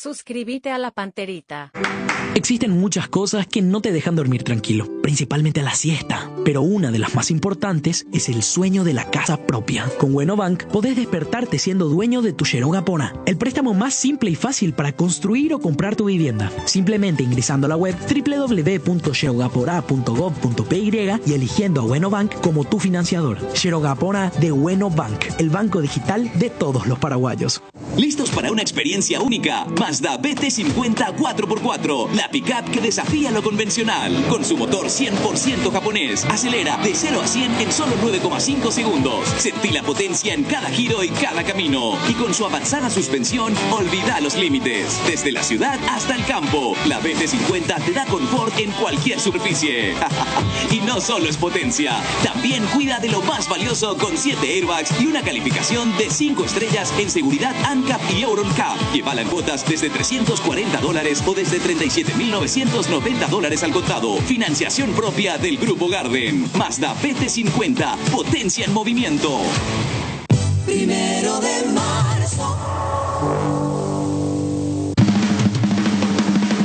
Suscríbete a La Panterita. Existen muchas cosas que no te dejan dormir tranquilo, principalmente la siesta. Pero una de las más importantes es el sueño de la casa propia. Con Bueno Bank podés despertarte siendo dueño de tu Yeroga Pona, el préstamo más simple y fácil para construir o comprar tu vivienda. Simplemente ingresando a la web www.yerogapora.gov.py y eligiendo a Bueno Bank como tu financiador. Yeroga Pona de Bueno Bank, el banco digital de todos los paraguayos. ¿Listos para una experiencia única? Mazda BT50 4x4, la pickup que desafía lo convencional. Con su motor 100% japonés, acelera de 0 a 100 en solo 9,5 segundos. Sentí la potencia en cada giro y cada camino. Y con su avanzada suspensión, olvida los límites. Desde la ciudad hasta el campo, la BT50 te da confort en cualquier superficie. Y no solo es potencia, también cuida de lo más valioso con 7 airbags y una calificación de 5 estrellas en seguridad ANCAP y EuroNCAP. Llévala en cuotas desde $340 o desde $37.990 al contado. Financiación propia del Grupo Garden. Mazda BT50, potencia en movimiento. 1 de marzo.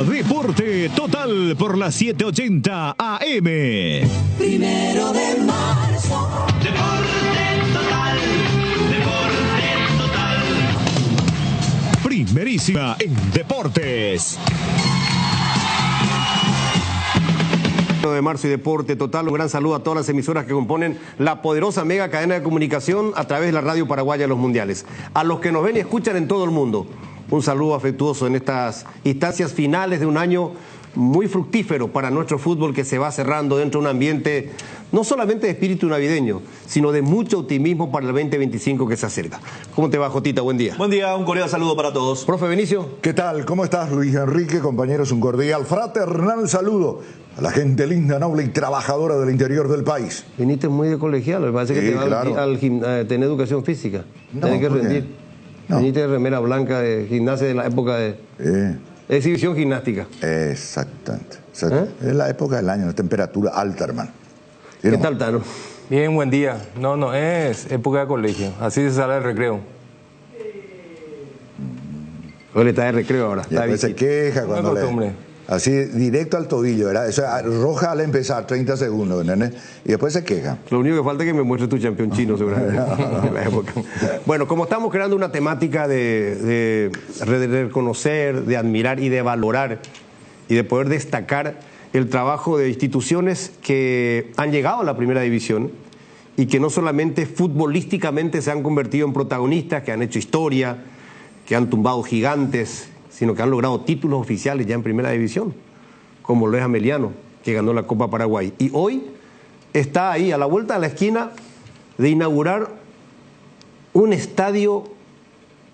Deporte total por las 7:80 AM. 1 de marzo. Deporte total. Deporte total. Primerísima en deportes. De marzo y Deporte Total, un gran saludo a todas las emisoras que componen la poderosa mega cadena de comunicación a través de la radio paraguaya de los mundiales. A los que nos ven y escuchan en todo el mundo, un saludo afectuoso en estas instancias finales de un año muy fructífero para nuestro fútbol, que se va cerrando dentro de un ambiente no solamente de espíritu navideño, sino de mucho optimismo para el 2025 que se acerca. ¿Cómo te va, Jotita? Buen día. Buen día, un cordial saludo para todos. Profe Benicio. ¿Qué tal? ¿Cómo estás, Luis Enrique? Compañeros, un cordial, fraternal saludo a la gente linda, noble y trabajadora del interior del país. Viniste muy de colegial, me parece que Sí, te va claro. a tener educación física. No, Tenés que ¿por qué? rendir. No. Viniste de remera blanca de gimnasia de la época de exhibición gimnástica. Exactamente. Es la época del año, una temperatura alta, hermano. ¿Sí, ¿Qué no? tal, Tano? Bien, buen día. No, es época de colegio. Así se sale del recreo. Hoy está de recreo ahora. Y después se queja cuando costumbre. Así, directo al tobillo, ¿verdad? Eso, roja al empezar, 30 segundos, ¿entendés? Y después se queja. Lo único que falta es que me muestre tu campeón chino, seguramente. En la época. Bueno, como estamos creando una temática de reconocer, de admirar y de valorar y de poder destacar el trabajo de instituciones que han llegado a la primera división y que no solamente futbolísticamente se han convertido en protagonistas, que han hecho historia, que han tumbado gigantes, sino que han logrado títulos oficiales ya en primera división, como lo es Ameliano, que ganó la Copa Paraguay. Y hoy está ahí, a la vuelta de la esquina, de inaugurar un estadio,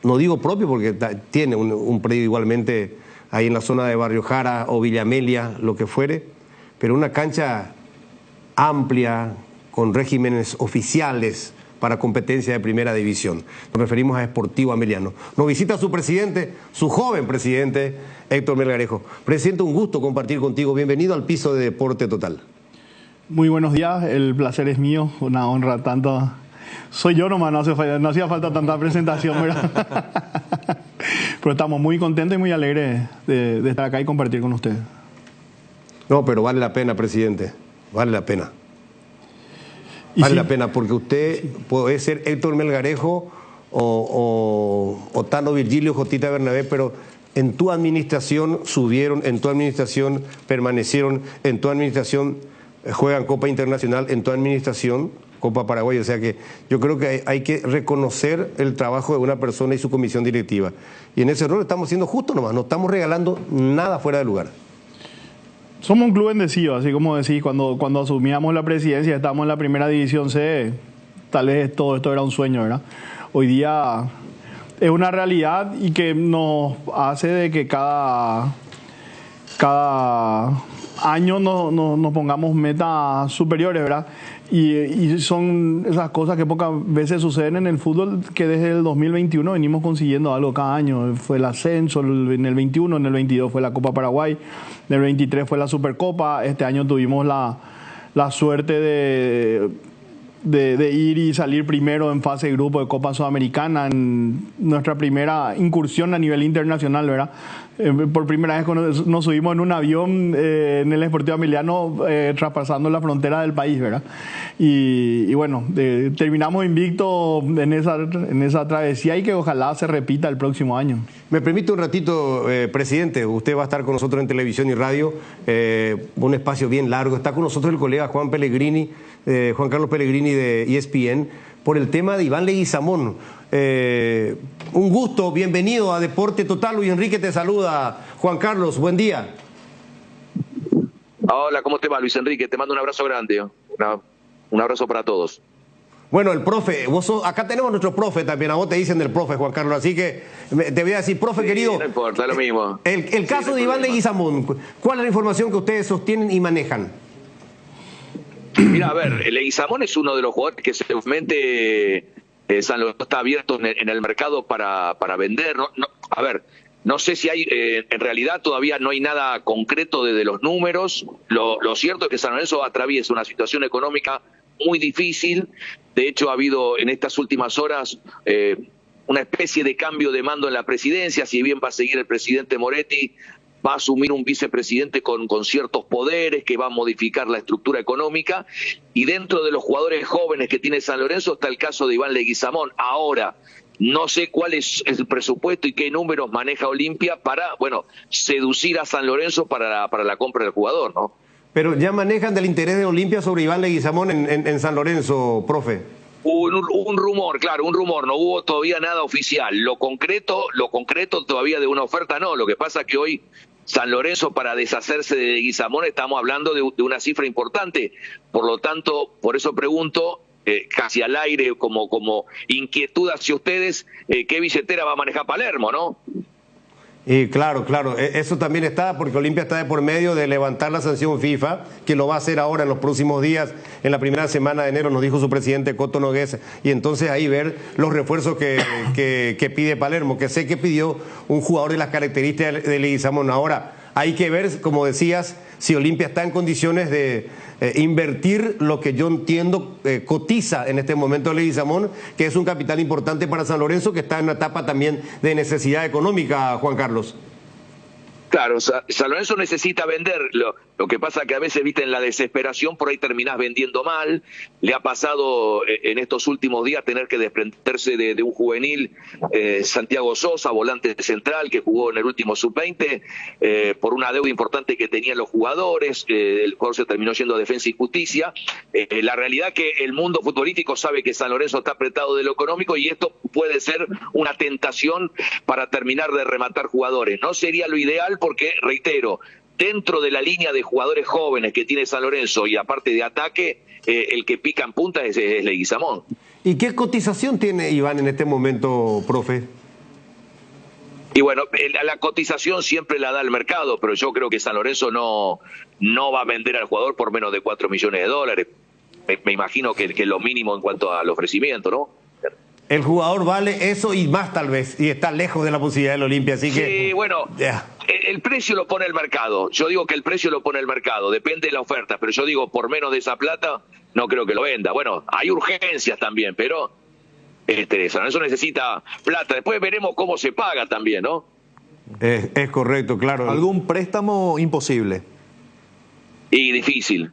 no digo propio porque tiene un predio igualmente ahí en la zona de Barrio Jara o Villa Amelia, lo que fuere, pero una cancha amplia, con regímenes oficiales para competencia de primera división. Nos referimos a Sportivo Ameliano. Nos visita su presidente, su joven presidente, Héctor Melgarejo. Presidente, un gusto compartir contigo. Bienvenido al piso de Deporte Total. Muy buenos días, el placer es mío, una honra tanto. Soy yo nomás, no hacía falta tanta presentación, ¿verdad? Pero estamos muy contentos y muy alegres de estar acá y compartir con ustedes. No, pero vale la pena, presidente, vale la pena. Vale la pena, porque usted puede ser Héctor Melgarejo o Tano Virgilio, Jotita Bernabé, pero en tu administración subieron, en tu administración permanecieron, en tu administración juegan Copa Internacional, en tu administración Copa Paraguay. O sea que yo creo que hay que reconocer el trabajo de una persona y su comisión directiva. Y en ese rol estamos siendo justos nomás, no estamos regalando nada fuera de lugar. Somos un club bendecido, así como decís, cuando asumíamos la presidencia, estábamos en la primera división C, tal vez todo esto era un sueño, ¿verdad? Hoy día es una realidad y que nos hace de que cada año nos pongamos metas superiores, ¿verdad? Y son esas cosas que pocas veces suceden en el fútbol, que desde el 2021 venimos consiguiendo algo cada año. Fue el ascenso en el 21, en el 22 fue la Copa Paraguay, en el 23 fue la Supercopa. Este año tuvimos la suerte de de ir y salir primero en fase de grupo de Copa Sudamericana, en nuestra primera incursión a nivel internacional, ¿verdad? Por primera vez nos subimos en un avión en el Sportivo Emiliano, traspasando la frontera del país, ¿verdad? Y bueno, terminamos invicto en esa travesía y que ojalá se repita el próximo año. Me permite un ratito, presidente, usted va a estar con nosotros en televisión y radio, un espacio bien largo. Está con nosotros el colega Juan Carlos Pellegrini de ESPN, por el tema de Iván Leguizamón. Un gusto, bienvenido a Deporte Total. Luis Enrique te saluda. Juan Carlos, buen día. Hola, ¿cómo te va, Luis Enrique? Te mando un abrazo grande. Un abrazo para todos. Bueno, el profe, acá tenemos nuestro profe también, a vos te dicen del profe, Juan Carlos, así que te voy a decir, profe, sí, querido. No importa, lo mismo. El caso de Iván Leguizamón, ¿cuál es la información que ustedes sostienen y manejan? Mira, a ver, Leguizamón es uno de los jugadores que seguramente San Lorenzo está abierto en el mercado para vender. A ver, no sé si hay, en realidad todavía no hay nada concreto desde los números. Lo cierto es que San Lorenzo atraviesa una situación económica muy difícil. De hecho, ha habido en estas últimas horas una especie de cambio de mando en la presidencia. Si bien va a seguir el presidente Moretti, va a asumir un vicepresidente con ciertos poderes que va a modificar la estructura económica. Y dentro de los jugadores jóvenes que tiene San Lorenzo está el caso de Iván Leguizamón. Ahora, no sé cuál es el presupuesto y qué números maneja Olimpia para, bueno, seducir a San Lorenzo para la compra del jugador, ¿no? Pero ya manejan del interés de Olimpia sobre Iván Leguizamón en San Lorenzo, profe. Un rumor, claro, un rumor, no hubo todavía nada oficial. Lo concreto todavía de una oferta no. Lo que pasa es que hoy San Lorenzo, para deshacerse de Leguizamón, estamos hablando de una cifra importante. Por lo tanto, por eso pregunto, casi al aire, como inquietud hacia ustedes, ¿qué billetera va a manejar Palermo, no? Y claro, eso también está, porque Olimpia está de por medio de levantar la sanción FIFA, que lo va a hacer ahora en los próximos días, en la primera semana de enero, nos dijo su presidente Coto Nogués, y entonces ahí ver los refuerzos que pide Palermo, que sé que pidió un jugador de las características de Leguizamón. Ahora, hay que ver, como decías, si Olimpia está en condiciones de invertir lo que yo entiendo cotiza en este momento Leguizamón, que es un capital importante para San Lorenzo, que está en una etapa también de necesidad económica, Juan Carlos. Claro, San Lorenzo necesita vender. Lo que pasa que a veces, viste, en la desesperación por ahí terminás vendiendo mal. Le ha pasado en estos últimos días tener que desprenderse de un juvenil, Santiago Sosa, volante central, que jugó en el último sub-20, por una deuda importante que tenían los jugadores. El jugador se terminó yendo a Defensa y Justicia. La realidad es que el mundo futbolístico sabe que San Lorenzo está apretado de lo económico y esto puede ser una tentación para terminar de rematar jugadores. No sería lo ideal porque, reitero, dentro de la línea de jugadores jóvenes que tiene San Lorenzo y aparte de ataque, el que pica en punta es Leguizamón. ¿Y qué cotización tiene Iván en este momento, profe? Y bueno, la cotización siempre la da el mercado, pero yo creo que San Lorenzo no va a vender al jugador por menos de $4 millones. Me imagino que lo mínimo en cuanto al ofrecimiento, ¿no? El jugador vale eso y más tal vez, y está lejos de la posibilidad del Olimpia, así que... Sí, bueno, el precio lo pone el mercado. Yo digo que el precio lo pone el mercado, depende de la oferta, pero yo digo, por menos de esa plata, no creo que lo venda. Bueno, hay urgencias también, pero San Lorenzo necesita plata. Después veremos cómo se paga también, ¿no? Es correcto, claro. ¿Algún préstamo imposible? Y difícil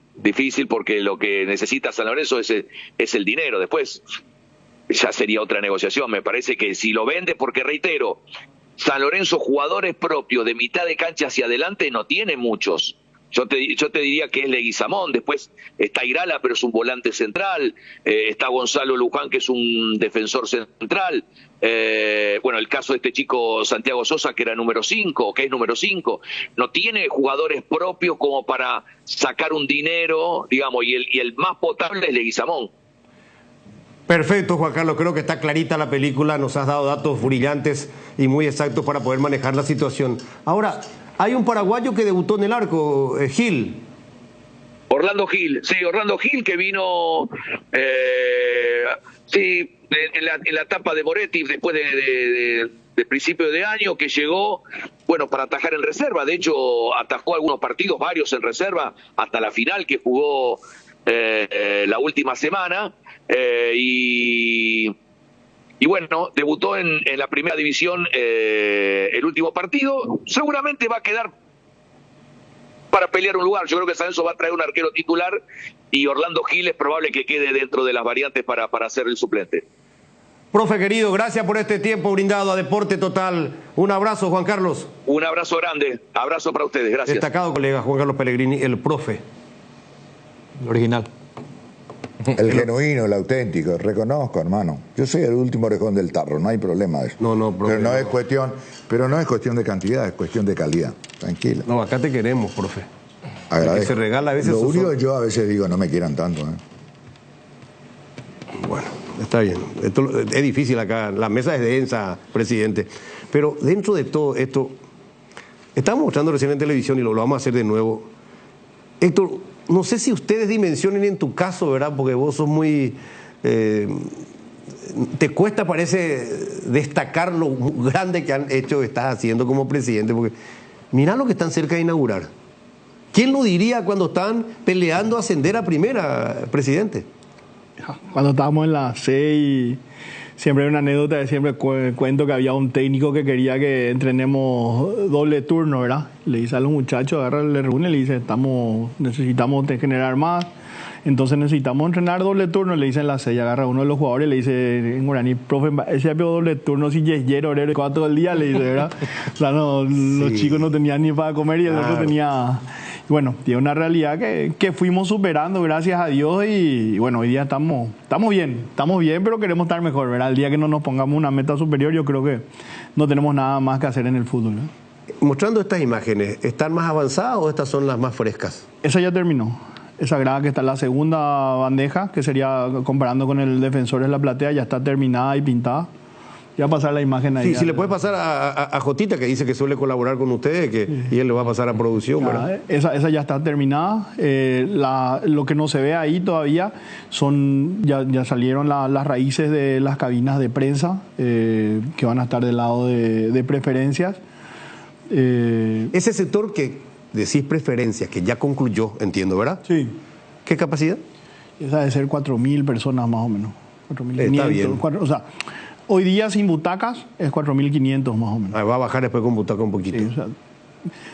porque lo que necesita San Lorenzo es el dinero. Después ya sería otra negociación. Me parece que si lo vende, porque reitero, San Lorenzo jugadores propios de mitad de cancha hacia adelante no tiene muchos. Yo te diría que es Leguizamón, después está Irala, pero es un volante central, está Gonzalo Luján, que es un defensor central, bueno, el caso de este chico Santiago Sosa, que era número 5, que es número 5, no tiene jugadores propios como para sacar un dinero, digamos, y el más potable es Leguizamón. Perfecto, Juan Carlos, creo que está clarita la película, nos has dado datos brillantes y muy exactos para poder manejar la situación. Ahora, hay un paraguayo que debutó en el arco, Gil. Orlando Gil que vino en la etapa de Moretti después de principio de año, que llegó, bueno, para atajar en reserva. De hecho, atajó algunos partidos, varios en reserva, hasta la final que jugó la última semana. Y bueno, debutó en la primera división el último partido. Seguramente va a quedar para pelear un lugar. Yo creo que San Lorenzo va a traer un arquero titular y Orlando Gil es probable que quede dentro de las variantes para ser el suplente. Profe querido, gracias por este tiempo brindado a Deporte Total. Un abrazo, Juan Carlos. Un abrazo grande, abrazo para ustedes, gracias. Destacado colega Juan Carlos Pellegrini, el profe. El original. El genuino, el auténtico, reconozco, hermano. Yo soy el último orejón del tarro, no hay problema de eso. No, profe, pero no es cuestión de cantidad, es cuestión de calidad. Tranquila. No, acá te queremos, profe. Agradezco. Que se regala a veces. Lo único que yo a veces digo, no me quieran tanto. Bueno, está bien. Esto es difícil acá. La mesa es densa, presidente. Pero dentro de todo esto, estábamos mostrando recién en televisión y lo vamos a hacer de nuevo. Héctor, no sé si ustedes dimensionen en tu caso, ¿verdad? Porque vos sos muy... te cuesta, parece, destacar lo grande que han hecho, estás haciendo como presidente, porque mirá lo que están cerca de inaugurar. ¿Quién lo diría cuando están peleando a ascender a primera, presidente? Cuando estábamos en la C y siempre hay una anécdota, siempre cuento que había un técnico que quería que entrenemos doble turno, ¿verdad? Le dice a los muchachos, le reúne y le dice, necesitamos generar más, entonces necesitamos entrenar doble turno, le dice en la C, y agarra a uno de los jugadores y le dice en guaraní, profe, ese había doble turno, si yesero, todo el día, le dice, ¿verdad? O sea, no, los chicos no tenían ni para comer y el otro tenía... Bueno, tiene una realidad que fuimos superando, gracias a Dios, y bueno, hoy día estamos bien, pero queremos estar mejor, ¿verdad? El día que no nos pongamos una meta superior, yo creo que no tenemos nada más que hacer en el fútbol, ¿no? Mostrando estas imágenes, ¿están más avanzadas o estas son las más frescas? Esa ya terminó. Esa grada que está en la segunda bandeja, que sería comparando con el Defensores de la Platea, ya está terminada y pintada. Ya va a pasar la imagen ahí. Sí, si le puede pasar a Jotita, que dice que suele colaborar con ustedes, y él le va a pasar a producción, ¿verdad? Esa ya está terminada. Lo que no se ve ahí todavía ya salieron las raíces de las cabinas de prensa, que van a estar del lado de preferencias. Ese sector que decís preferencias, que ya concluyó, entiendo, ¿verdad? Sí. ¿Qué capacidad? Esa debe ser 4.000 personas más o menos. 4.500. Está bien. O sea, hoy día sin butacas es 4.500 más o menos. Va a bajar después con butaca un poquito. Sí, o sea,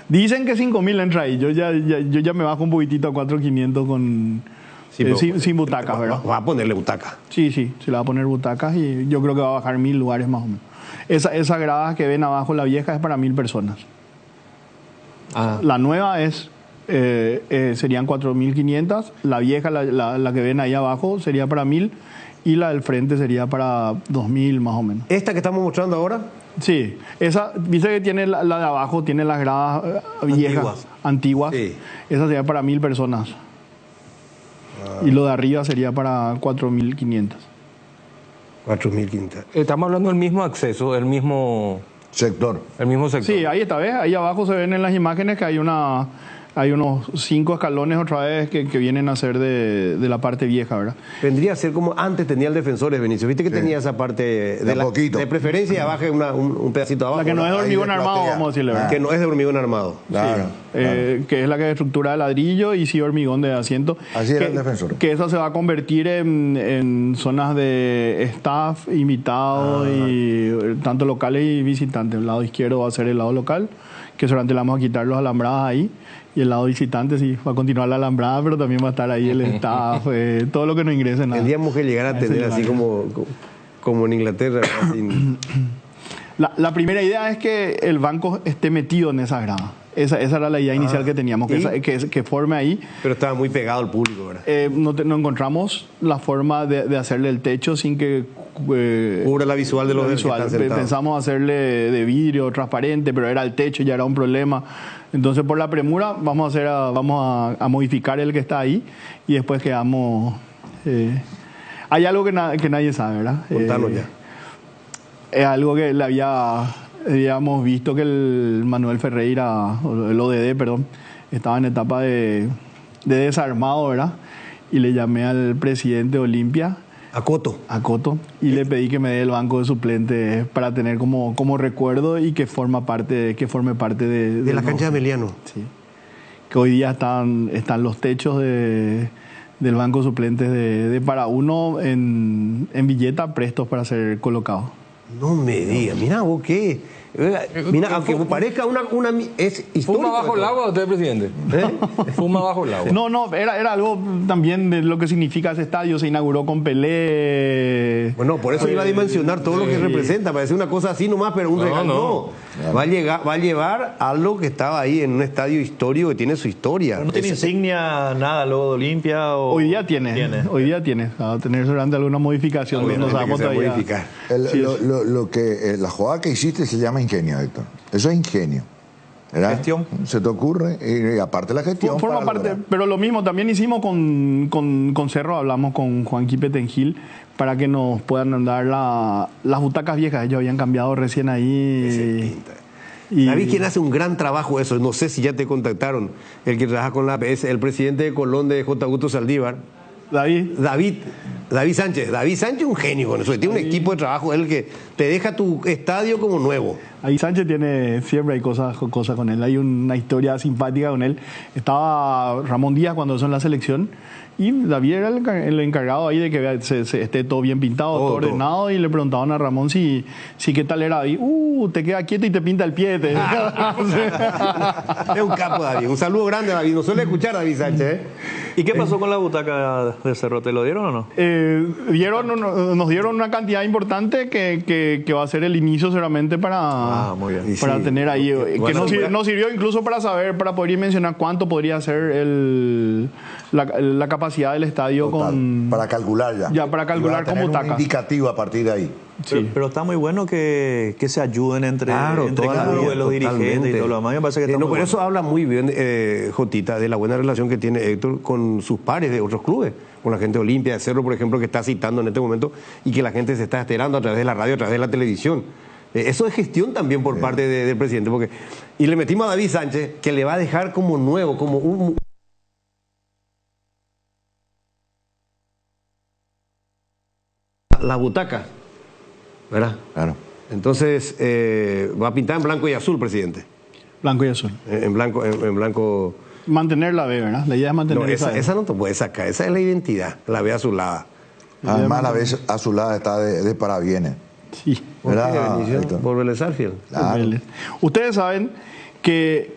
dicen que 5.000 entra ahí. Yo ya me bajo un poquitito a 4.500 con... Sí, sin butacas, ¿verdad? Va a ponerle butaca. Sí, se le va a poner butacas y yo creo que va a bajar 1.000 lugares más o menos. Esa grada que ven abajo, la vieja, es para 1.000 personas. La nueva serían 4.500. La vieja, la que ven ahí abajo, sería para 1.000. Y la del frente sería para 2.000 más o menos. ¿Esta que estamos mostrando ahora? Sí. Esa, dice que tiene la de abajo, tiene las gradas viejas, antiguas. Sí. Esa sería para 1.000 personas. Y lo de arriba sería para 4.500. 4.500. Estamos hablando del mismo acceso, del mismo sector. El mismo sector. Sí, ahí está, ¿ves? Ahí abajo se ven en las imágenes que hay unos 5 escalones otra vez que vienen a ser de la parte vieja, ¿verdad? Vendría a ser como antes tenía el Defensores, Benicio. ¿Viste que tenía esa parte de preferencia y abajo un pedacito abajo? La que no es de hormigón armado, vamos a decirle, ¿verdad? Que no es de hormigón armado. Claro. Que es la que es estructura de ladrillo y sí hormigón de asiento. Así era el Defensor. Que eso se va a convertir en zonas de staff, invitados, y tanto locales y visitantes. El lado izquierdo va a ser el lado local, que solamente le vamos a quitar los alambradas ahí. Y el lado visitante sí va a continuar la alambrada, pero también va a estar ahí el staff, todo lo que nos ingrese. Tendríamos que llegar a tener así como en Inglaterra. La primera idea es que el banco esté metido en esa grada. Esa era la idea inicial que teníamos, que forme ahí. Pero estaba muy pegado al público, ¿verdad? No encontramos la forma de hacerle el techo sin que... cubra la visual de los visual. Pensamos hacerle de vidrio transparente, pero era el techo, ya era un problema. Entonces, por la premura, vamos a modificar el que está ahí y después quedamos... hay algo que nadie sabe, ¿verdad? Contanos ya. Es algo que habíamos visto que el Manuel Ferreira, o el ODD, perdón, estaba en etapa de desarmado, ¿verdad? Y le llamé al presidente de Olimpia. A Coto, y le pedí que me dé el banco de suplentes para tener como recuerdo y que forme parte de la cancha de Ameliano. Sí. Que hoy día están los techos de del banco de suplentes de para uno en Villeta prestos para ser colocados. No me digas, mira vos qué. Mira, aunque parezca una es histórico. ¿Fuma bajo el agua usted, presidente? ¿Fuma bajo el agua? No, era algo también de lo que significa ese estadio. Se inauguró con Pelé. Bueno, por eso iba a dimensionar todo lo que representa. Parece una cosa así nomás, pero un regalo. No. Va a llevar algo que estaba ahí en un estadio histórico que tiene su historia. ¿No tiene insignia, nada, luego de Olimpia? O... Hoy día tiene. Hoy día tiene. Va a tener seguramente alguna modificación. No sabemos todavía. La jugada que hiciste se llama ingenio, Héctor. Eso es ingenio. ¿Verdad? Gestión. Se te ocurre, y aparte la gestión. Forma parte, pero lo mismo también hicimos con Cerro, hablamos con Juan Quipe Tengil para que nos puedan dar las butacas viejas. Ellos habían cambiado recién ahí. David, quien hace un gran trabajo eso, no sé si ya te contactaron, el que trabaja con la APS, el presidente de Colón de J. Augusto Saldívar. David Sánchez. David Sánchez, un genio con eso. Tiene un equipo de trabajo, el que te deja tu estadio como nuevo. Ahí Sánchez siempre hay cosas con él. Hay una historia simpática con él. Estaba Ramón Díaz cuando son en la selección. Y David era el encargado ahí de que se esté todo bien pintado, todo ordenado. Y le preguntaban a Ramón si qué tal era David. Te queda quieto y te pinta el pie. Es un capo, David. Un saludo grande, David. Nos suele escuchar David Sánchez. ¿Y qué pasó con la butaca de Cerro? ¿Te lo dieron o no? Nos dieron una cantidad importante que va a ser el inicio seguramente para tener ahí. Que nos sirvió incluso para saber, para poder mencionar cuánto podría ser la capacidad del estadio. Para calcular ya. Ya, para calcular con butacas. Un indicativo a partir de ahí. Sí. Pero está muy bueno que se ayuden entre los dirigentes y todo lo demás. Me parece que por eso habla muy bien Jotita de la buena relación que tiene Héctor con sus pares de otros clubes, con la gente de Olimpia, de Cerro, por ejemplo, que está citando en este momento y que la gente se está esperando a través de la radio, a través de la televisión. Eso es gestión también por parte del presidente. Y le metimos a David Sánchez, que le va a dejar como nuevo, como un... La butaca, ¿verdad? Claro. Entonces, va a pintar en blanco y azul, presidente. Blanco y azul. En blanco. Mantener la B, ¿verdad? La idea es mantener esa no te puedes sacar, esa es la identidad, la B azulada. Además, la B azulada está de parabienes. Sí. ¿Verdad? Por Vélez Sarsfield. Claro. Ustedes saben que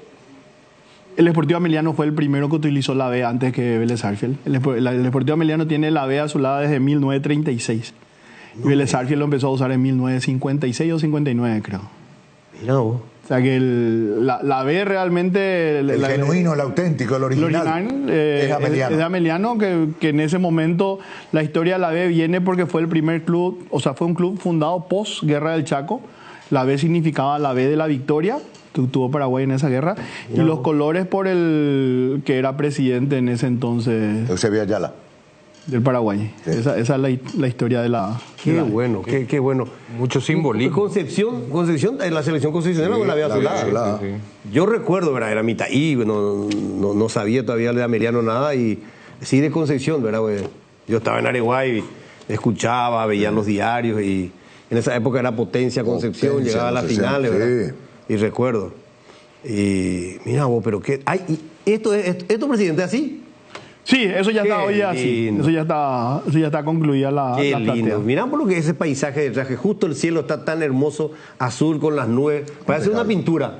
el Deportivo Ameliano fue el primero que utilizó la B antes que Vélez Sarsfield. El Deportivo Ameliano tiene la B azulada desde 1936. Y Vélez Sarsfield lo empezó a usar en 1956 o 59, creo. Mira vos. O sea que la B realmente... El genuino, el auténtico, el original es Ameliano. Es de Ameliano, que en ese momento la historia de la B viene porque fue el primer club, o sea, fue un club fundado post-Guerra del Chaco. La B significaba la B de la victoria, que tuvo Paraguay en esa guerra, y los colores por el que era presidente en ese entonces... Eusebio Ayala. Del Paraguay. Sí. Esa es la historia de la... Qué bueno, qué bueno. Mucho simbolismo. Concepción en la selección constitucional, la B azulada. Sí. Yo recuerdo, ¿verdad? Era mitad y no sabía todavía de Ameliano nada, y sí de Concepción, ¿verdad? Yo estaba en Areguay, escuchaba, veía los diarios, y en esa época era Potencia Concepción, llegaba a las finales, ¿verdad? Y recuerdo. Y mira vos, pero qué... ¿Esto, presidente, así? Sí, eso ya está hoy así. Eso ya está concluida la lindo. Mirá por lo que ese paisaje de traje, justo el cielo está tan hermoso, azul con las nubes. Parece una pintura.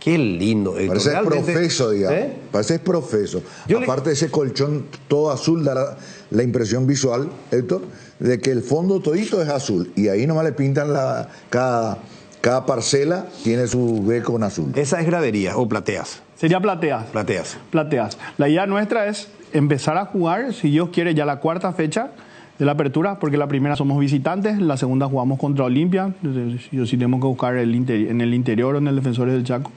Qué lindo. Parece profeso, digamos. Parece es profeso. Aparte de ese colchón todo azul, da la impresión visual, Héctor, de que el fondo todito es azul. Y ahí nomás le pintan cada parcela tiene su B con azul. ¿Esa es gradería o plateas? Sería plateas. Plateas. La idea nuestra es empezar a jugar, si Dios quiere, ya la cuarta fecha de la apertura, porque la primera somos visitantes, la segunda jugamos contra Olimpia. Si tenemos que buscar en el interior o en el Defensores del Chaco,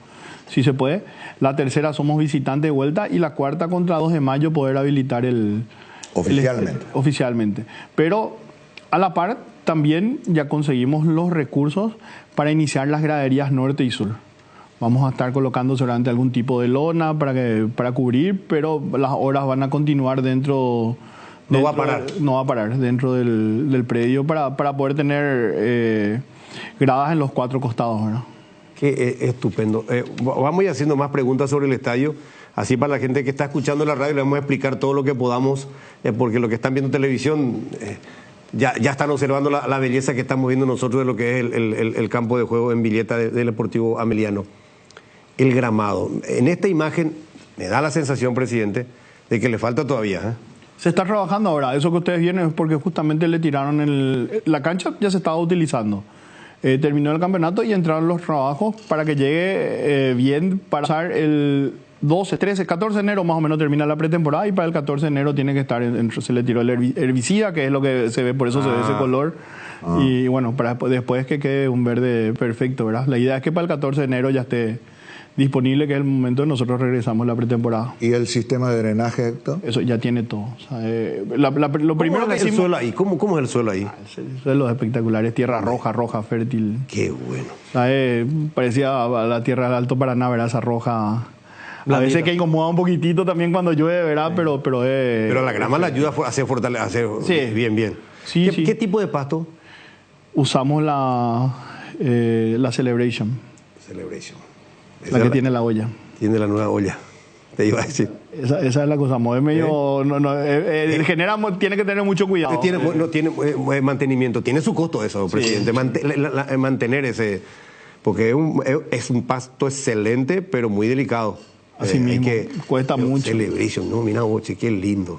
si se puede. La tercera somos visitantes de vuelta, y la cuarta contra 2 de mayo poder habilitar oficialmente. Pero a la par también ya conseguimos los recursos para iniciar las graderías norte y sur. Vamos a estar colocando seguramente algún tipo de lona para cubrir, pero las horas van a continuar dentro... No va a parar dentro del predio para poder tener gradas en los 4 costados, ¿verdad? Qué estupendo. Vamos a ir haciendo más preguntas sobre el estadio. Así para la gente que está escuchando la radio le vamos a explicar todo lo que podamos, porque lo que están viendo televisión ya están observando la belleza que estamos viendo nosotros de lo que es el campo de juego en Villeta del Deportivo Ameliano. El gramado. En esta imagen me da la sensación, presidente, de que le falta todavía. Se está trabajando ahora. Eso que ustedes vieron es porque justamente le tiraron la cancha, ya se estaba utilizando. Terminó el campeonato y entraron los trabajos para que llegue bien para pasar el 12, 13, 14 de enero más o menos termina la pretemporada y para el 14 de enero tiene que estar, se le tiró el herbicida, que es lo que se ve, por eso se ve ese color. Y bueno, para después que quede un verde perfecto, ¿verdad? La idea es que para el 14 de enero ya esté disponible, que es el momento de nosotros regresamos a la pretemporada. ¿Y el sistema de drenaje, Héctor? Eso ya tiene todo. O sea, lo primero que es el suelo ahí? ¿Cómo es el suelo ahí? El suelo es espectacular, es tierra roja, fértil. Qué bueno. O sea, parecía a la tierra del Alto Paraná, ¿verdad? Esa roja. A veces que incomoda un poquitito también cuando llueve, ¿verdad? Sí. Pero la grama la ayuda a hacer fortalecer bien. Sí, ¿Qué tipo de pasto? Usamos la Celebration. La que tiene la olla. Tiene la nueva olla, te iba a decir. Esa es la cosa, es medio... tiene que tener mucho cuidado. Tiene mantenimiento, tiene su costo eso, presidente. Mantener ese... Porque es un pasto excelente, pero muy delicado. Así mismo, cuesta mucho. Celebration, no, mira, oche, qué lindo.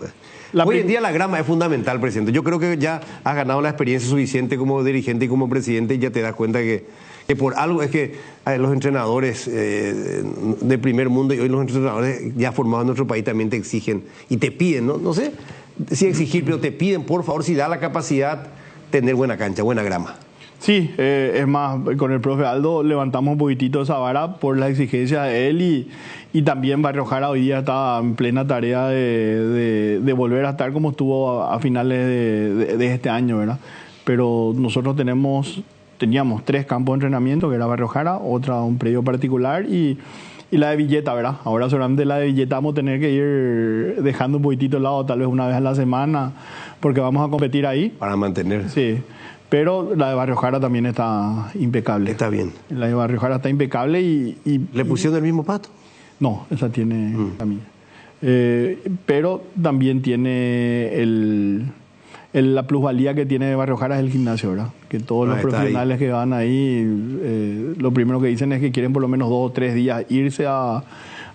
Hoy en día la grama es fundamental, presidente. Yo creo que ya has ganado la experiencia suficiente como dirigente y como presidente y ya te das cuenta que por algo es que los entrenadores de primer mundo y hoy los entrenadores ya formados en nuestro país también te exigen y te piden, no sé si exigir, pero te piden, por favor, si da la capacidad, tener buena cancha, buena grama. Sí, es más, con el profe Aldo levantamos un poquitito esa vara por la exigencia de él y también Barrio Jara hoy día está en plena tarea de volver a estar como estuvo a finales de este año, ¿verdad? Pero nosotros teníamos 3 campos de entrenamiento, que era Barrio Jara, un predio particular y la de Villeta, ¿verdad? Ahora solamente la de Villeta vamos a tener que ir dejando un poquitito al lado, tal vez una vez a la semana, porque vamos a competir ahí. Para mantener. Sí. Pero la de Barrio Jara también está impecable. Está bien. La de Barrio Jara está impecable y ¿Le pusieron el mismo pasto? No, esa tiene la mía. Pero también tiene la plusvalía que tiene Barrio Jara es el gimnasio, ¿verdad? Que todos los profesionales que van ahí, lo primero que dicen es que quieren por lo menos 2 o 3 días irse a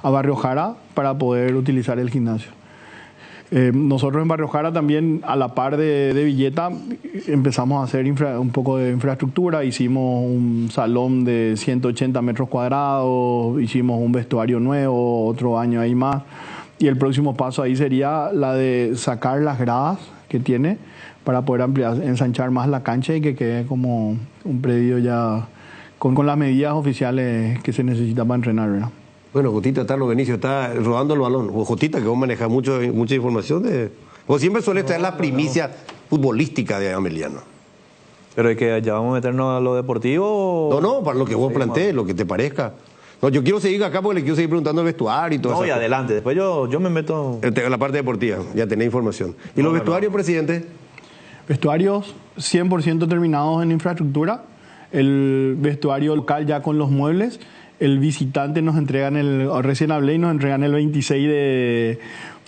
Barrio Jara para poder utilizar el gimnasio. Nosotros en Barrio Jara también, a la par de Villeta, empezamos a hacer un poco de infraestructura. Hicimos un salón de 180 metros cuadrados, hicimos un vestuario nuevo, otro año ahí más. Y el próximo paso ahí sería la de sacar las gradas que tiene para poder ensanchar más la cancha y que quede como un predio ya con las medidas oficiales que se necesitan para entrenar, ¿verdad? Bueno, Jotita, Tarlo Benicio está rodando el balón. Jotita, que vos manejas mucha información. Vos siempre sueles traer la primicia futbolística de Ameliano. Pero es que ya vamos a meternos a lo deportivo. No, para lo que vos plantees, lo que te parezca. No, yo quiero seguir acá porque le quiero seguir preguntando el vestuario y todo eso. No, y adelante, después yo me meto... En la parte deportiva, ya tenés información. ¿Y los vestuarios, presidente? Vestuarios 100% terminados en infraestructura. El vestuario local ya con los muebles. El visitante nos entregan recién hablé y nos entregan el 26 de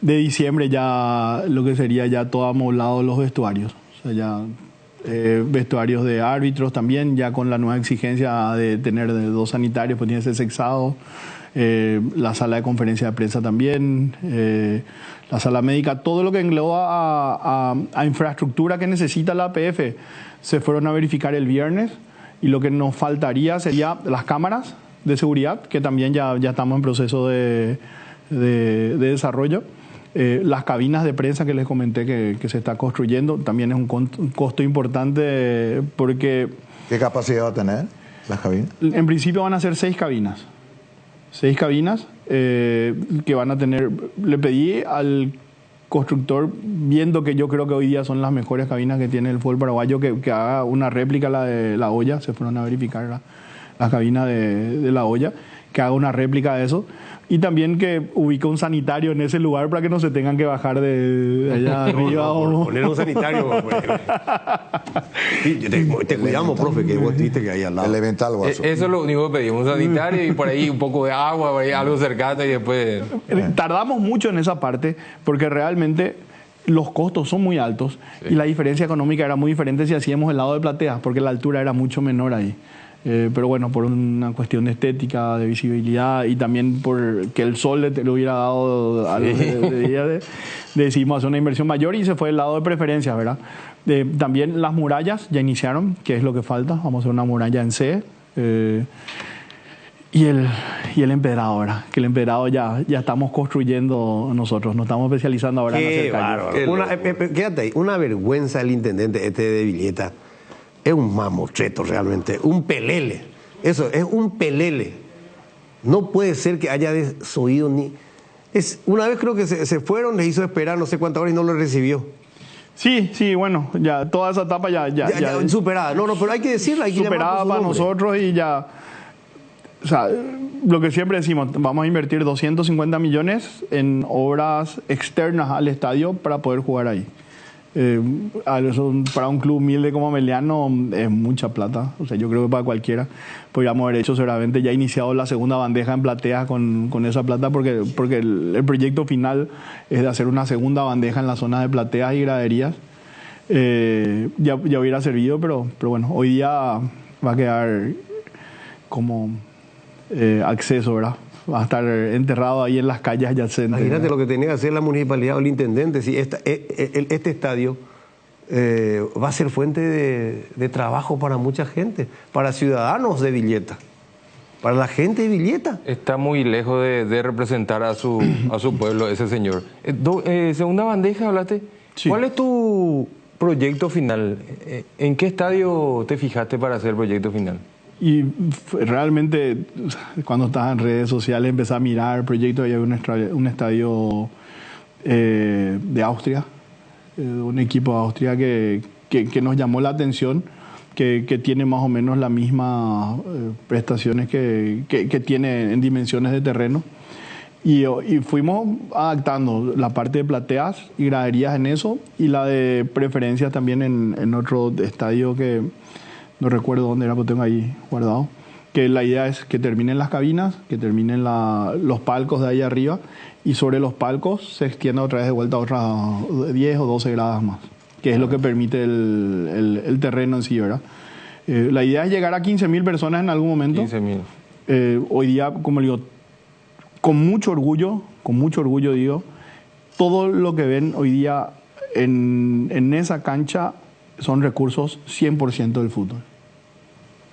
diciembre ya lo que sería ya todo amoblado los vestuarios. O sea, ya vestuarios de árbitros también, ya con la nueva exigencia de tener 2 sanitarios, pues tiene que ser sexado. La sala de conferencia de prensa también, la sala médica, todo lo que engloba a infraestructura que necesita la APF. Se fueron a verificar el viernes y lo que nos faltaría sería las cámaras de seguridad, que también ya estamos en proceso de desarrollo. Las cabinas de prensa que les comenté que se está construyendo, también es un costo importante porque... ¿Qué capacidad va a tener las cabinas? En principio van a ser 6 cabinas. 6 cabinas que van a tener... Le pedí al constructor, viendo que yo creo que hoy día son las mejores cabinas que tiene el fútbol paraguayo, que haga una réplica la de la olla. Se fueron a verificar la cabina de la olla, que haga una réplica de eso. Y también que ubique un sanitario en ese lugar para que no se tengan que bajar de allá arriba. Poner un sanitario. Sí, te cuidamos, profe, que vos viste que hay al lado. Elemental, Guaso. Eso es lo único que pedimos, un sanitario y por ahí un poco de agua, por ahí algo cercano y después... Tardamos mucho en esa parte porque realmente los costos son muy altos y la diferencia económica era muy diferente si hacíamos el lado de plateas, porque la altura era mucho menor ahí. Pero bueno, por una cuestión de estética, de visibilidad y también por que el sol le hubiera dado algo de día, decidimos hacer una inversión mayor y se fue el lado de preferencias, ¿verdad? También las murallas ya iniciaron, que es lo que falta. Vamos a hacer una muralla en C. Y el empedrado, ¿verdad? Que el empedrado ya estamos construyendo nosotros, nos estamos especializando ahora en hacer calles. Quédate ahí, una vergüenza el intendente de Villeta. Es un mamotreto realmente, un pelele. Eso, es un pelele. No puede ser que haya desoído ni... Una vez creo que se fueron, les hizo esperar no sé cuántas horas y no lo recibió. Sí, bueno, ya toda esa etapa ya superada. No, pero hay que decirla, hay que superada para nosotros y ya... O sea, lo que siempre decimos, vamos a invertir 250 millones en obras externas al estadio para poder jugar ahí. Para un club humilde como Meliano es mucha plata. O sea, yo creo que para cualquiera podríamos haber hecho seguramente ya iniciado la segunda bandeja en plateas con esa plata, porque el proyecto final es de hacer una segunda bandeja en la zona de plateas y graderías. Ya hubiera servido, pero bueno, hoy día va a quedar como acceso, ¿verdad? Va a estar enterrado ahí en las calles adyacentes. Imagínate lo que tenía que hacer la municipalidad o el intendente. Si este estadio va a ser fuente de trabajo para mucha gente, para ciudadanos de Villeta, para la gente de Villeta. Está muy lejos de representar a su pueblo ese señor. Segunda bandeja, hablaste. Sí. ¿Cuál es tu proyecto final? ¿En qué estadio te fijaste para hacer el proyecto final? Y realmente cuando estaba en redes sociales empecé a mirar el proyecto. Había un estadio de Austria, un equipo de Austria que nos llamó la atención, que tiene más o menos las mismas prestaciones que tiene en dimensiones de terreno. Y fuimos adaptando la parte de plateas y graderías en eso, y la de preferencias también en otro estadio que no recuerdo dónde era, pero tengo ahí guardado. Que la idea es que terminen las cabinas, que terminen los palcos de ahí arriba, y sobre los palcos se extienda otra vez de vuelta a otras 10 o 12 gradas más, que es lo que permite el terreno en sí, ¿verdad? La idea es llegar a 15.000 personas en algún momento. 15.000. Hoy día, como digo, con mucho orgullo digo, todo lo que ven hoy día en esa cancha son recursos 100% del fútbol.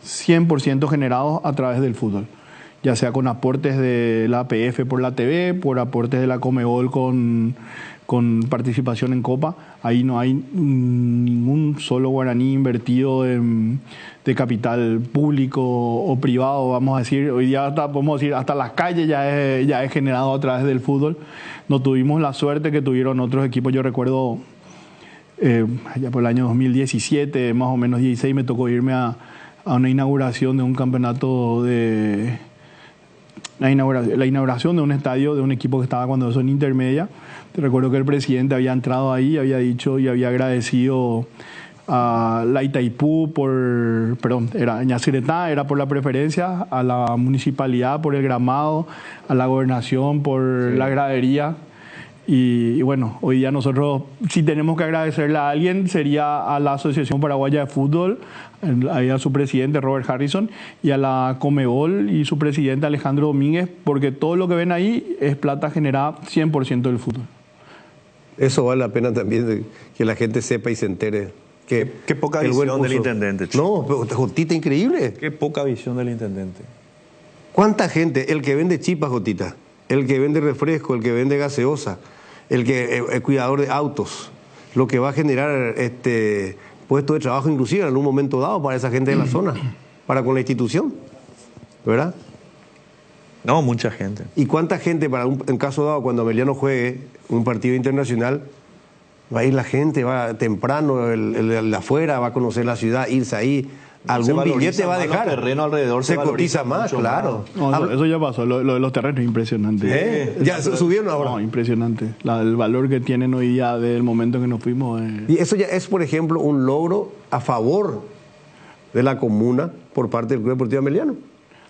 100% generados a través del fútbol, ya sea con aportes de la APF por la TV, por aportes de la Comebol con participación en Copa. Ahí no hay ningún solo guaraní invertido de capital público o privado, vamos a decir. Hoy día podemos decir hasta las calles ya es generado a través del fútbol. No tuvimos la suerte que tuvieron otros equipos. Yo recuerdo allá por el año 2017, más o menos 16, me tocó irme a una inauguración de un campeonato la inauguración de un estadio de un equipo que estaba cuando eso en intermedia. Te recuerdo que el presidente había entrado ahí, había dicho y había agradecido a la Itaipú era Ñaciretá, era por la preferencia, a la municipalidad por el gramado, a la gobernación por la gradería. Y bueno, hoy día nosotros, si tenemos que agradecerle a alguien, sería a la Asociación Paraguaya de Fútbol, a su presidente Robert Harrison, y a la Comebol y su presidente Alejandro Domínguez, porque todo lo que ven ahí es plata generada 100% del fútbol. Eso vale la pena también que la gente sepa y se entere. Qué poca visión del intendente. No, pero Jotita, increíble. Qué poca visión del intendente. ¿Cuánta gente? El que vende chipas, Jotita, el que vende refresco, el que vende gaseosa, el cuidador de autos, lo que va a generar puestos de trabajo inclusive en algún momento dado para esa gente de la zona, para con la institución, ¿verdad? No, mucha gente. ¿Y cuánta gente en caso dado cuando Meliano juegue un partido internacional, va a ir la gente, va temprano, el de afuera, va a conocer la ciudad, irse ahí, algún billete va a dejar. Los terrenos alrededor se cotiza más, claro. No, eso ya pasó. Lo de los terrenos es impresionante. Ya subieron ahora. No, impresionante. El valor que tienen hoy día del momento que nos fuimos. Y eso ya es, por ejemplo, un logro a favor de la comuna por parte del Club Deportivo Ameliano.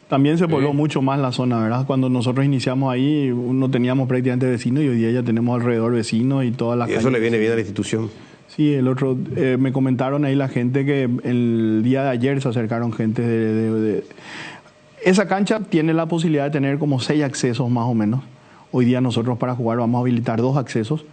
También se pobló mucho más la zona, ¿verdad? Cuando nosotros iniciamos ahí, no teníamos prácticamente vecinos y hoy día ya tenemos alrededor vecinos y todas las calles. Y eso le viene bien a la institución. Sí, el otro, me comentaron ahí la gente que el día de ayer se acercaron gente Esa cancha tiene la posibilidad de tener como 6 accesos más o menos. Hoy día nosotros para jugar vamos a habilitar 2 accesos.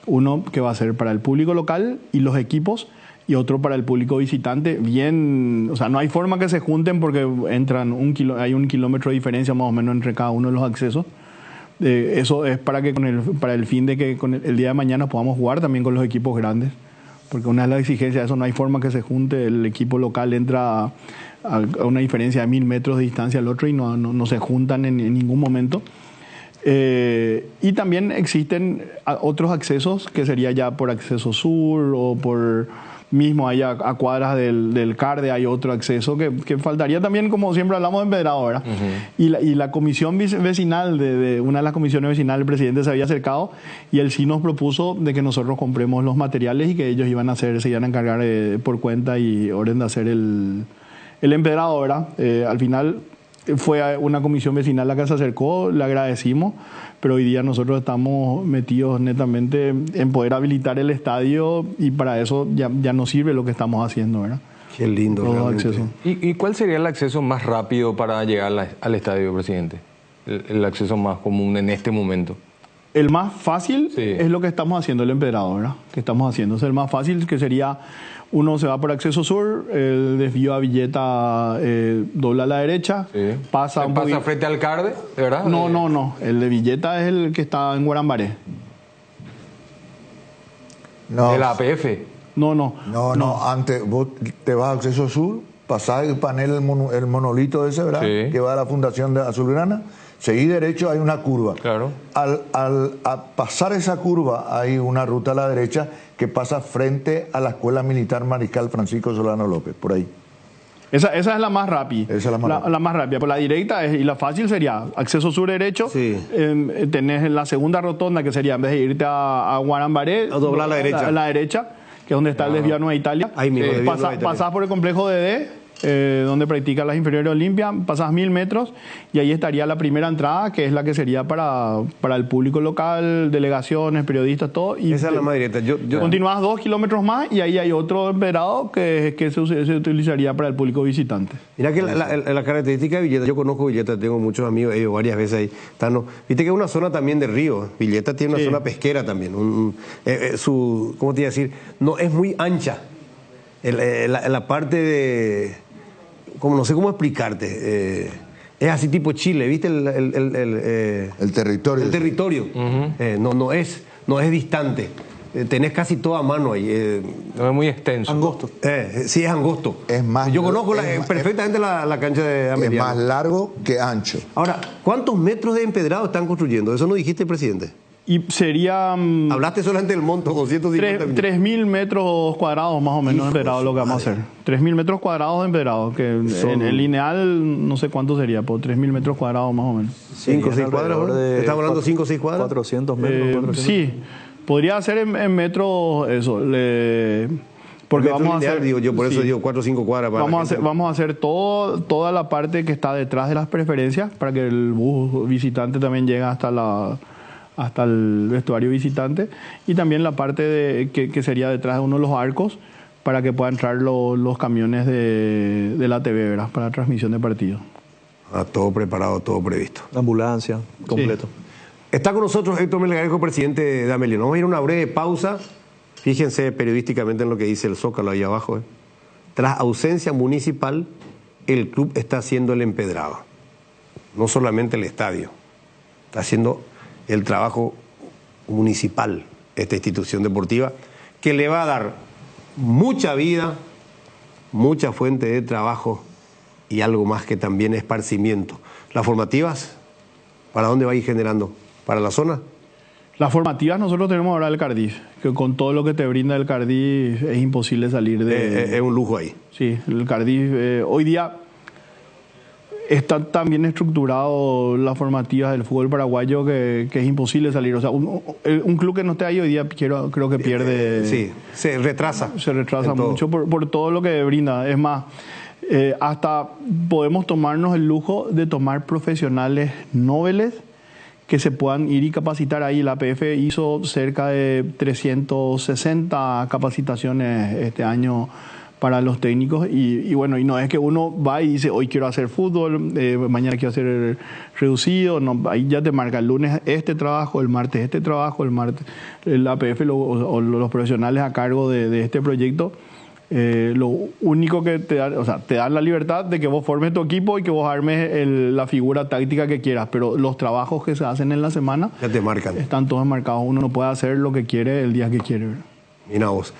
Uno que va a ser para el público local y los equipos, y otro para el público visitante. Bien, o sea, no hay forma que se junten porque entran hay 1 kilómetro de diferencia más o menos entre cada uno de los accesos. Eso es para que para el fin de que el día de mañana podamos jugar también con los equipos grandes, porque una de las exigencias de eso, no hay forma que se junte, el equipo local entra a una diferencia de 1000 metros de distancia al otro y no se juntan en ningún momento. Y también existen otros accesos que sería ya por acceso sur o por mismo allá a cuadras del CARDE hay otro acceso que faltaría también, como siempre hablamos, de empedrado, ¿verdad? Y la comisión vecinal, una de las comisiones vecinales, el presidente se había acercado y él sí nos propuso de que nosotros compremos los materiales y que ellos se iban a encargar por cuenta y orden de hacer el empedrado, ¿verdad? Al final fue una comisión vecinal la que se acercó, le agradecimos, pero hoy día nosotros estamos metidos netamente en poder habilitar el estadio y para eso ya nos sirve lo que estamos haciendo, ¿verdad? Qué lindo. ¿Y cuál sería el acceso más rápido para llegar al estadio, presidente? El acceso más común en este momento. El más fácil es lo que estamos haciendo, el empedrado, ¿verdad? Que estamos haciendo. Es el más fácil, que sería, uno se va por acceso sur, el desvío a Villeta dobla a la derecha, pasa frente al CARDE, ¿verdad? No. El de Villeta es el que está en Guarambaré. No. ¿De la APF? No. Antes vos te vas a acceso sur, pasás el panel, el monolito ese, ¿verdad? Que va a la Fundación de Azulgrana. Seguí derecho, hay una curva. Claro. Al pasar esa curva hay una ruta a la derecha que pasa frente a la Escuela Militar Mariscal Francisco Solano López, por ahí. Esa es la más rápida. Esa es la más rápida. Por la directa y la fácil sería acceso sur derecho. Tenés la segunda rotonda, que sería, en vez de irte a Guarambaré, doblar a la derecha. A la derecha, que es donde está el desvío a Nueva Italia. Ahí mismo, pasás por el complejo de D, donde practica las inferiores de Olimpia, pasás 1000 metros y ahí estaría la primera entrada, que es la que sería para el público local, delegaciones, periodistas, todo. Y esa es la más directa. Continuás 2 kilómetros más y ahí hay otro empedrado que se utilizaría para el público visitante. Mira que la característica de Villeta, yo conozco Villeta, tengo muchos amigos, he ido varias veces ahí. Viste que es una zona también de río. Villeta tiene una zona pesquera también. ¿Cómo te iba a decir? No es muy ancha. La parte de... Como no sé cómo explicarte, es así tipo Chile, ¿viste? El territorio. El territorio. No es distante. Tenés casi toda a mano ahí. No es muy extenso. Angosto. Sí, es angosto. Es más, yo conozco perfectamente la cancha de Ameliano. Es más largo que ancho. Ahora, ¿cuántos metros de empedrado están construyendo? Eso no dijiste, presidente. Y sería... Hablaste solamente del monto, 250 3.000 metros cuadrados más o menos de empedrado lo que vamos a hacer. 3.000 metros cuadrados de empedrado, que en el lineal no sé cuánto sería, por 3.000 metros cuadrados más o menos. 5 o 6 cuadras, ¿estamos hablando de 5 o 6 cuadras? 400 metros. Sí, podría ser en metros eso. Porque vamos lineal, a hacer... digo, yo por eso digo 4 o 5 cuadras. Vamos a hacer toda la parte que está detrás de las preferencias para que el bus visitante también llegue hasta el vestuario visitante, y también la parte que sería detrás de uno de los arcos para que puedan entrar los camiones de la TV, ¿verdad? Para la transmisión de partidos. Todo preparado, todo previsto. La ambulancia, completo. Está con nosotros Héctor Melgarejo, presidente de Ameliano. Vamos a ir a una breve pausa. Fíjense periodísticamente en lo que dice el Zócalo ahí abajo. Tras ausencia municipal, el club está haciendo el empedrado. No solamente el estadio, está haciendo el trabajo municipal, esta institución deportiva, que le va a dar mucha vida, mucha fuente de trabajo y algo más que también esparcimiento. ¿Las formativas, para dónde va a ir generando? ¿Para la zona? Las formativas nosotros tenemos ahora el Cardiff, que con todo lo que te brinda el Cardiff es imposible salir de... Es un lujo ahí. Sí, el Cardiff hoy día están tan bien estructurados las formativas del fútbol paraguayo que es imposible salir. O sea, un club que no esté ahí hoy día creo que pierde... Sí, se retrasa. Se retrasa mucho por todo lo que brinda. Es más, hasta podemos tomarnos el lujo de tomar profesionales nobles que se puedan ir y capacitar ahí. La APF hizo cerca de 360 capacitaciones este año para los técnicos y bueno, y no es que uno va y dice hoy quiero hacer fútbol, mañana quiero hacer reducido, no, ahí ya te marca el lunes este trabajo, el martes este trabajo, el martes el APF o los profesionales a cargo de este proyecto. Lo único que te da, o sea, te dan la libertad de que vos formes tu equipo y que vos armes la figura táctica que quieras, pero los trabajos que se hacen en la semana ya te marcan. Están todos marcados. Uno no puede hacer lo que quiere el día que quiere. Mira vos.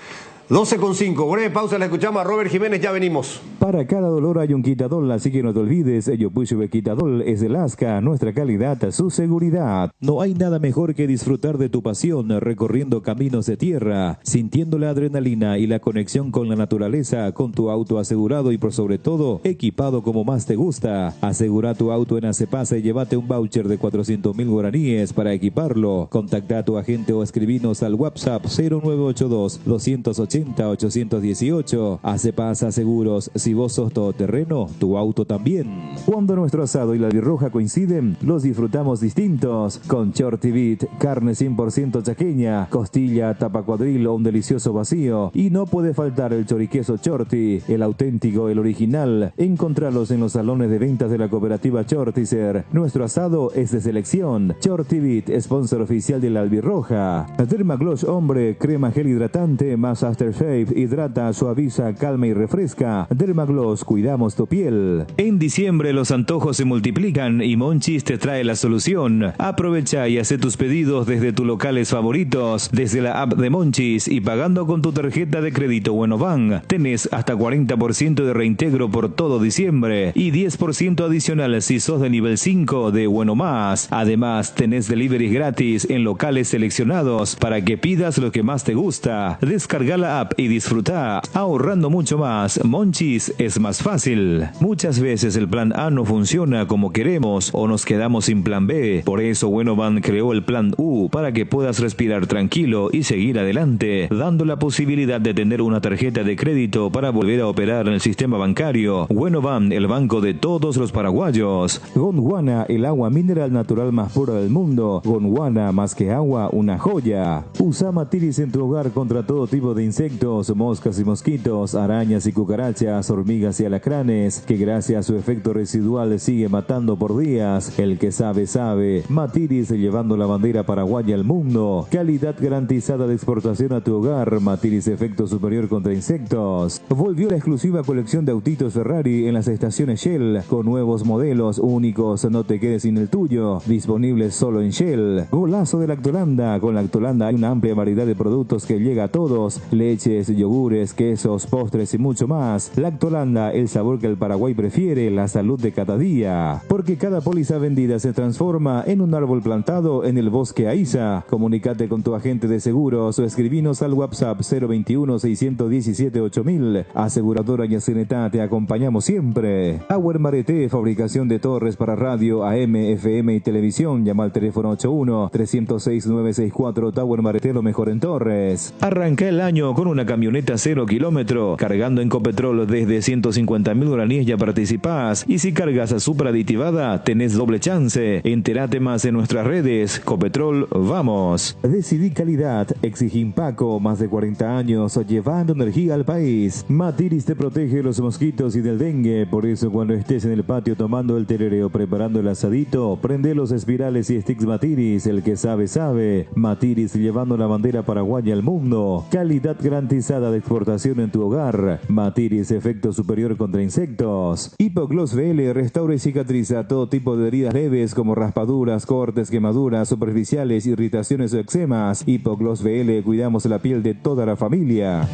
12:05, breve pausa, la escuchamos a Robert Jiménez, ya venimos. Para cada dolor hay un Quitadol, así que no te olvides, Yopushube Quitadol es el Asca, nuestra calidad, su seguridad. No hay nada mejor que disfrutar de tu pasión recorriendo caminos de tierra, sintiendo la adrenalina y la conexión con la naturaleza, con tu auto asegurado y por sobre todo, equipado como más te gusta. Asegura tu auto en Acepasa y llévate un voucher de 400.000 guaraníes para equiparlo. Contacta a tu agente o escribinos al WhatsApp 0982 280 818. Acepasa Seguros, si vos sos todoterreno, tu auto también. Cuando nuestro asado y la birroja coinciden, los disfrutamos distintos. Con Shorty Beat, carne 100% chaqueña, costilla, tapa cuadril o un delicioso vacío. Y no puede faltar el choriqueso Shorty, el auténtico, el original. Encontralos en los salones de ventas de la cooperativa Shortizer. Nuestro asado es de selección. Shorty Beat, sponsor oficial de la albirroja. Dermagloss Hombre, crema gel hidratante más Aftershave, hidrata, suaviza, calma y refresca. Dermagloss, cuidamos tu piel. En diciembre los antojos se multiplican y Monchis te trae la solución. Aprovecha y hace tus pedidos desde tus locales favoritos, desde la app de Monchis y pagando con tu tarjeta de crédito Buenobank. Tenés hasta 40% de reintegro por todo diciembre y 10% adicional si sos de nivel 5 de Bueno Más. Además, tenés deliveries gratis en locales seleccionados para que pidas lo que más te gusta. Descarga la app y disfruta, ahorrando mucho más. Monchis es más fácil. Muchas veces el plan A no funciona como queremos o nos quedamos sin plan B. Por eso Buenobank creó el plan U para que puedas respirar tranquilo y seguir adelante, dando la posibilidad de tener una tarjeta de crédito para volver a operar en el sistema bancario. Buenobank, el banco de todos los paraguayos. Gondwana, el agua mineral natural más pura del mundo. Gondwana, más que agua, una joya. Usa Matiris en tu hogar contra todo tipo de insectos, moscas y mosquitos, arañas y cucarachas, hormigas y alacranes, que gracias a su efecto residual sigue matando por días. El que sabe, sabe. Matiris, llevando la bandera paraguaya al mundo. Calidad garantizada de exportación a tu hogar. Matiris, efecto superior contra insectos. Volvió la exclusiva colección de autitos Ferrari en las estaciones Shell, con nuevos modelos únicos, no te quedes sin el tuyo, disponibles solo en Shell. Golazo de Lactolanda. Con Lactolanda hay una amplia variedad de productos que llega a todos: leches, yogures, quesos, postres y mucho más. Lactolanda, el sabor que el Paraguay prefiere, la salud de cada día. Porque cada póliza vendida se transforma en un árbol plantado en el bosque Aiza. Comunícate con tu agente de seguros o escribinos al WhatsApp 021-617-8000. Aseguradora Yacenetá, te acompañamos siempre. Auer Marete, fabricación de torres para radio, AM, FM y televisión. Llama al teléfono 81-306-964. Tower Marete, lo mejor en torres. Arranca el año con una camioneta 0 kilómetro, cargando en Copetrol desde 150.000 guaraníes ya participás, y si cargas a super aditivada tenés doble chance. Entérate más en nuestras redes. Copetrol, vamos. Decidí calidad, exigí Impaco, más de 40 años llevando energía al país. Matiris te protege de los mosquitos y del dengue, por eso cuando estés en el patio tomando el tereré o preparando el asadito, prende los espirales y sticks Matiris, el que sabe, sabe. Matiris, llevando la bandera paraguaya al mundo. Calidad garantizada de exportación en tu hogar. Matiris, efecto superior contra insectos. Hipogloss VL, restaura y cicatriza todo tipo de heridas leves como raspaduras, cortes, quemaduras superficiales, irritaciones o eczemas. Hipogloss VL, cuidamos la piel de toda la familia.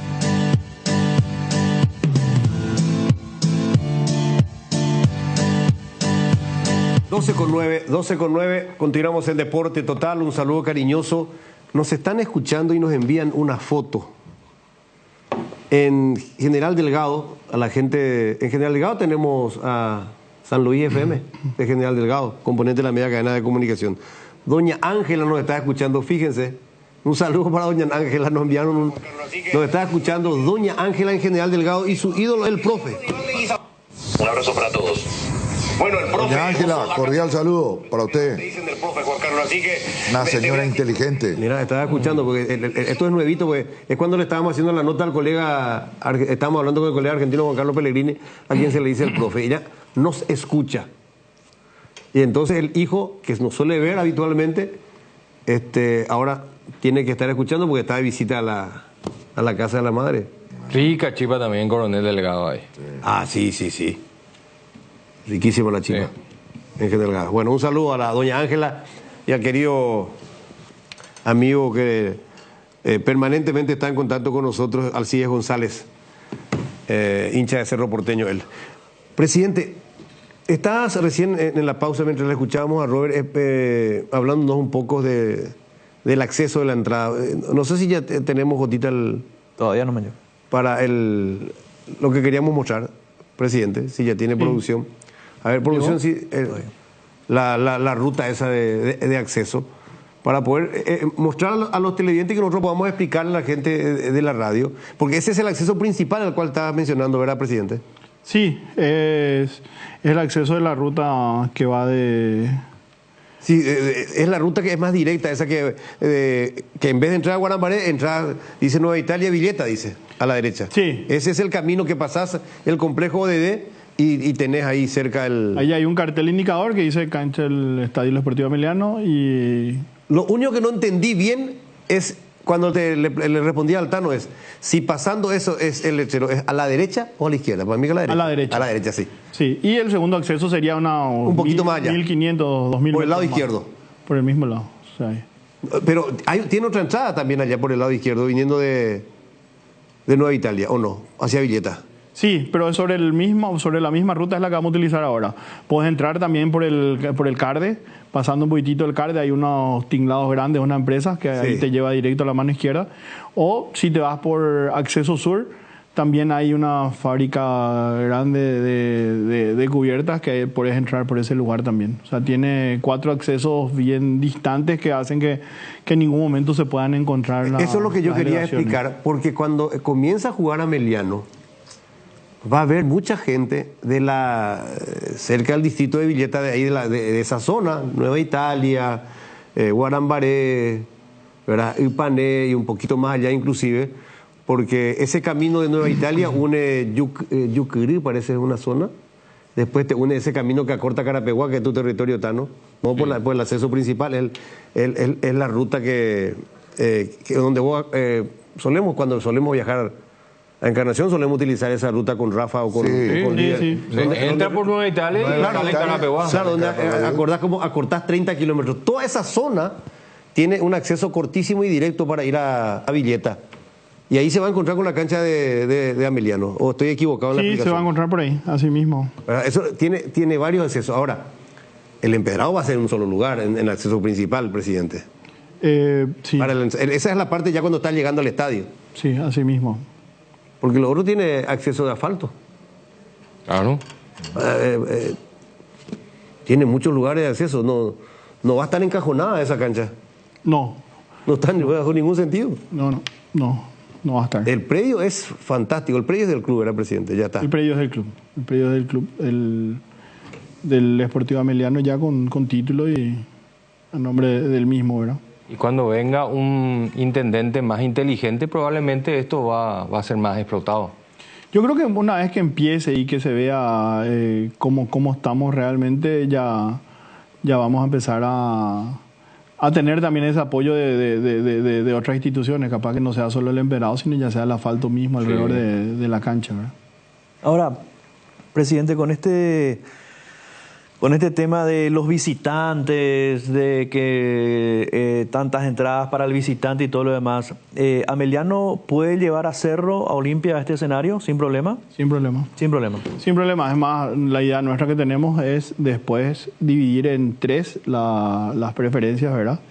12:09, continuamos en Deporte Total, un saludo cariñoso. Nos están escuchando y nos envían una foto. En General Delgado, a la gente, en General Delgado tenemos a San Luis FM de General Delgado, componente de la media cadena de comunicación. Doña Ángela nos está escuchando, fíjense, un saludo para Doña Ángela, nos enviaron nos está escuchando Doña Ángela en General Delgado y su ídolo, el profe. Un abrazo para todos. Bueno, el profe. Doña Ángela, cordial saludo para usted. Dicen del profe Juan Carlos, así que una señora inteligente. Mira, estaba escuchando, porque esto es nuevito, porque es cuando le estábamos haciendo la nota al colega, estábamos hablando con el colega argentino Juan Carlos Pellegrini, a quien se le dice el profe. Ella nos escucha. Y entonces el hijo, que nos suele ver habitualmente, ahora tiene que estar escuchando porque está de visita a la casa de la madre. Rica chipa también, Coronel Delgado ahí. Ah, sí. Riquísima la chipa. Sí. En general. Bueno, un saludo a la doña Ángela y al querido amigo que permanentemente está en contacto con nosotros, Alcides González, hincha de Cerro Porteño él. Presidente, estabas recién en la pausa mientras le escuchábamos a Robert hablándonos un poco del acceso de la entrada. No sé si ya tenemos, Jotita, todavía no me llegó. Para lo que queríamos mostrar, presidente, si ya tiene producción. A ver, producción, sí, la ruta esa de acceso, para poder mostrar a los televidentes que nosotros podamos explicarle a la gente de la radio, porque ese es el acceso principal al cual estabas mencionando, ¿verdad, presidente? Sí, es el acceso de la ruta que va de... Sí, es la ruta que es más directa, esa que en vez de entrar a Guarambaré, dice Nueva Italia, Villeta, dice, a la derecha. Sí. Ese es el camino que pasás el complejo ODD y tenés ahí cerca el... Ahí hay un cartel indicador que dice cancha del Estadio Deportivo Emiliano y... Lo único que no entendí bien es, cuando le respondí al Tano, es si pasando eso es el lechero, ¿es a la derecha o a la izquierda? Para mí que a la derecha. A la derecha. A la derecha, sí. Sí, y el segundo acceso sería un poquito más allá. 1500, 2000 por el lado más. izquierdo. Por el mismo lado. O sea, pero tiene otra entrada también allá por el lado izquierdo, viniendo de Nueva Italia, ¿o no? Hacia Villeta. Sí, pero sobre la misma ruta es la que vamos a utilizar ahora. Puedes entrar también por el Carde, pasando un poquitito el Carde, hay unos tinglados grandes, una empresa que ahí te lleva directo a la mano izquierda. O si te vas por Acceso Sur, también hay una fábrica grande de cubiertas que puedes entrar por ese lugar también. O sea, tiene 4 accesos bien distantes que hacen que en ningún momento se puedan encontrar. Eso es lo que yo quería explicar, porque cuando comienza a jugar Ameliano, va a haber mucha gente cerca del distrito de Villeta, de ahí de esa zona, Nueva Italia, Guarambaré, ¿verdad? Ipané y un poquito más allá inclusive, porque ese camino de Nueva Italia une Yucurí, parece una zona, después te une ese camino que acorta Carapeguá, que es tu territorio, Tano, no por el acceso principal, es la ruta que donde vos cuando solemos viajar a Encarnación, solemos utilizar esa ruta con Rafa o con Líder. Sí. Entra por Nueva Italia y sale en Carapeguá. Claro, donde acortás 30 kilómetros. Toda esa zona tiene un acceso cortísimo y directo para ir a Villeta. Y ahí se va a encontrar con la cancha de Ameliano. ¿O estoy equivocado en la explicación? Sí, se va a encontrar por ahí, así mismo. Eso tiene varios accesos. Ahora, el Empedrado va a ser en un solo lugar, en el acceso principal, presidente. Sí. Esa es la parte ya cuando estás llegando al estadio. Sí, así mismo. Porque lo otro tiene acceso de asfalto. Claro. Tiene muchos lugares de acceso. No va a estar encajonada esa cancha. No. No está bajo ningún sentido. No va a estar. El predio es fantástico. El predio es del club, ¿verdad, presidente? Ya está. El predio es del club. El predio es del club. Del Sportivo Ameliano ya con título y a nombre del mismo, ¿verdad? Y cuando venga un intendente más inteligente, probablemente esto va a ser más explotado. Yo creo que una vez que empiece y que se vea cómo estamos realmente, ya vamos a empezar a tener también ese apoyo de otras instituciones. Capaz que no sea solo el Empedrado, sino ya sea el asfalto mismo alrededor de la cancha, ¿verdad? Ahora, presidente, con Con este tema de los visitantes, de que tantas entradas para el visitante y todo lo demás, ¿Ameliano puede llevar a Cerro, a Olimpia, a este escenario sin problema? Sin problema. Sin problema. Sin problema. Es más, la idea nuestra que tenemos es después dividir en 3 las preferencias, ¿verdad?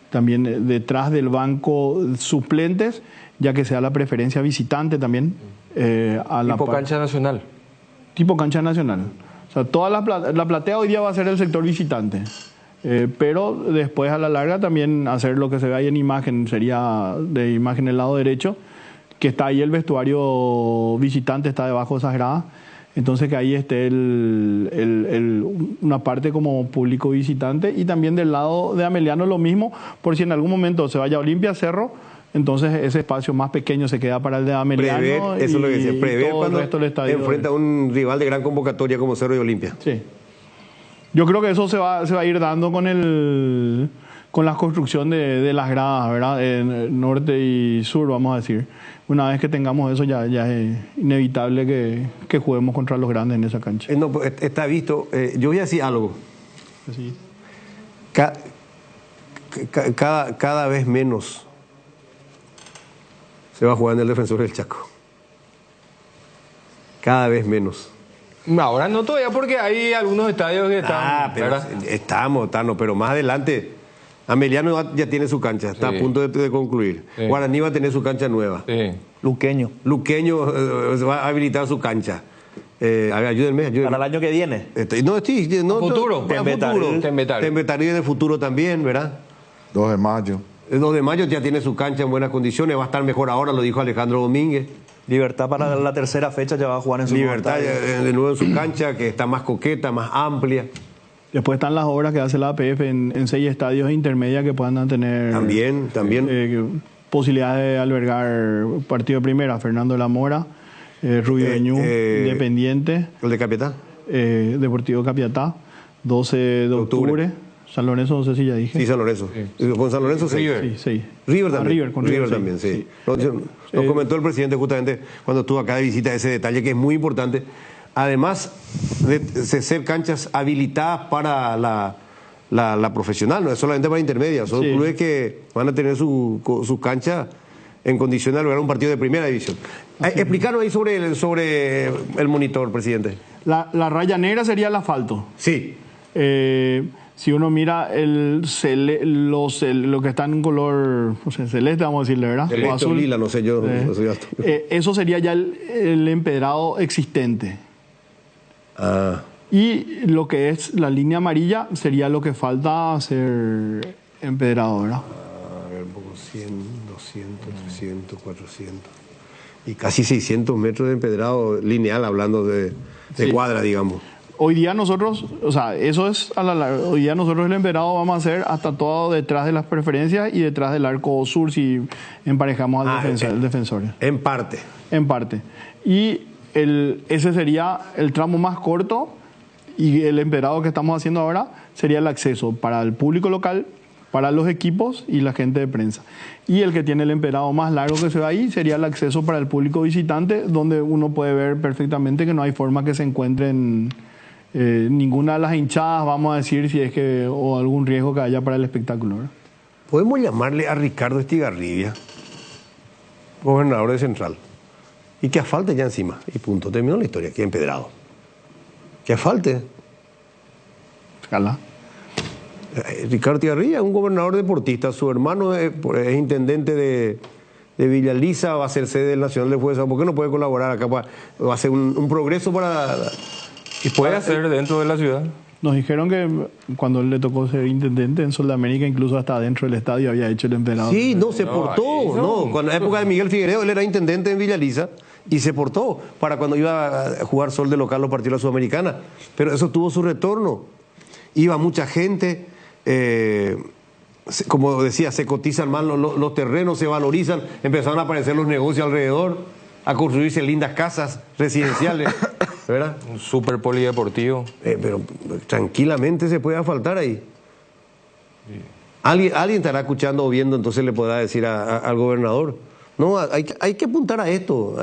También detrás del banco suplentes, ya que sea la preferencia visitante también. Tipo cancha nacional. Tipo cancha nacional. O sea, toda la platea hoy día va a ser el sector visitante. Pero después a la larga también hacer lo que se ve ahí en imagen, sería de imagen el lado derecho, que está ahí el vestuario visitante, está debajo de esas gradas. Entonces que ahí esté una parte como público visitante, y también del lado de Ameliano lo mismo, por si en algún momento se vaya a Olimpia, Cerro, entonces ese espacio más pequeño se queda para el de Ameliano. Prever, eso es lo que decía, prever cuando enfrenta a un rival de gran convocatoria como Cerro y Olimpia. Sí. Yo creo que eso se va a ir dando con la construcción de las gradas, ¿verdad? En norte y sur, vamos a decir. Una vez que tengamos eso, ya es inevitable que juguemos contra los grandes en esa cancha. No, está visto. Yo voy a decir algo. Sí. Cada vez menos se va a jugar en el Defensor del Chaco. Cada vez menos. Ahora no todavía, porque hay algunos estadios que están... Estamos, pero más adelante Ameliano ya tiene su cancha, está a punto de concluir. Sí. Guaraní va a tener su cancha nueva. Sí. Luqueño va a habilitar su cancha. Ayúdenme. Para el año que viene. Futuro. Tembetarí en el futuro también, ¿verdad? 2 de mayo. El 2 de mayo ya tiene su cancha en buenas condiciones, va a estar mejor ahora, lo dijo Alejandro Domínguez. Libertad para la tercera fecha ya va a jugar en su Libertad de nuevo en su cancha, que está más coqueta, más amplia. Después están las obras que hace la APF en 6 estadios intermedios que puedan tener... También. Posibilidades de albergar partido de primera. Fernando de la Mora, Rubio de Ñu, Independiente. ¿El de Capiatá? Deportivo Capiatá, 12 de octubre. San Lorenzo, no sé si ya dije. Sí, San Lorenzo. ¿Con San Lorenzo? River. Sí. River también. River también, sí. Nos comentó el presidente justamente cuando estuvo acá de visita ese detalle que es muy importante. Además de ser canchas habilitadas para la profesional, no es solamente para intermedia, son clubes que van a tener su cancha en condición de albergar un partido de primera división. Explicaron ahí sobre el monitor, presidente. La raya negra sería el asfalto. Sí. Si uno mira lo que está en color, no sé, celeste, vamos a decirle, ¿verdad? Celeste o azul, lila, no sé yo. No soy eso sería ya el empedrado existente. Y lo que es la línea amarilla sería lo que falta ser empedrado, ¿verdad? A ver, un poco 100, 200, 300, 400. Y casi 600 metros de empedrado lineal, hablando de cuadra, digamos. Hoy día nosotros, hoy día nosotros el empedrado vamos a hacer hasta todo detrás de las preferencias y detrás del arco sur si emparejamos al defensor. En parte. Y ese sería el tramo más corto, y el empedrado que estamos haciendo ahora sería el acceso para el público local, para los equipos y la gente de prensa. Y el que tiene el empedrado más largo que se ve ahí sería el acceso para el público visitante, donde uno puede ver perfectamente que no hay forma que se encuentren ninguna de las hinchadas, vamos a decir, o algún riesgo que haya para el espectáculo, ¿verdad? Podemos llamarle a Ricardo Estigarribia, gobernador de Central, y que asfalte ya encima, y punto, terminó la historia, que empedrado. Que asfalte. Escala. Ricardo Estigarribia es un gobernador deportista, su hermano es intendente de Villa Elisa, va a ser sede del Nacional de Fuerza. ¿Por qué no puede colaborar acá? Va a ser un progreso para... ¿Y puede hacer dentro de la ciudad? Nos dijeron que cuando él le tocó ser intendente en Sol de América, incluso hasta dentro del estadio había hecho el emperador. Sí, se portó. Con la época de Miguel Figueredo, él era intendente en Villa Elisa y se portó para cuando iba a jugar Sol de local los partidos de la Sudamericana. Pero eso tuvo su retorno. Iba mucha gente, como decía, se cotizan más los terrenos, se valorizan, empezaron a aparecer los negocios alrededor, a construirse lindas casas residenciales. ¿Verdad? Un super polideportivo. Pero tranquilamente se puede asfaltar ahí. Sí. Alguien estará escuchando o viendo, entonces le podrá decir al gobernador. No, hay que apuntar a esto.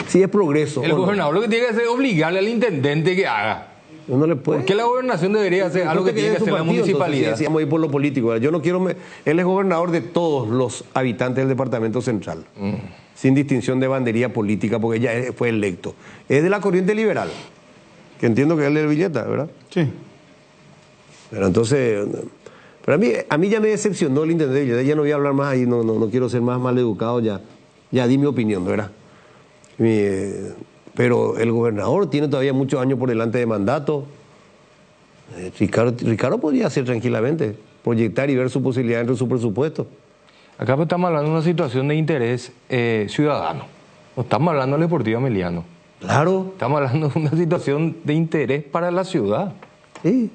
Sí, es progreso. El gobernador lo que tiene que hacer es obligarle al intendente que haga. No le puede. ¿Por qué la gobernación debería hacer algo que tiene que hacer la municipalidad? Entonces, vamos a ir por lo político. ¿Verdad? Yo no quiero... Él es gobernador de todos los habitantes del departamento central, sin distinción de bandería política, porque ya fue electo. Es de la corriente liberal, que entiendo que es el de Villeta, ¿verdad? Sí. Pero entonces... Pero a mí ya me decepcionó el intendente. Ya no voy a hablar más ahí, no quiero ser más maleducado, ya di mi opinión, ¿verdad? Pero el gobernador tiene todavía muchos años por delante de mandato. Ricardo podría hacer tranquilamente, proyectar y ver su posibilidad dentro de su presupuesto. Acá estamos hablando de una situación de interés ciudadano. No estamos hablando del Deportivo Ameliano. Claro. Estamos hablando de una situación de interés para la ciudad. Sí.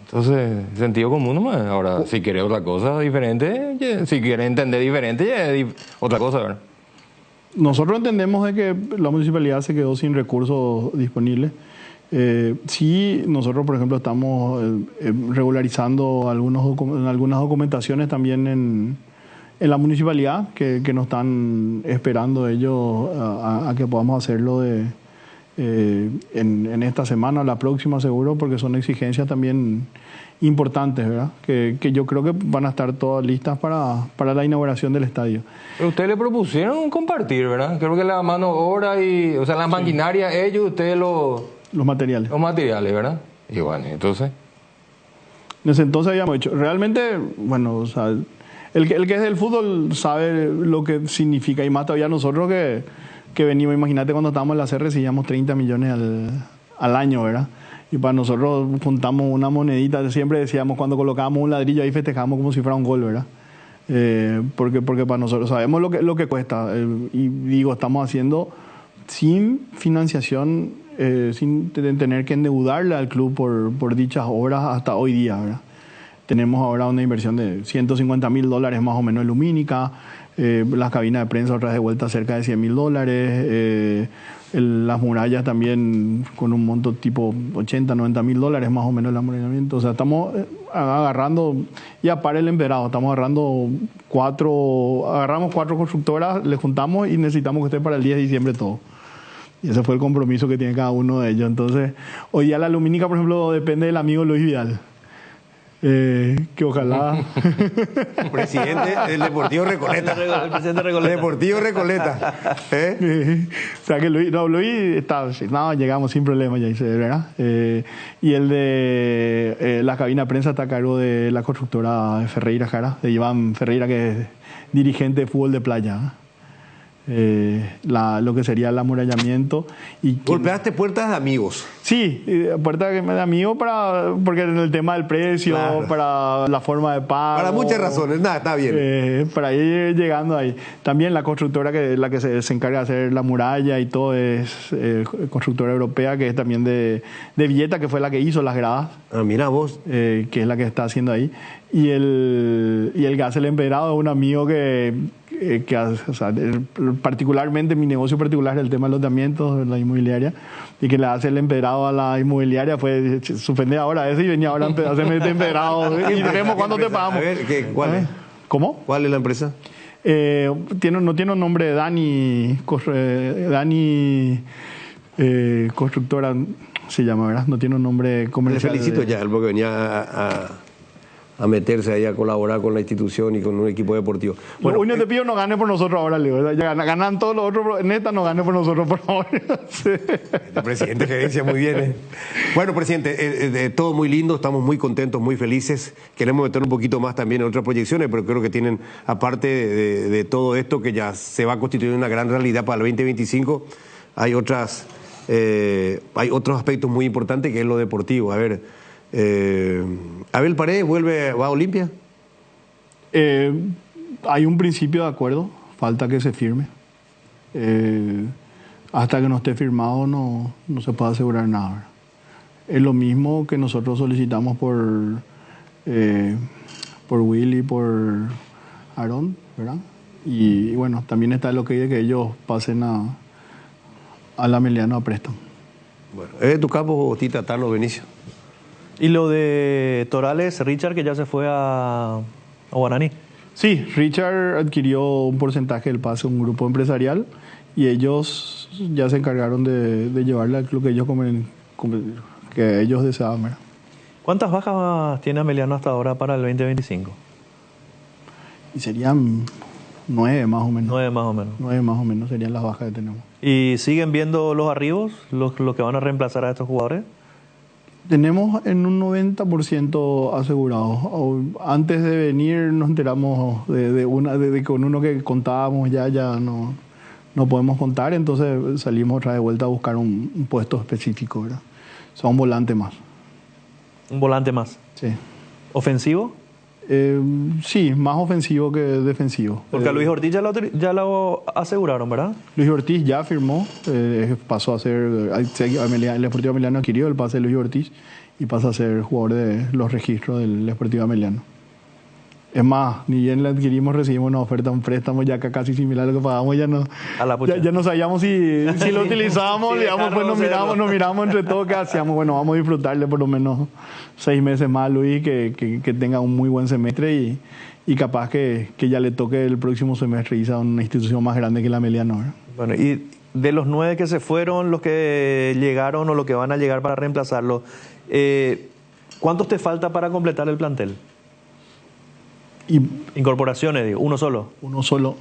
Entonces, sentido común nomás. Ahora, si quiere otra cosa diferente, si quiere entender diferente, otra cosa, ¿verdad? Nosotros entendemos de que la municipalidad se quedó sin recursos disponibles. Sí, nosotros, por ejemplo, estamos regularizando algunas documentaciones también en la municipalidad que nos están esperando ellos a que podamos hacerlo en esta semana, la próxima seguro, porque son exigencias también importantes, ¿verdad? Que yo creo que van a estar todas listas para la inauguración del estadio. Pero ustedes le propusieron compartir, ¿verdad? Creo que la mano obra o sea, la maquinaria, ellos, ustedes los materiales. Los materiales, ¿verdad? Y bueno, entonces... En ese entonces habíamos hecho. Realmente, bueno, o sea, el que es del fútbol sabe lo que significa, y más todavía nosotros que venimos, imagínate cuando estábamos en la CR recibíamos 30 millones al año, ¿verdad? Y para nosotros juntamos una monedita, siempre decíamos cuando colocábamos un ladrillo ahí festejamos como si fuera un gol, ¿verdad? Porque para nosotros sabemos lo que cuesta, y digo, estamos haciendo sin financiación, sin tener que endeudarle al club por dichas obras hasta hoy día, ¿verdad? Tenemos ahora una inversión de $150,000 más o menos en lumínica, las cabinas de prensa otra vez de vuelta cerca de $100,000, las murallas también con un monto tipo $80,000-90,000 más o menos el amurallamiento. O sea, estamos agarrando, ya para el emperado, estamos agarramos cuatro constructoras, le juntamos y necesitamos que esté para el 10 de diciembre todo. Y ese fue el compromiso que tiene cada uno de ellos. Entonces, hoy día la lumínica, por ejemplo, depende del amigo Luis Vidal. Que ojalá... Presidente del Deportivo Recoleta. El presidente Recoleta. Deportivo Recoleta. O sea que Luis está... No, llegamos sin problema, ya dice, ¿verdad? Y el de la cabina de prensa está a cargo de la constructora Ferreira Jara, de Iván Ferreira, que es dirigente de fútbol de playa. Lo que sería el amurallamiento. ¿Golpeaste puertas de amigos? Sí, puertas de amigos porque en el tema del precio, claro, para la forma de pago. Para muchas razones, nada, está bien. Para ir llegando ahí. También la constructora la que se encarga de hacer la muralla y todo es constructora europea, que es también de Villeta, que fue la que hizo las gradas. Ah, mira vos. Que es la que está haciendo ahí. Y el gas El Empedrado es un amigo que o sea, particularmente mi negocio particular es el tema de los lotamientos, la inmobiliaria, y que le hace el empedrado a la inmobiliaria fue suspender ahora ese y venía ahora a hacerme este empedrado y vemos cuándo te pagamos. A ver, ¿cuál es? ¿Cómo? ¿Cuál es la empresa? No tiene un nombre de Dani Constructora se llama, ¿verdad? No tiene un nombre comercial. Le felicito ya, porque venía a meterse ahí a colaborar con la institución y con un equipo deportivo. Bueno, hoy no te pido no gane por nosotros ahora, Leo. Ya ganan todos los otros, neta no gane por nosotros, por favor. Sí. El presidente gerencia muy bien. Bueno, presidente, todo muy lindo, estamos muy contentos, muy felices. Queremos meter un poquito más también en otras proyecciones, pero creo que tienen, aparte de todo esto que ya se va a constituir una gran realidad para el 2025, hay otros aspectos muy importantes que es lo deportivo. A ver, Abel Paredes va a Olimpia. Hay un principio de acuerdo, falta que se firme. Hasta que no esté firmado no se puede asegurar nada, ¿verdad? Es lo mismo que nosotros solicitamos por Willy, por Aarón, ¿verdad? Y bueno, también está lo que dice que ellos pasen al Ameliano a préstamo. Bueno, ¿es tu campo, Tita, Tano, Benicio? ¿Y lo de Torales, Richard, que ya se fue a Guaraní? Sí, Richard adquirió un porcentaje del pase a un grupo empresarial y ellos ya se encargaron de llevarle al club que ellos que ellos deseaban, ¿verdad? ¿Cuántas bajas tiene Ameliano hasta ahora para el 2025? Y serían 9 más o menos. 9 más o menos. 9 más o menos serían las bajas que tenemos. ¿Y siguen viendo los arribos, los que van a reemplazar a estos jugadores? Tenemos en un 90% asegurados. Antes de venir nos enteramos de con uno que contábamos ya no podemos contar, entonces salimos otra vez de vuelta a buscar un puesto específico, ¿verdad? O sea, un volante más. ¿Un volante más? Sí. ¿Ofensivo? Sí, más ofensivo que defensivo. Porque a Luis Ortiz ya lo aseguraron, ¿verdad? Luis Ortiz ya firmó, pasó a ser, el Deportivo Ameliano adquirió el pase de Luis Ortiz y pasa a ser jugador de los registros del Deportivo Ameliano. Es más, ni bien le adquirimos, recibimos una oferta, un préstamo ya casi similar a lo que pagamos, ya no sabíamos si lo utilizábamos, sí, digamos, pues nos miramos entre todos qué hacíamos. Bueno, vamos a disfrutarle por lo menos 6 meses más a Luis, que tenga un muy buen semestre y capaz que ya le toque el próximo semestre irse a una institución más grande que la Ameliano, ¿verdad? Bueno, y de los 9 que se fueron, los que llegaron o los que van a llegar para reemplazarlo, ¿cuántos te falta para completar el plantel? Incorporaciones, digo, uno solo. Uno solo.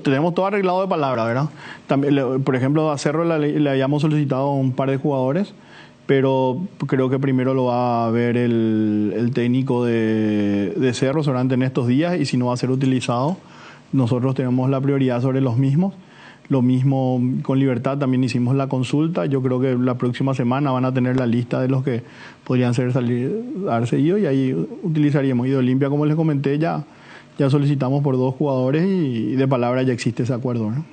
Tenemos todo arreglado de palabra, ¿verdad? También, por ejemplo, a Cerro le habíamos solicitado un par de jugadores, pero creo que primero lo va a ver el técnico de Cerro seguramente en estos días, y si no va a ser utilizado, nosotros tenemos la prioridad sobre los mismos. Lo mismo con Libertad, también hicimos la consulta. Yo creo que la próxima semana van a tener la lista de los que podrían dar seguido y ahí utilizaríamos. Y de Olimpia, como les comenté, ya solicitamos por 2 jugadores y de palabra ya existe ese acuerdo, ¿no?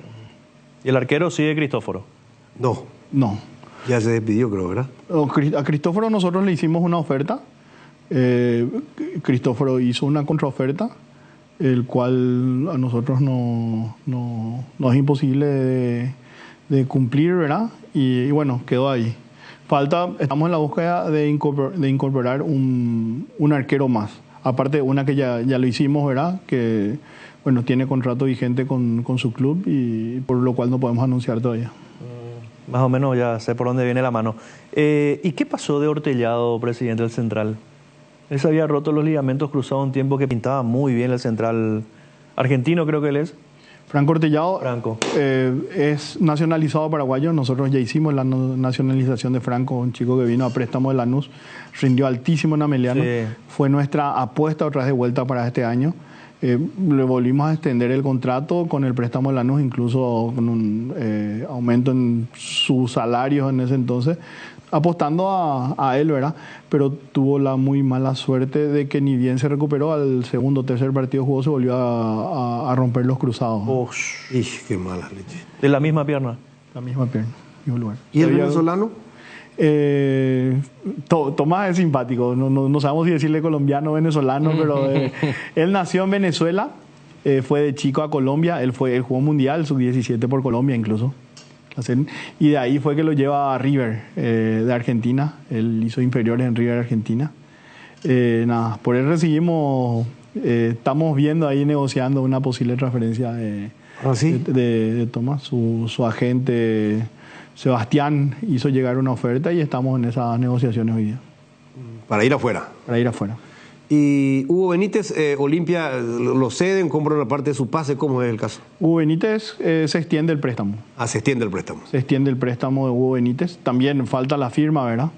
¿Y el arquero sigue Cristóforo? No. Ya se despidió, creo, ¿verdad? A Cristóforo nosotros le hicimos una oferta. Cristóforo hizo una contraoferta, el cual a nosotros no es imposible de cumplir, ¿verdad? Y bueno, quedó ahí. Estamos en la búsqueda de incorporar un arquero más. Aparte de una que ya lo hicimos, ¿verdad? Que, bueno, tiene contrato vigente con su club y por lo cual no podemos anunciar todavía. Más o menos ya sé por dónde viene la mano. ¿Y qué pasó de Ortellado, presidente del Central? Él se había roto los ligamentos cruzados un tiempo, que pintaba muy bien el central argentino, creo que él es. Franco Ortellado es nacionalizado paraguayo. Nosotros ya hicimos la nacionalización de Franco, un chico que vino a préstamo de Lanús, rindió altísimo en Ameliano. Sí. Fue nuestra apuesta otra vez de vuelta para este año. Le volvimos a extender el contrato con el préstamo de Lanús, incluso con un aumento en sus salarios en ese entonces, apostando a él, ¿verdad? Pero tuvo la muy mala suerte de que ni bien se recuperó, al segundo o tercer partido jugó, se volvió a romper los cruzados. Qué mala leche. ¿De la misma pierna? La misma pierna, mismo lugar. ¿Y el venezolano? Tomás es simpático, no sabemos si decirle colombiano o venezolano, pero él nació en Venezuela, fue de chico a Colombia, él jugó mundial, sub-17 por Colombia incluso. Y de ahí fue que lo lleva a River de Argentina. Él hizo inferiores en River Argentina. Por él recibimos, estamos viendo ahí, negociando una posible transferencia de Tomás. Su agente Sebastián hizo llegar una oferta y estamos en esas negociaciones hoy día. Para ir afuera. Para ir afuera. Y Hugo Benítez, Olimpia lo ceden, compra una parte de su pase, ¿cómo es el caso? Hugo Benítez se extiende el préstamo. Se extiende el préstamo. Se extiende el préstamo de Hugo Benítez. También falta la firma, ¿verdad?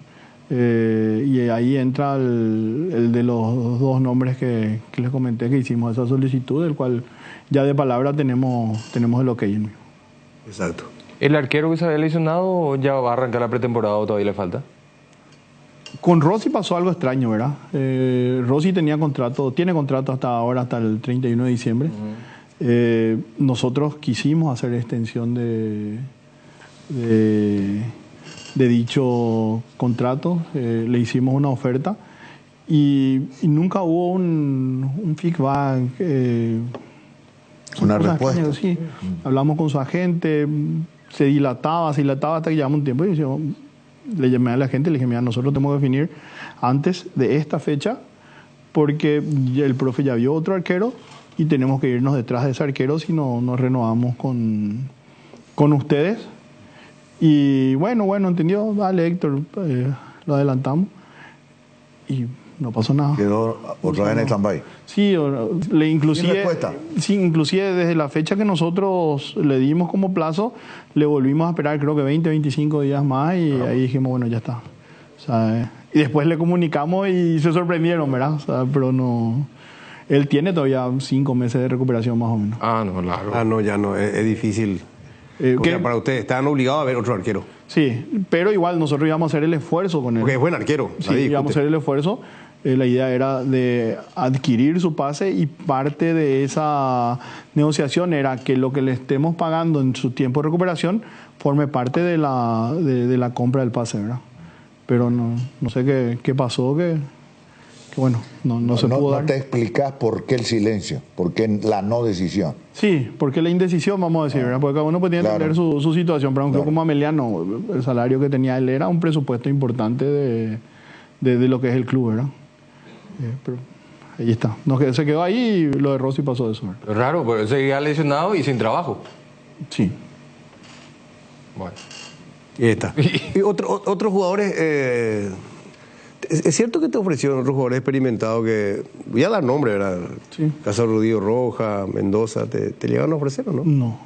Y ahí entra el de los 2 nombres que les comenté, que hicimos esa solicitud, del cual ya de palabra tenemos el ok. Exacto. ¿El arquero que se había lesionado ya va a arrancar la pretemporada o todavía le falta? Con Rossi pasó algo extraño, ¿verdad? Rossi tiene contrato hasta ahora, hasta el 31 de diciembre. Nosotros quisimos hacer extensión de dicho contrato, le hicimos una oferta y nunca hubo un feedback. Una respuesta. Sí. Hablamos con su agente, se dilataba hasta que llevamos un tiempo y decíamos, le llamé a la gente y le dije, mira, nosotros tenemos que definir antes de esta fecha porque el profe ya vio otro arquero y tenemos que irnos detrás de ese arquero si no nos renovamos con ustedes. Y bueno, entendió, dale Héctor, lo adelantamos y no pasó nada. Quedó otra vez en stand-by. Sí, ¿Sin respuesta? Sí, inclusive desde la fecha que nosotros le dimos como plazo, le volvimos a esperar creo que 20, 25 días más y ahí dijimos, bueno, ya está. O sea, y después le comunicamos y se sorprendieron, ¿verdad? O sea, pero no... Él tiene todavía 5 meses de recuperación más o menos. No, claro. No, ya no, es difícil. Para ustedes, estaban obligados a ver otro arquero. Sí, pero igual nosotros íbamos a hacer el esfuerzo con él. Porque es buen arquero. Sí, íbamos a hacer el esfuerzo. La idea era de adquirir su pase y parte de esa negociación era que lo que le estemos pagando en su tiempo de recuperación forme parte de la compra del pase, ¿verdad? Pero no sé qué pasó, que bueno, no se pudo dar. No te explicas por qué el silencio, por qué la no decisión. Sí, porque la indecisión, vamos a decir, ¿verdad? Porque cada uno puede entender su situación. Pero un club como Ameliano, el salario que tenía él era un presupuesto importante de lo que es el club, ¿verdad? Pero ahí está. Se quedó ahí y lo de Rossi pasó eso, ¿verdad? Es raro, pero él seguía lesionado y sin trabajo. Sí. Bueno. Y ahí está. Y otros jugadores... ¿Es cierto que te ofrecieron otros jugadores experimentados que... Voy a dar nombre, ¿verdad? Sí. Caso Rodrigo Roja, Mendoza, ¿te llegaron a ofrecer o no? No.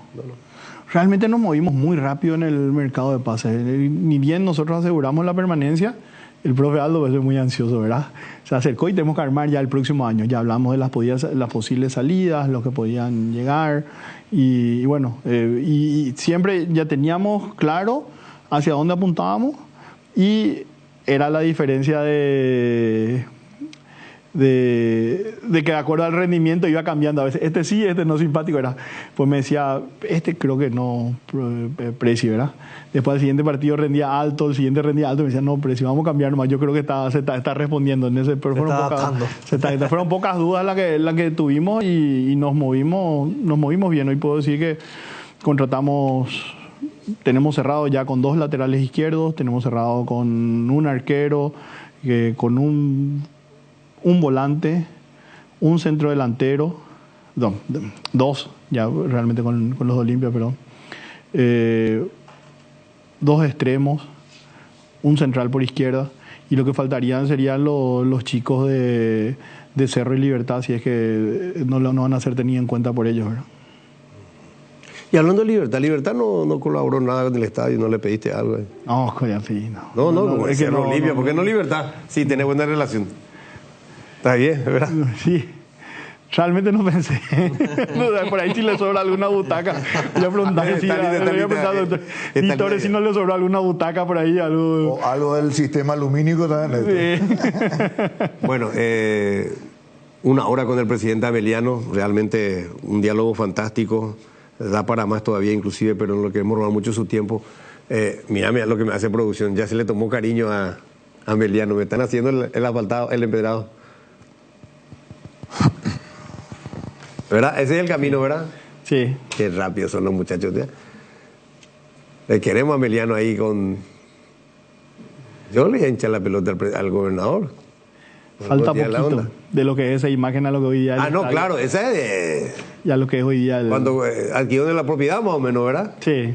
Realmente nos movimos muy rápido en el mercado de pases. Ni bien nosotros aseguramos la permanencia, el profe Aldo es muy ansioso, ¿verdad? Se acercó y tenemos que armar ya el próximo año. Ya hablamos de las posibles salidas, los que podían llegar. Y bueno, y siempre ya teníamos claro hacia dónde apuntábamos y... Era la diferencia de que de acuerdo al rendimiento iba cambiando. A veces este sí, este no simpático era. Pues me decía, creo que no, Preci, ¿verdad? Después del siguiente partido rendía alto, el siguiente rendía alto. Me decía, no, Preci, vamos a cambiar nomás. Yo creo que se está respondiendo en ese. Pero fueron pocas dudas las que tuvimos y nos movimos bien. Hoy puedo decir que tenemos cerrado ya con 2 laterales izquierdos, tenemos cerrado con un arquero, con un volante, un centro delantero, 2, ya realmente con los de Olimpia, perdón, 2 extremos, un central por izquierda, y lo que faltarían serían los chicos de Cerro y Libertad, si es que no van a ser tenidos en cuenta por ellos, ¿verdad? Y hablando de Libertad no colaboró nada con el estadio, no le pediste algo. No, como es que no, Olimpia, ¿por qué no Libertad? Sí, tenés buena relación. Está bien, ¿verdad? Sí, realmente no pensé. Por ahí si le sobra alguna butaca. Voy a preguntar si Torres si no le sobró alguna butaca por ahí. Algo del sistema lumínico también. Sí. Bueno, una hora con el presidente Ameliano, realmente un diálogo fantástico. Da para más todavía inclusive, pero no lo queremos robar mucho su tiempo. Mira lo que me hace producción, ya se le tomó cariño a Ameliano, me están haciendo el asfaltado, el empedrado. ¿Verdad? Ese es el camino, ¿verdad? Sí. Qué rápido son los muchachos. ¿Ya? Le queremos a Ameliano ahí con... Yo le voy a hinchar la pelota al gobernador. Falta poquito de lo que es esa imagen a lo que hoy día... no, claro, esa es de... Ya lo que es hoy día... Cuando adquirió de la propiedad más o menos, ¿verdad? Sí.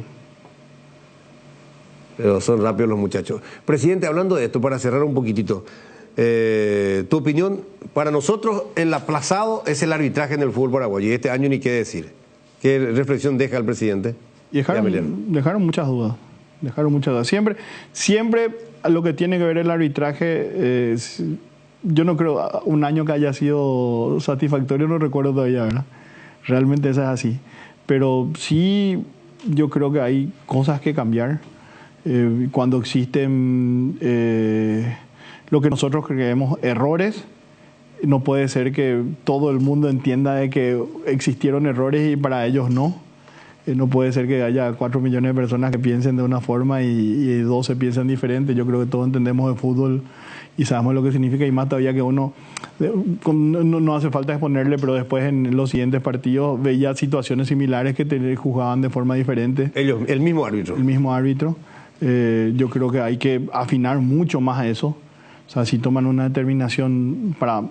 Pero son rápidos los muchachos. Presidente, hablando de esto, para cerrar un poquitito, tu opinión, para nosotros el aplazado es el arbitraje en el fútbol paraguayo, y este año ni qué decir. ¿Qué reflexión deja el presidente? Dejaron muchas dudas. Siempre lo que tiene que ver el arbitraje... yo no creo un año que haya sido satisfactorio, no recuerdo todavía, ¿verdad? Realmente eso es así. Pero sí, yo creo que hay cosas que cambiar. Cuando existen lo que nosotros creemos errores, no puede ser que todo el mundo entienda de que existieron errores y para ellos no. No puede ser que haya 4 millones de personas que piensen de una forma y 12 piensen diferente. Yo creo que todos entendemos de fútbol y sabemos lo que significa, y más todavía que uno no hace falta exponerle, pero después en los siguientes partidos veía situaciones similares que jugaban de forma diferente. El mismo árbitro. El mismo árbitro. Yo creo que hay que afinar mucho más a eso. O sea, si toman una determinación para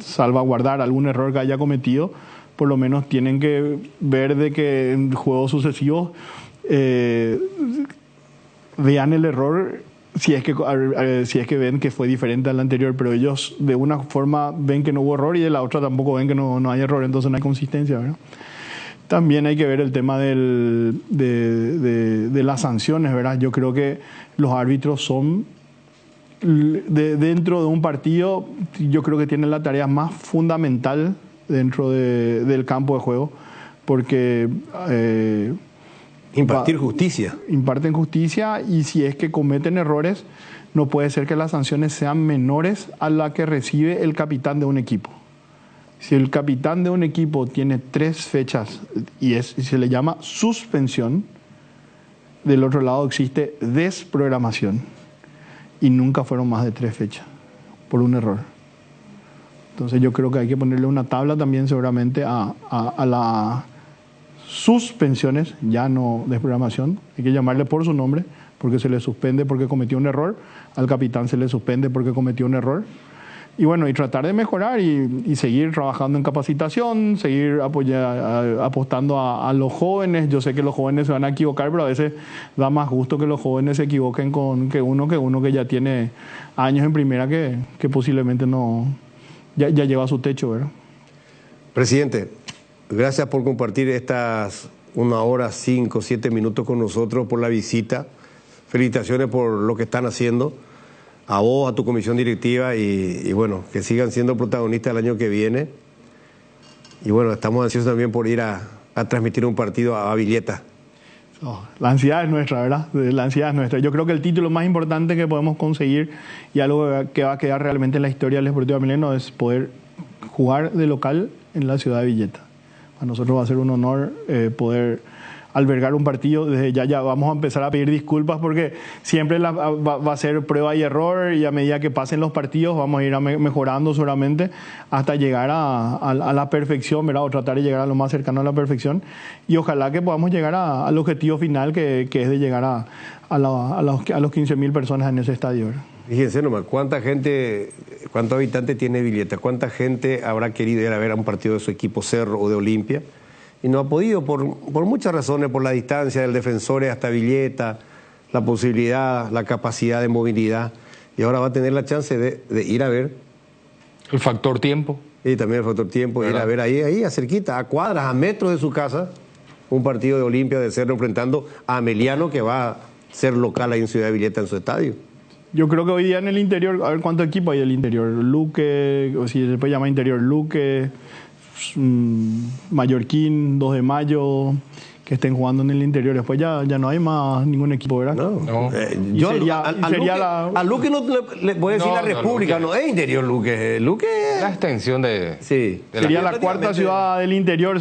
salvaguardar algún error que haya cometido, por lo menos tienen que ver de que en juegos sucesivos vean el error si es que ven que fue diferente al anterior, pero ellos de una forma ven que no hubo error y de la otra tampoco ven que no hay error, entonces no hay consistencia, ¿verdad? También hay que ver el tema de las sanciones, ¿verdad? Yo creo que los árbitros son, dentro de un partido, yo creo que tienen la tarea más fundamental dentro del campo de juego, porque impartir justicia. Imparten justicia, y si es que cometen errores, no puede ser que las sanciones sean menores a la que recibe el capitán de un equipo. Si el capitán de un equipo tiene 3 fechas y se le llama suspensión, del otro lado existe desprogramación, y nunca fueron más de 3 fechas por un error. Entonces yo creo que hay que ponerle una tabla también seguramente a las suspensiones, ya no desprogramación. Hay que llamarle por su nombre, porque se le suspende porque cometió un error. Al capitán se le suspende porque cometió un error. Y bueno, y tratar de mejorar y seguir trabajando en capacitación, seguir apostando a los jóvenes. Yo sé que los jóvenes se van a equivocar, pero a veces da más gusto que los jóvenes se equivoquen que uno que ya tiene años en primera que posiblemente ya lleva a su techo, ¿verdad? Presidente, gracias por compartir estas 1 hora, 5, 7 minutos con nosotros, por la visita. Felicitaciones por lo que están haciendo. A vos, a tu comisión directiva, y bueno, que sigan siendo protagonistas el año que viene. Y bueno, estamos ansiosos también por ir a transmitir un partido a Villeta. La ansiedad es nuestra, ¿verdad? La ansiedad es nuestra. Yo creo que el título más importante que podemos conseguir, y algo que va a quedar realmente en la historia del Sportivo Ameliano, es poder jugar de local en la ciudad de Villeta. A nosotros va a ser un honor poder albergar un partido. Desde ya vamos a empezar a pedir disculpas, porque siempre va a ser prueba y error, y a medida que pasen los partidos vamos a ir mejorando seguramente hasta llegar a la perfección, ¿verdad? O tratar de llegar a lo más cercano a la perfección, y ojalá que podamos llegar al objetivo final, que es de llegar a los 15.000 personas en ese estadio, ¿verdad? Fíjense nomás, cuántos habitantes tiene Villeta, cuánta gente habrá querido ir a ver a un partido de su equipo Cerro o de Olimpia, y no ha podido por muchas razones, por la distancia del Defensores hasta Villeta, la posibilidad, la capacidad de movilidad, y ahora va a tener la chance de ir a ver. El factor tiempo. Y también el factor tiempo, ir a ver ahí cerquita, a cuadras, a metros de su casa, un partido de Olimpia de Cerro enfrentando a Ameliano, que va a ser local ahí en Ciudad de Villeta en su estadio. Yo creo que hoy día en el interior, a ver cuántos equipos hay del interior. Luque, o si se puede llamar interior, Luque, Mallorquín, 2 de Mayo, que estén jugando en el interior. Después ya no hay más ningún equipo, ¿verdad? No. Yo a Luque no le voy a decir la República, no es interior Luque. Luque es la extensión de... Sí. Sería la cuarta ciudad del interior,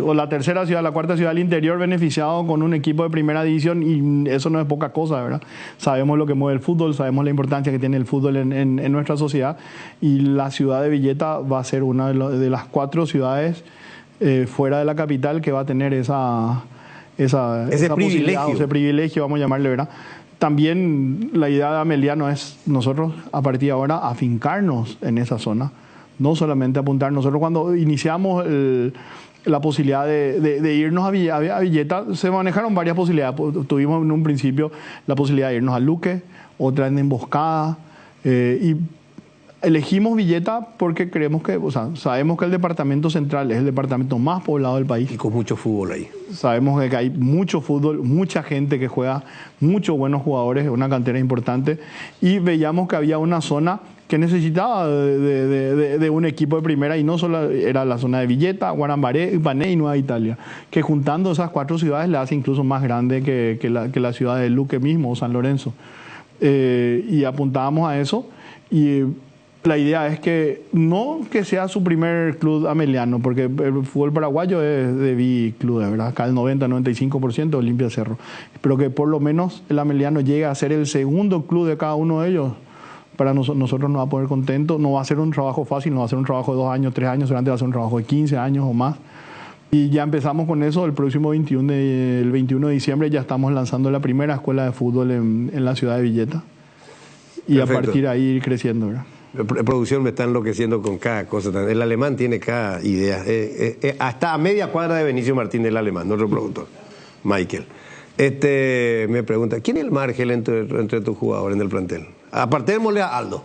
o la tercera ciudad, la cuarta ciudad del interior beneficiado con un equipo de primera división, y eso no es poca cosa, ¿verdad? Sabemos lo que mueve el fútbol, sabemos la importancia que tiene el fútbol en nuestra sociedad, y la ciudad de Villeta va a ser una de las 4 ciudades fuera de la capital que va a tener ese privilegio, vamos a llamarle, ¿verdad? También la idea de Ameliano es nosotros a partir de ahora afincarnos en esa zona, no solamente apuntar. Nosotros cuando iniciamos la posibilidad de irnos a Villeta, se manejaron varias posibilidades. Tuvimos en un principio la posibilidad de irnos a Luque, otra en Emboscada, y elegimos Villeta porque creemos sabemos que el departamento central es el departamento más poblado del país. Y con mucho fútbol ahí. Sabemos que hay mucho fútbol, mucha gente que juega, muchos buenos jugadores, una cantera importante, y veíamos que había una zona que necesitaba de un equipo de primera, y no solo era la zona de Villeta, Guarambaré, Ipané y Nueva Italia, que juntando esas 4 ciudades le hace incluso más grande que la ciudad de Luque mismo o San Lorenzo. Y apuntábamos a eso, y la idea es que no que sea su primer club ameliano, porque el fútbol paraguayo es de biclubes, ¿verdad? Acá el 90-95% Olimpia Cerro. Pero que por lo menos el ameliano llegue a ser el segundo club de cada uno de ellos. Para nosotros nos va a poner contentos. No va a ser un trabajo fácil, no va a ser un trabajo de 2 años, 3 años, seguramente va a ser un trabajo de 15 años o más. Y ya empezamos con eso. El próximo 21 de diciembre ya estamos lanzando la primera escuela de fútbol en la ciudad de Villeta. Y perfecto. A partir de ahí ir creciendo, ¿verdad? La producción me está enloqueciendo con cada cosa. El alemán tiene cada idea. Hasta a media cuadra de Benicio Martín del alemán, nuestro productor, Michael. Me pregunta, ¿quién es el margen entre tus jugadores en el plantel? Aparte de Molea, Aldo.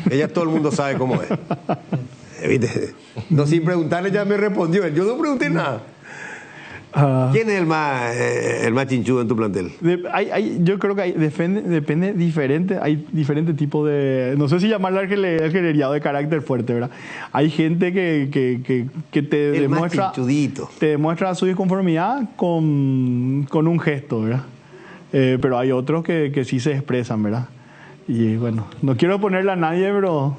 Ella todo el mundo sabe cómo es. ¿Viste? No, sin preguntarle ya me respondió. Yo no pregunté nada. ¿Quién es el más chinchudo en tu plantel? Yo creo que depende diferente. Hay diferentes tipos de... No sé si llamarle argelería de carácter fuerte, ¿verdad? Hay gente que te demuestra su disconformidad con un gesto, ¿verdad? Pero hay otros que sí se expresan, ¿verdad? Y bueno, no quiero ponerle a nadie, pero...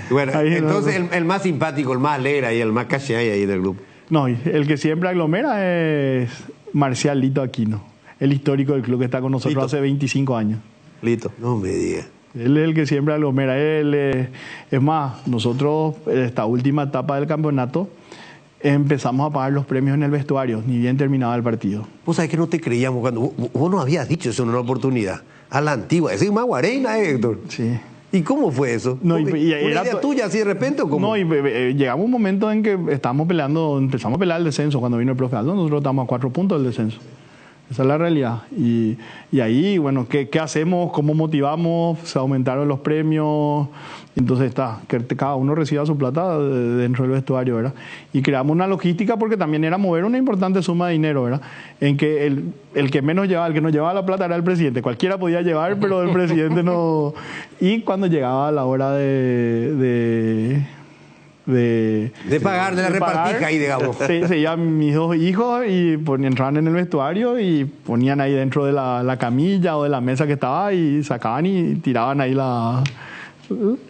Bueno, entonces el más simpático, el más alegre y el más caché ahí del grupo. No, el que siempre aglomera es Marcial Lito Aquino, el histórico del club que está con nosotros Lito. Hace 25 años. Lito, no me digas. Él es el que siempre aglomera. Es más, nosotros en esta última etapa del campeonato empezamos a pagar los premios en el vestuario, ni bien terminaba el partido. Vos sabés que no te creíamos cuando vos nos habías dicho eso en una oportunidad. A la antigua, ese es más guareina, Héctor. Sí. ¿Y cómo fue eso? No, ¿Una idea tuya así de repente o cómo? No, llegamos a un momento en que empezamos a pelear el descenso cuando vino el profe Aldo. Nosotros estamos a 4 puntos del descenso. Esa es la realidad. Y ahí, bueno, ¿qué hacemos? ¿Cómo motivamos? Se aumentaron los premios. Entonces que cada uno reciba su plata dentro del vestuario, ¿verdad? Y creamos una logística porque también era mover una importante suma de dinero, ¿verdad? En que el que menos llevaba, el que no llevaba la plata era el presidente. Cualquiera podía llevar, pero el presidente no. Y cuando llegaba la hora de pagar, de la repartija ahí, digamos. Se iban mis 2 hijos y entraban en el vestuario y ponían ahí dentro de la camilla o de la mesa que estaba y sacaban y tiraban ahí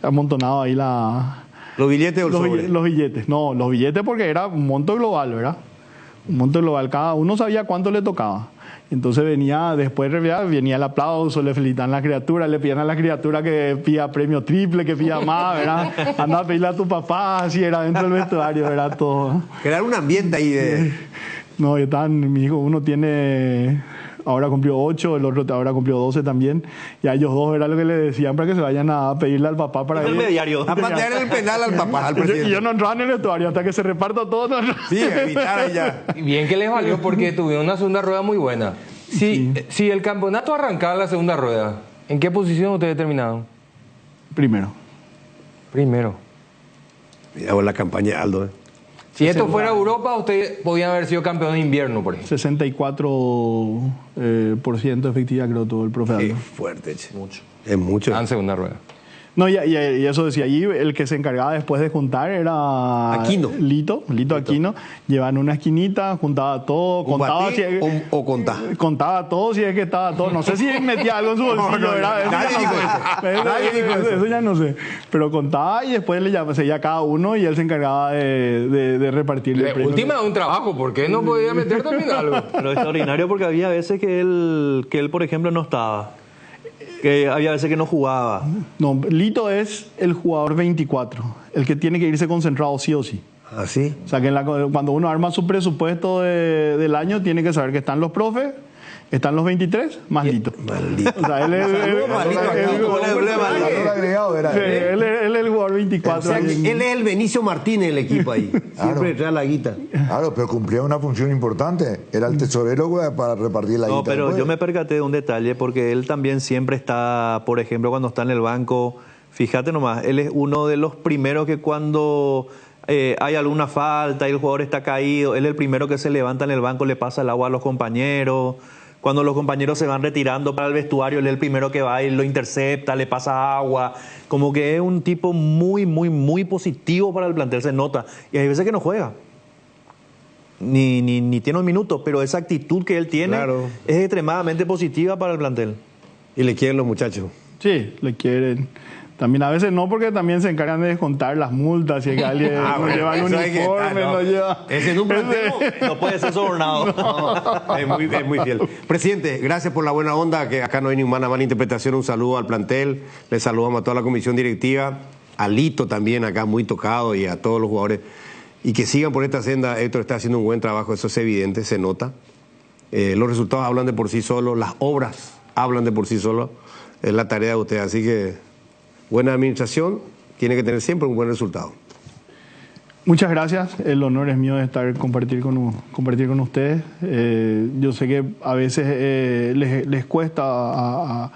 amontonado ahí ¿Los billetes o el sobre? Los billetes. No, los billetes porque era un monto global, ¿verdad? Un monto global. Cada uno sabía cuánto le tocaba. Entonces venía el aplauso, le felicitan a la criatura, le pidían a la criatura que pida premio triple, que pida más, ¿verdad? Anda a pedirle a tu papá, así era dentro del vestuario, ¿verdad? Todo. Crear un ambiente ahí de... No, mi hijo, uno ahora cumplió 8, el otro ahora cumplió 12 también, y a ellos 2 era lo que le decían para que se vayan a pedirle al papá para el mediario. A patear el penal al papá, al presidente. Y yo no entraba en el vestuario hasta que se reparta todo. Sí, evitar ya. Bien que les valió porque tuvieron una segunda rueda muy buena. Si el campeonato arrancaba la segunda rueda, ¿en qué posición ustedes terminaron? Primero. Mira vos la campaña de Aldo, Si esto fuera Europa, ustedes podían haber sido campeón de invierno, por ejemplo. 64% de efectividad creo todo el profe Aldo. Qué fuerte, che. Mucho. Es mucho. En segunda rueda. No, y eso decía allí, el que se encargaba después de juntar era Aquino. Lito Aquino. Llevaban una esquinita, juntaba todo, contaba si contaba todo, si es que estaba todo. No sé si metía algo en su bolsillo, ¿verdad? Nadie dijo eso. Eso ya no sé. Pero contaba y después seguía cada uno y él se encargaba de repartirle el premio. Última un trabajo, ¿por qué no podía meter también algo? Lo extraordinario porque había veces que él, por ejemplo, no estaba. Que había veces que no jugaba. No, Lito es el jugador 24, el que tiene que irse concentrado sí o sí. ¿Ah, sí? O sea, que cuando uno arma su presupuesto del año, tiene que saber que están los profes, están los 23, más Lito. Maldito. O sea, él es el jugador 24. O sea, él es el Benicio Martínez del equipo ahí. Siempre trae la guita. Claro, pero cumplía una función importante. Era el tesorero para repartir la guita. No, pero después. Yo me percaté de un detalle porque él también siempre está, por ejemplo, cuando está en el banco, fíjate nomás, él es uno de los primeros que cuando hay alguna falta y el jugador está caído, él es el primero que se levanta en el banco, le pasa el agua a los compañeros. Cuando los compañeros se van retirando para el vestuario, él es el primero que va y lo intercepta, le pasa agua. Como que es un tipo muy, muy, muy positivo para el plantel, se nota. Y hay veces que no juega. Ni tiene un minuto, pero esa actitud que él tiene es extremadamente positiva para el plantel. ¿Y le quieren los muchachos? Sí, le quieren. También a veces no, porque también se encargan de descontar las multas. Si es que alguien no lleva el uniforme, no lleva... Ese es un planteo. No puede ser sobornado. No. Es muy fiel. Presidente, gracias por la buena onda, que acá no hay ninguna mala interpretación. Un saludo al plantel, le saludamos a toda la comisión directiva, a Lito también acá muy tocado y a todos los jugadores. Y que sigan por esta senda. Héctor está haciendo un buen trabajo, eso es evidente, se nota. Los resultados hablan de por sí solos, las obras hablan de por sí solos. Es la tarea de usted, así que... Buena administración tiene que tener siempre un buen resultado. Muchas gracias, el honor es mío de compartir con ustedes. Yo sé que a veces les cuesta a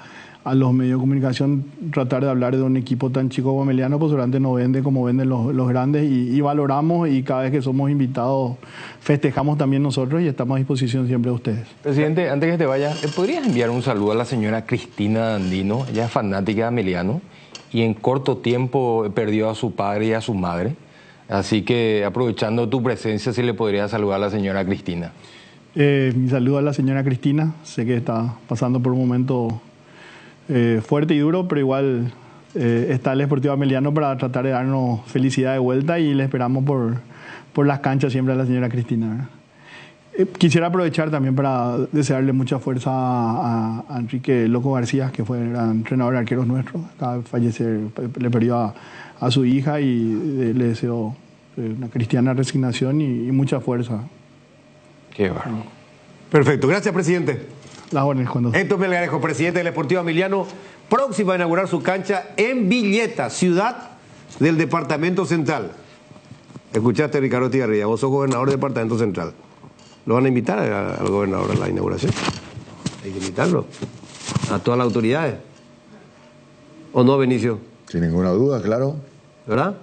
los medios de comunicación tratar de hablar de un equipo tan chico como Meliano, pues seguramente no vende como venden los grandes y valoramos, y cada vez que somos invitados festejamos también nosotros y estamos a disposición siempre de ustedes. Presidente, antes que te vayas, ¿podrías enviar un saludo a la señora Cristina Dandino? Ella es fanática de Meliano y en corto tiempo perdió a su padre y a su madre. Así que aprovechando tu presencia, si le podrías saludar a la señora Cristina. Mi saludo a la señora Cristina. Sé que está pasando por un momento fuerte y duro, pero igual está el Sportivo Meliano para tratar de darnos felicidad de vuelta, y le esperamos por las canchas siempre a la señora Cristina. Quisiera aprovechar también para desearle mucha fuerza a Enrique Loco García, que fue el gran entrenador de arqueros nuestro. Acaba de fallecer, le perdió a su hija, y le deseo una cristiana resignación y mucha fuerza. Qué bueno. Perfecto, gracias, presidente. Las órdenes cuando... Héctor Melgarejo, presidente del Sportivo Emiliano, próximo a inaugurar su cancha en Villeta, ciudad del Departamento Central. Escuchaste, Ricardo Tigarrilla, vos sos gobernador del Departamento Central. ¿Lo van a invitar al gobernador a la inauguración? Hay que invitarlo. A todas las autoridades. ¿O no, Benicio? Sin ninguna duda, claro. ¿Verdad?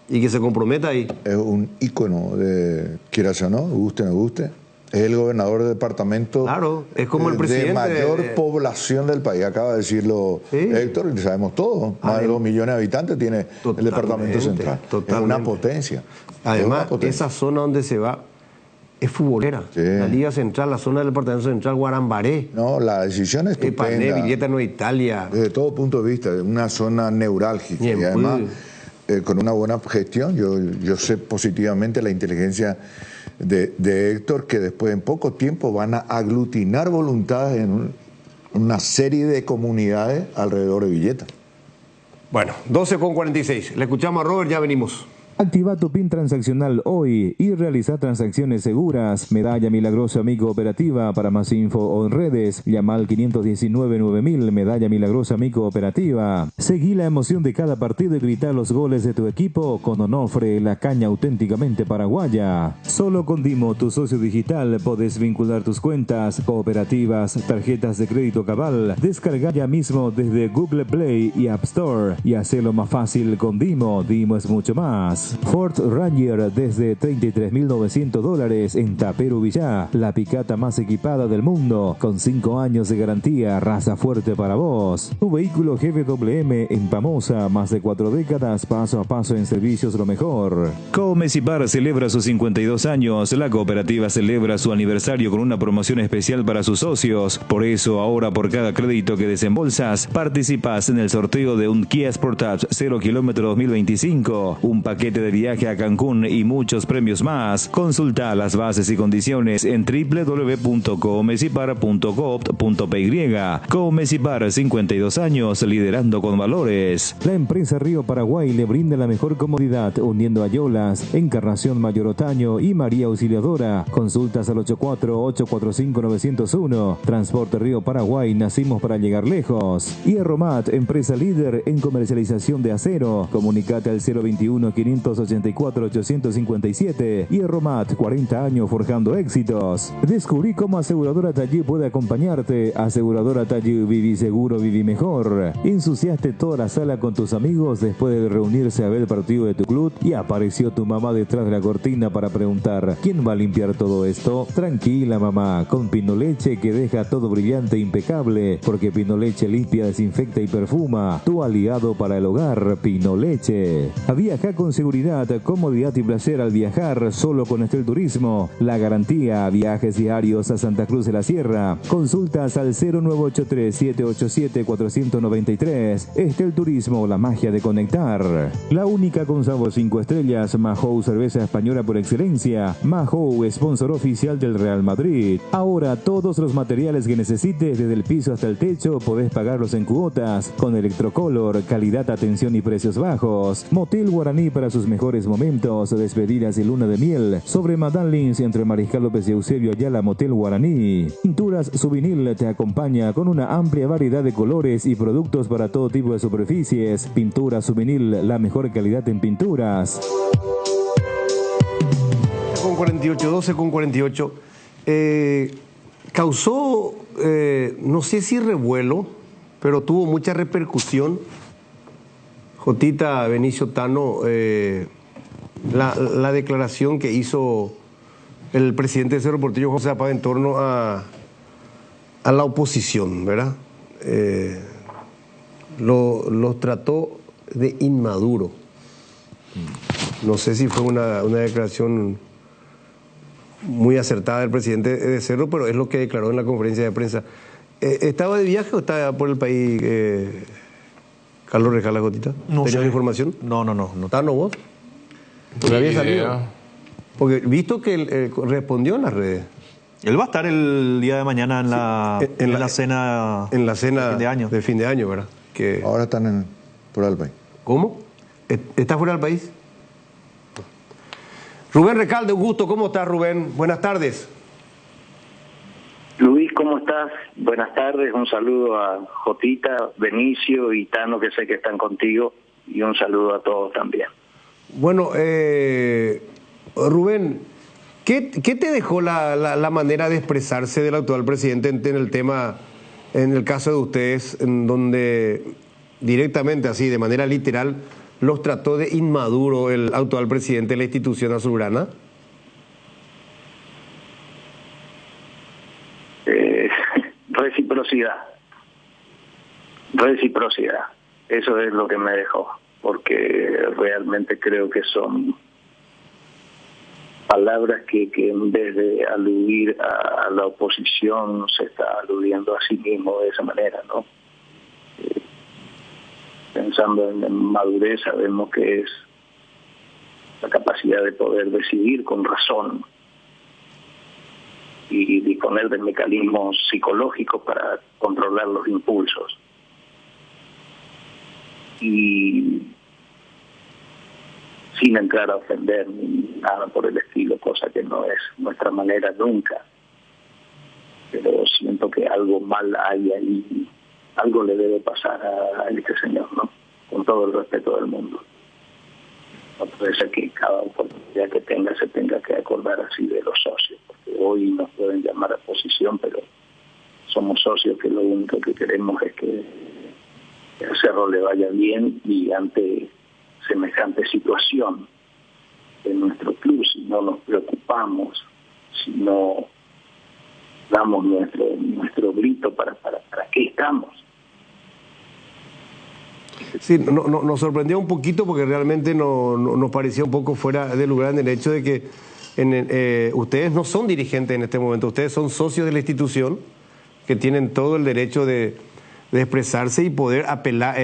Y que se comprometa ahí. Es un ícono de, quieras o no, guste o no guste. Es el gobernador del departamento. Claro, es como el presidente de mayor población del país. Acaba de decirlo Héctor, y sabemos todo. Más de 2 millones de habitantes tiene el departamento central. Es una potencia. Además, esa zona donde se va es futbolera. Sí. La Liga Central, la zona del departamento central, Guarambaré. No, la decisión es estupenda. Pané, Villeta, Nueva Italia. Desde todo punto de vista, una zona neurálgica. Bien, y además, con una buena gestión, yo sé positivamente la inteligencia de Héctor, que después en poco tiempo van a aglutinar voluntades en una serie de comunidades alrededor de Villeta. Bueno, 12:46. Le escuchamos a Robert, ya venimos. Activa tu PIN transaccional hoy y realiza transacciones seguras. Medalla Milagrosa Mi Cooperativa. Para más info o en redes, llama al 519-9000. Medalla Milagrosa Mi Cooperativa. Seguí la emoción de cada partido y grita los goles de tu equipo con Onofre, la caña auténticamente paraguaya. Solo con Dimo, tu socio digital, podés vincular tus cuentas, cooperativas, tarjetas de crédito Cabal. Descarga ya mismo desde Google Play y App Store y hacelo más fácil con Dimo. Dimo es mucho más. Ford Ranger desde $33.900 en Tapero Villá, la picata más equipada del mundo, con 5 años de garantía, raza fuerte para vos. Tu vehículo GWM en Pamosa, más de 4 décadas, paso a paso en servicios lo mejor. Comecipar celebra sus 52 años, la cooperativa celebra su aniversario con una promoción especial para sus socios. Por eso ahora por cada crédito que desembolsas, participas en el sorteo de un Kia Sportage 0 km 2025, un paquete de viaje a Cancún y muchos premios más. Consulta las bases y condiciones en www.comecipar.coop.py. Comecipar, 52 años liderando con valores. La empresa Río Paraguay le brinda la mejor comodidad uniendo a Yolas, Encarnación Mayor Otaño y María Auxiliadora. Consultas al 84-845-901. Transporte Río Paraguay, nacimos para llegar lejos. Hierromat, empresa líder en comercialización de acero. Comunicate al 021-584-857. Hierromat, 40 años forjando éxitos. Descubrí cómo Aseguradora Tallí puede acompañarte. Aseguradora Tallí, viví seguro, viví mejor. Ensuciaste toda la sala con tus amigos después de reunirse a ver el partido de tu club y apareció tu mamá detrás de la cortina para preguntar: ¿quién va a limpiar todo esto? Tranquila, mamá, con Pinoleche, que deja todo brillante e impecable, porque Pinoleche limpia, desinfecta y perfuma. Tu aliado para el hogar, Pinoleche. Viaja con seguridad, comodidad y placer al viajar solo con Estel Turismo. La garantía, viajes diarios a Santa Cruz de la Sierra. Consultas al 0983-787-493. Estel Turismo, la magia de conectar. La única con sabor 5 estrellas, Mahou, cerveza española por excelencia. Mahou, sponsor oficial del Real Madrid. Ahora todos los materiales que necesites, desde el piso hasta el techo, podés pagarlos en cuotas. Con Electrocolor, calidad, atención y precios bajos. Motel Guaraní para sus mejores momentos, despedidas y luna de miel. Sobre Madame Lins, entre Mariscal López y Eusebio Ayala, Motel Guaraní. Pinturas Souvenir te acompaña con una amplia variedad de colores y productos para todo tipo de superficies. Pinturas Souvenir, la mejor calidad en pinturas. 12:48. Causó, no sé si revuelo, pero tuvo mucha repercusión, Jotita Benicio Tano, la declaración que hizo el presidente de Cerro Porteño, José Zapata, en torno a la oposición, ¿verdad? Los trató de inmaduro. No sé si fue una declaración muy acertada del presidente de Cerro, pero es lo que declaró en la conferencia de prensa. ¿Estaba de viaje o estaba por el país, Carlos Rejala, Jotita? No ¿Tenías sé. información? No. ¿Tano vos? ¿No había salido? Porque visto que él respondió en las redes. Él va a estar el día de mañana en la cena. En la cena de fin de año. ¿Verdad? Ahora están fuera del país. ¿Cómo? ¿Está fuera del país? Rubén Recalde, un gusto. ¿Cómo estás, Rubén? Buenas tardes. Luis, ¿cómo estás? Buenas tardes. Un saludo a Jotita, Benicio y Tano, que sé que están contigo. Y un saludo a todos también. Bueno, Rubén, ¿qué te dejó la manera de expresarse del actual presidente en el tema, en el caso de ustedes, en donde directamente, así, de manera literal, los trató de inmaduro el actual presidente de la institución azulgrana? Reciprocidad. Eso es lo que me dejó, porque realmente creo que son palabras que en vez de aludir a la oposición se está aludiendo a sí mismo de esa manera, ¿no? Pensando en madurez, sabemos que es la capacidad de poder decidir con razón y disponer de mecanismos psicológicos para controlar los impulsos. Y sin entrar a ofender ni nada por el estilo, cosa que no es nuestra manera nunca. Pero siento que algo mal hay ahí, algo le debe pasar a este señor, ¿no? Con todo el respeto del mundo. No puede ser que cada oportunidad que tenga se tenga que acordar así de los socios, porque hoy nos pueden llamar a oposición, pero somos socios que lo único que queremos es que el Cerro le vaya bien, y ante semejante situación en nuestro club, si no nos preocupamos, si no damos nuestro grito, ¿para qué estamos? Sí, nos sorprendió un poquito porque realmente nos pareció un poco fuera de lugar en el hecho de que ustedes no son dirigentes en este momento, ustedes son socios de la institución que tienen todo el derecho de expresarse y poder apelar,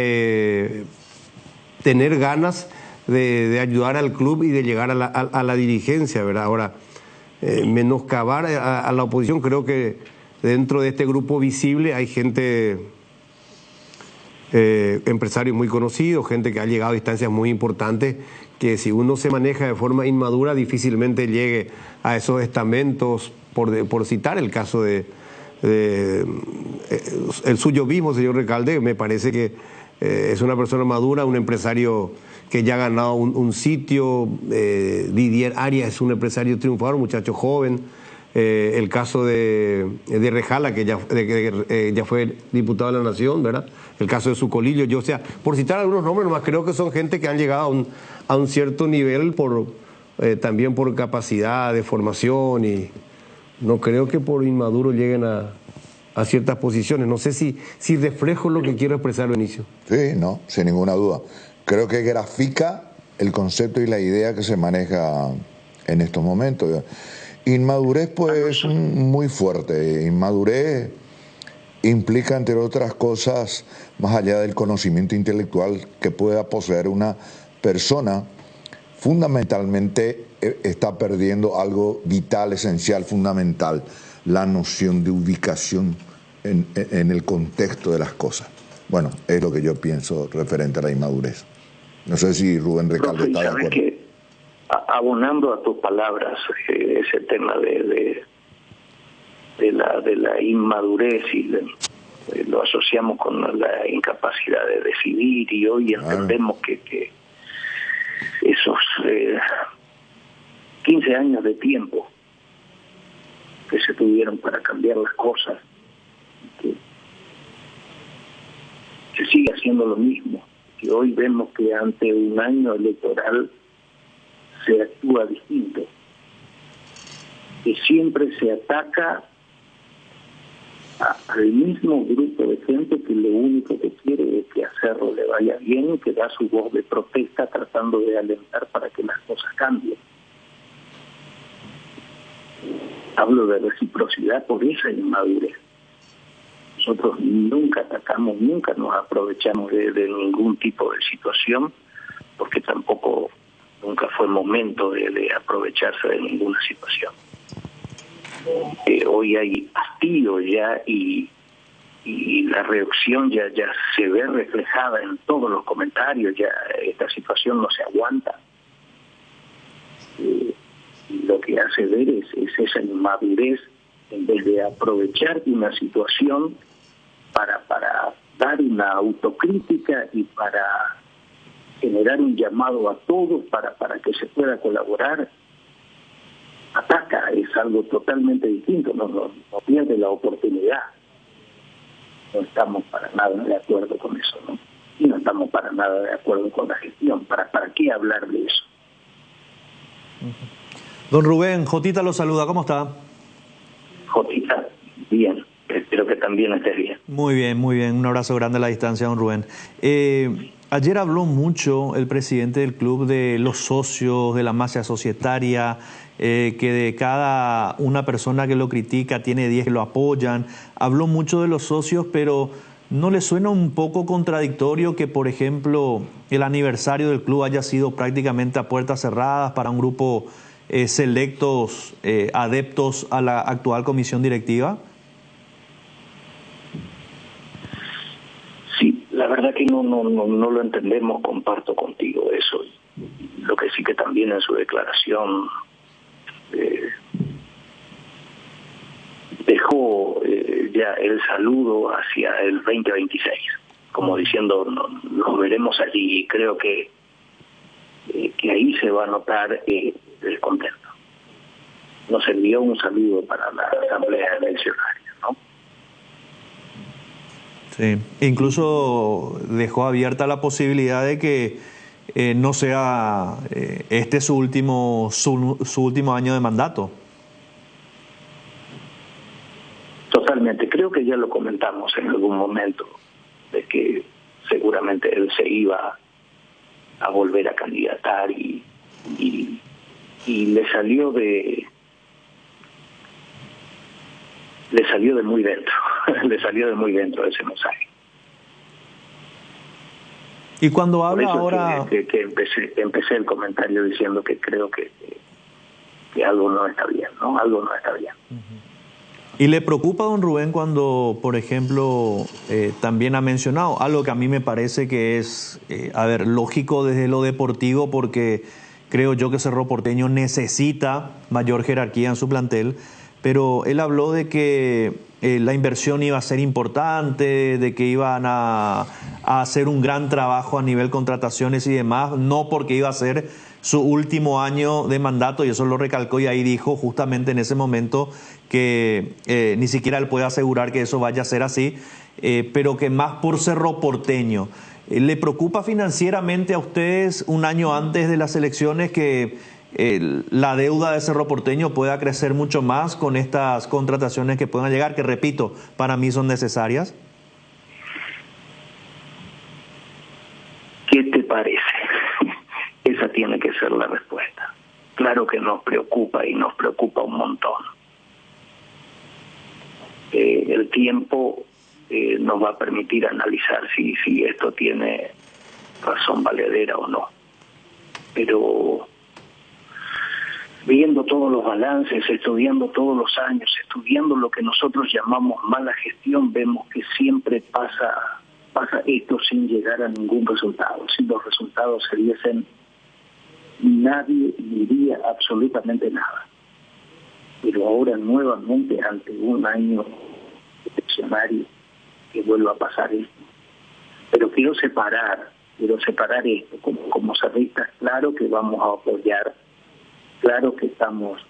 tener ganas de ayudar al club y de llegar a la dirigencia, ¿verdad? Ahora, menoscabar a la oposición, creo que dentro de este grupo visible hay gente, empresarios muy conocidos, gente que ha llegado a instancias muy importantes, que si uno se maneja de forma inmadura difícilmente llegue a esos estamentos, por citar el caso de el suyo mismo, señor Recalde. Me parece que es una persona madura, un empresario que ya ha ganado un sitio. Didier Arias es un empresario triunfador, un muchacho joven. El caso de Rejala, que ya fue diputado de la Nación, ¿verdad? El caso de Sucolillo. Yo, o sea, por citar algunos nombres, nomás creo que son gente que han llegado a un cierto nivel también por capacidad de formación, y no creo que por inmaduro lleguen a ciertas posiciones. No sé si reflejo lo que quiero expresar, Benicio. Sí, no, sin ninguna duda. Creo que grafica el concepto y la idea que se maneja en estos momentos. Inmadurez, pues, es muy fuerte. Inmadurez implica, entre otras cosas, más allá del conocimiento intelectual que pueda poseer una persona, fundamentalmente está perdiendo algo vital, esencial, fundamental, la noción de ubicación en el contexto de las cosas. Bueno, es lo que yo pienso referente a la inmadurez. No sé si Rubén Recalde está de acuerdo. Que, abonando a tus palabras, ese tema de la inmadurez, y lo asociamos con la incapacidad de decidir, y hoy entendemos que esos 15 15 años de tiempo que se tuvieron para cambiar las cosas, que se sigue haciendo lo mismo, que hoy vemos que ante un año electoral se actúa distinto, que siempre se ataca al mismo grupo de gente que lo único que quiere es que a Cerro le vaya bien y que da su voz de protesta tratando de alentar para que las cosas cambien. Hablo de reciprocidad por esa inmadurez. Nosotros nunca atacamos, nunca nos aprovechamos de ningún tipo de situación, porque tampoco nunca fue momento de aprovecharse de ninguna situación. Hoy hay hastío ya y la reacción ya se ve reflejada en todos los comentarios, ya esta situación no se aguanta. Y lo que hace ver es esa inmadurez, en vez de aprovechar una situación para dar una autocrítica y para generar un llamado a todos para que se pueda colaborar. Ataca, es algo totalmente distinto, no pierde la oportunidad. No estamos para nada de acuerdo con eso, ¿no? Y no estamos para nada de acuerdo con la gestión. ¿Para qué hablar de eso? Don Rubén, Jotita lo saluda, ¿cómo está? Jotita, bien, espero que también estés bien. Muy bien, un abrazo grande a la distancia, don Rubén. Ayer habló mucho el presidente del club de los socios, de la masa societaria, que de cada una persona que lo critica tiene 10 que lo apoyan. Habló mucho de los socios, pero ¿no le suena un poco contradictorio que, por ejemplo, el aniversario del club haya sido prácticamente a puertas cerradas para un grupo selectos adeptos a la actual comisión directiva? Sí, la verdad que no lo entendemos, comparto contigo eso. Lo que sí que también en su declaración dejó ya el saludo hacia el 2026, como diciendo nos veremos allí, y creo que ahí se va a notar el contento. Nos envió un saludo para la asamblea eleccionaria, ¿no? Sí, incluso dejó abierta la posibilidad de que no sea su último año de mandato. Totalmente, creo que ya lo comentamos en algún momento, de que seguramente él se iba a volver a candidatar y le salió de muy dentro, le salió de muy dentro ese mensaje. Y cuando habla ahora... que empecé el comentario diciendo que creo que algo no está bien, ¿no? Algo no está bien. ¿Y le preocupa, don Rubén, cuando, por ejemplo, también ha mencionado algo que a mí me parece que es, lógico desde lo deportivo, porque creo yo que Cerro Porteño necesita mayor jerarquía en su plantel, pero él habló de que la inversión iba a ser importante, de que iban a hacer un gran trabajo a nivel contrataciones y demás, no porque iba a ser su último año de mandato, y eso lo recalcó, y ahí dijo justamente en ese momento que ni siquiera él puede asegurar que eso vaya a ser así, pero que más por Cerro Porteño. ¿Le preocupa financieramente a ustedes un año antes de las elecciones que la deuda de Cerro Porteño pueda crecer mucho más con estas contrataciones que puedan llegar, que repito, para mí son necesarias? ¿Qué te parece? Esa tiene que ser la respuesta. Claro que nos preocupa, y nos preocupa un montón. El tiempo nos va a permitir analizar si esto tiene razón valedera o no. Pero viendo todos los balances, estudiando todos los años, estudiando lo que nosotros llamamos mala gestión, vemos que siempre pasa esto sin llegar a ningún resultado. Si los resultados se diesen, nadie diría absolutamente nada. Pero ahora nuevamente, ante un año eleccionario, que vuelva a pasar esto. Pero quiero separar esto como cerristas. Claro que vamos a apoyar Claro que estamos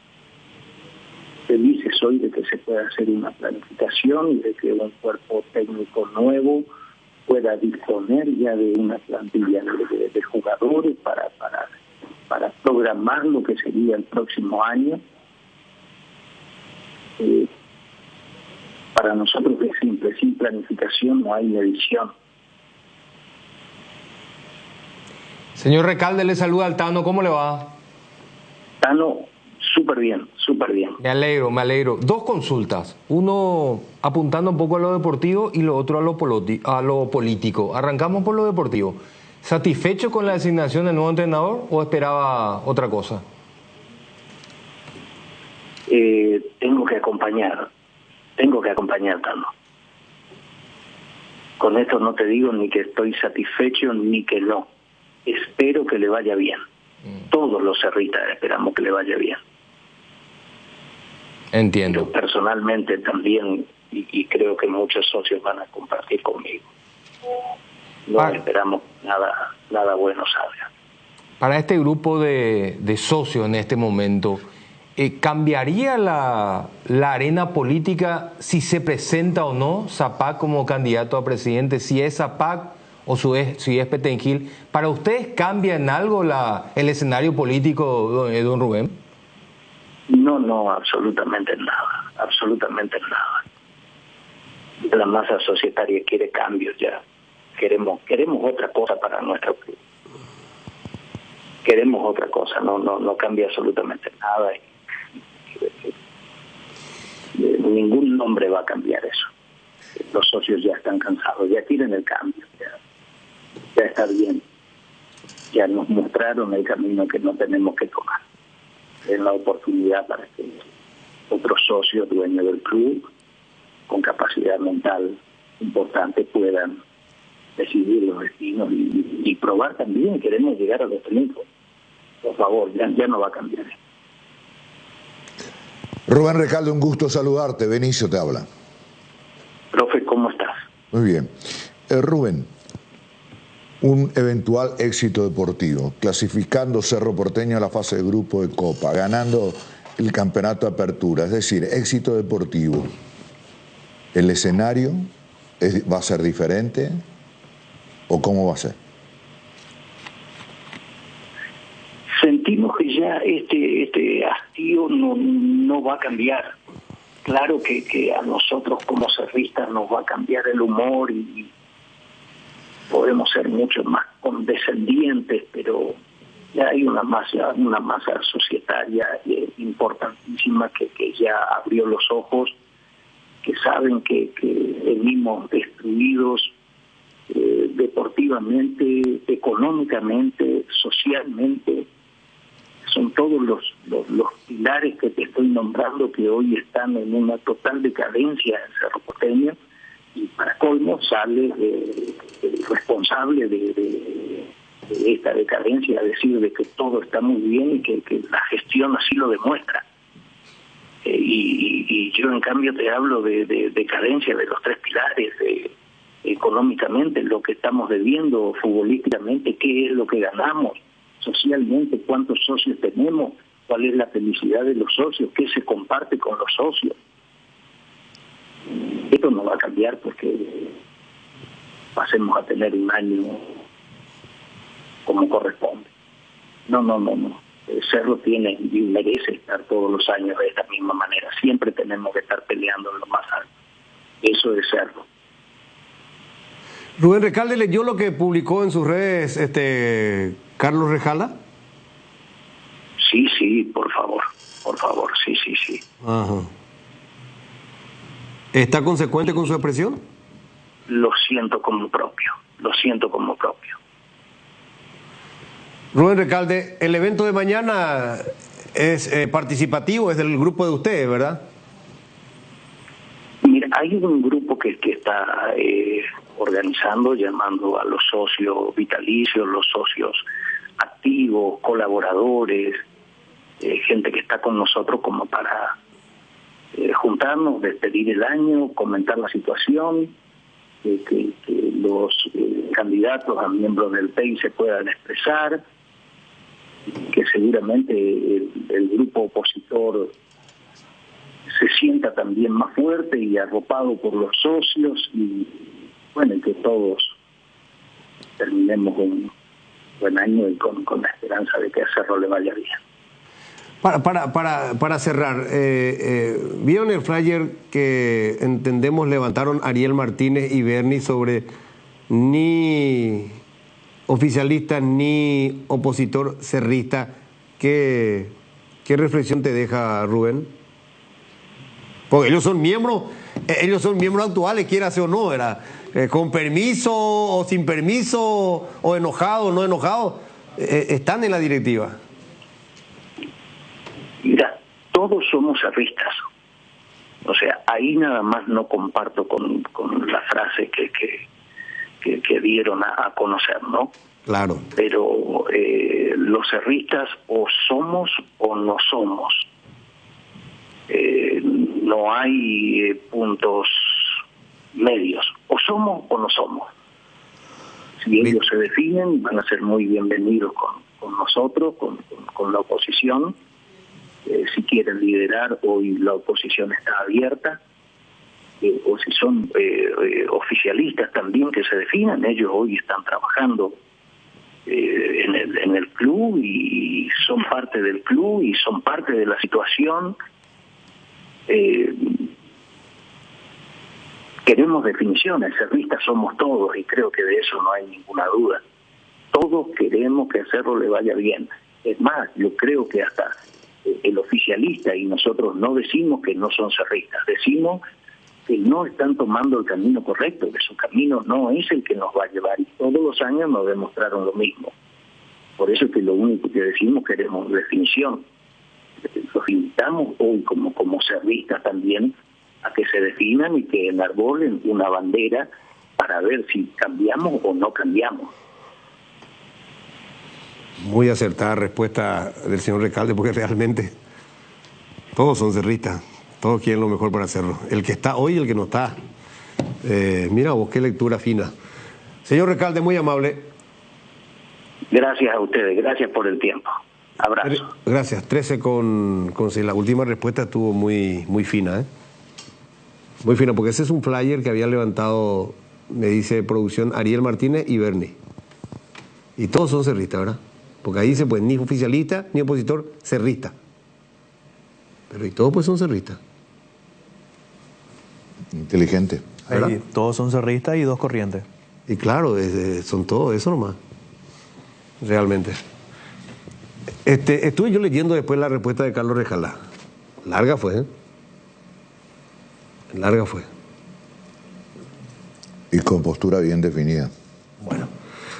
felices hoy de que se pueda hacer una planificación y de que un cuerpo técnico nuevo pueda disponer ya de una plantilla de jugadores para programar lo que sería el próximo año. Para nosotros es simple, sin planificación no hay medición. Señor Recalde, le saluda al Tano, ¿cómo le va? Tano, súper bien, súper bien. Me alegro. Dos consultas, uno apuntando un poco a lo deportivo y lo otro a lo político. Arrancamos por lo deportivo. ¿Satisfecho con la designación del nuevo entrenador o esperaba otra cosa? Tengo que acompañar, Tano. Con esto no te digo ni que estoy satisfecho ni que no. Espero que le vaya bien. Todos los cerristas esperamos que le vaya bien. Entiendo. Yo personalmente también, y creo que muchos socios van a compartir conmigo. No esperamos nada bueno salga. Para este grupo de socios en este momento, ¿cambiaría la arena política si se presenta o no Zapac como candidato a presidente? Si es Zapac o si es Petengil, ¿para ustedes cambia en algo el escenario político, don Rubén? No, absolutamente nada. La masa societaria quiere cambios ya. Queremos otra cosa para nuestro club. Queremos otra cosa, no cambia absolutamente nada. Ningún nombre va a cambiar eso. Los socios ya están cansados, ya quieren el cambio, ya está bien. Ya nos mostraron el camino que no tenemos que tomar. Es la oportunidad para que otros socios, dueños del club, con capacidad mental importante, puedan decidir los destinos y probar también. Queremos llegar a los triunfos. Por favor, ya no va a cambiar. Rubén Recalde, un gusto saludarte. Benicio te habla. Profe, ¿cómo estás? Muy bien. Rubén, un eventual éxito deportivo, clasificando Cerro Porteño a la fase de grupo de Copa, ganando el campeonato de apertura, es decir, éxito deportivo. ¿El escenario va a ser diferente o cómo va a ser? Sentimos que ya este hastío no va a cambiar. Claro que a nosotros como cerristas nos va a cambiar el humor y podemos ser mucho más condescendientes, pero ya hay una masa societaria importantísima que ya abrió los ojos, que saben que venimos destruidos deportivamente, económicamente, socialmente. Son todos los pilares que te estoy nombrando que hoy están en una total decadencia en Cerro Porteño, y para colmo sale el responsable de esta decadencia a decir de que todo está muy bien y que la gestión así lo demuestra. Y yo en cambio te hablo de decadencia de los tres pilares, económicamente lo que estamos debiendo, futbolísticamente qué es lo que ganamos, socialmente cuántos socios tenemos, cuál es la felicidad de los socios, qué se comparte con los socios. Esto no va a cambiar porque pasemos a tener un año como corresponde. No. El Cerro tiene y merece estar todos los años de esta misma manera. Siempre tenemos que estar peleando en lo más alto. Eso es Cerro. Rubén Recalde, ¿leyó lo que publicó en sus redes Carlos Rejala? Sí, por favor, sí. Ajá. ¿Está consecuente con su expresión? Lo siento como propio. Rubén Recalde, el evento de mañana es participativo, es del grupo de ustedes, ¿verdad? Mira, hay un grupo que está organizando, llamando a los socios vitalicios, los socios activos, colaboradores, gente que está con nosotros como para juntarnos, despedir el año, comentar la situación, que los candidatos a miembros del PEI se puedan expresar. que seguramente el grupo opositor se sienta también más fuerte y arropado por los socios, y bueno, que todos terminemos un buen año y con la esperanza de que a Cerro le vaya bien. Para cerrar, vieron el flyer que entendemos levantaron Ariel Martínez y Bernie sobre ni oficialista ni opositor cerrista. ¿Qué reflexión te deja, Rubén? Porque ellos son miembros actuales, quiera o no, con permiso o sin permiso, o enojado o no enojado, están en la directiva. Mira, todos somos cerristas. O sea, ahí nada más no comparto con la frase que dieron a conocer, ¿no? Claro. Pero los cerristas o somos o no somos. No hay puntos medios. O somos o no somos. Si ellos se definen, van a ser muy bienvenidos con nosotros, con la oposición. Si quieren liderar, hoy la oposición está abierta. O si son oficialistas también, que se definan. Ellos hoy están trabajando en el club y son parte del club y son parte de la situación. Queremos definiciones, cerristas somos todos, y creo que de eso no hay ninguna duda. Todos queremos que a Cerro le vaya bien. Es más, yo creo que hasta el oficialista y nosotros no decimos que no son cerristas, decimos que no están tomando el camino correcto, que su camino no es el que nos va a llevar, y todos los años nos demostraron lo mismo. Por eso es que lo único que decimos, queremos definición. Los invitamos hoy como cerristas también a que se definan y que enarbolen una bandera para ver si cambiamos o no cambiamos. Muy acertada respuesta del señor Recalde, porque realmente todos son cerristas, todos quieren lo mejor para Cerro, el que está hoy y el que no está. Mira vos, qué lectura fina. Señor Recalde, muy amable. Gracias a ustedes, gracias por el tiempo. Abrazo. Gracias. 13 con la última respuesta estuvo muy fina, muy fina, porque ese es un flyer que había levantado, me dice producción, Ariel Martínez y Bernie. Y todos son cerristas, ¿verdad? Porque ahí dice, pues, ni oficialista, ni opositor, cerrista. Pero y todos, pues, son cerristas. Inteligente. Ahí, todos son cerristas y dos corrientes. Y claro, son todos eso nomás. Realmente. Estuve yo leyendo después la respuesta de Carlos Rejalá. Larga fue, Larga fue. Y con postura bien definida. Bueno.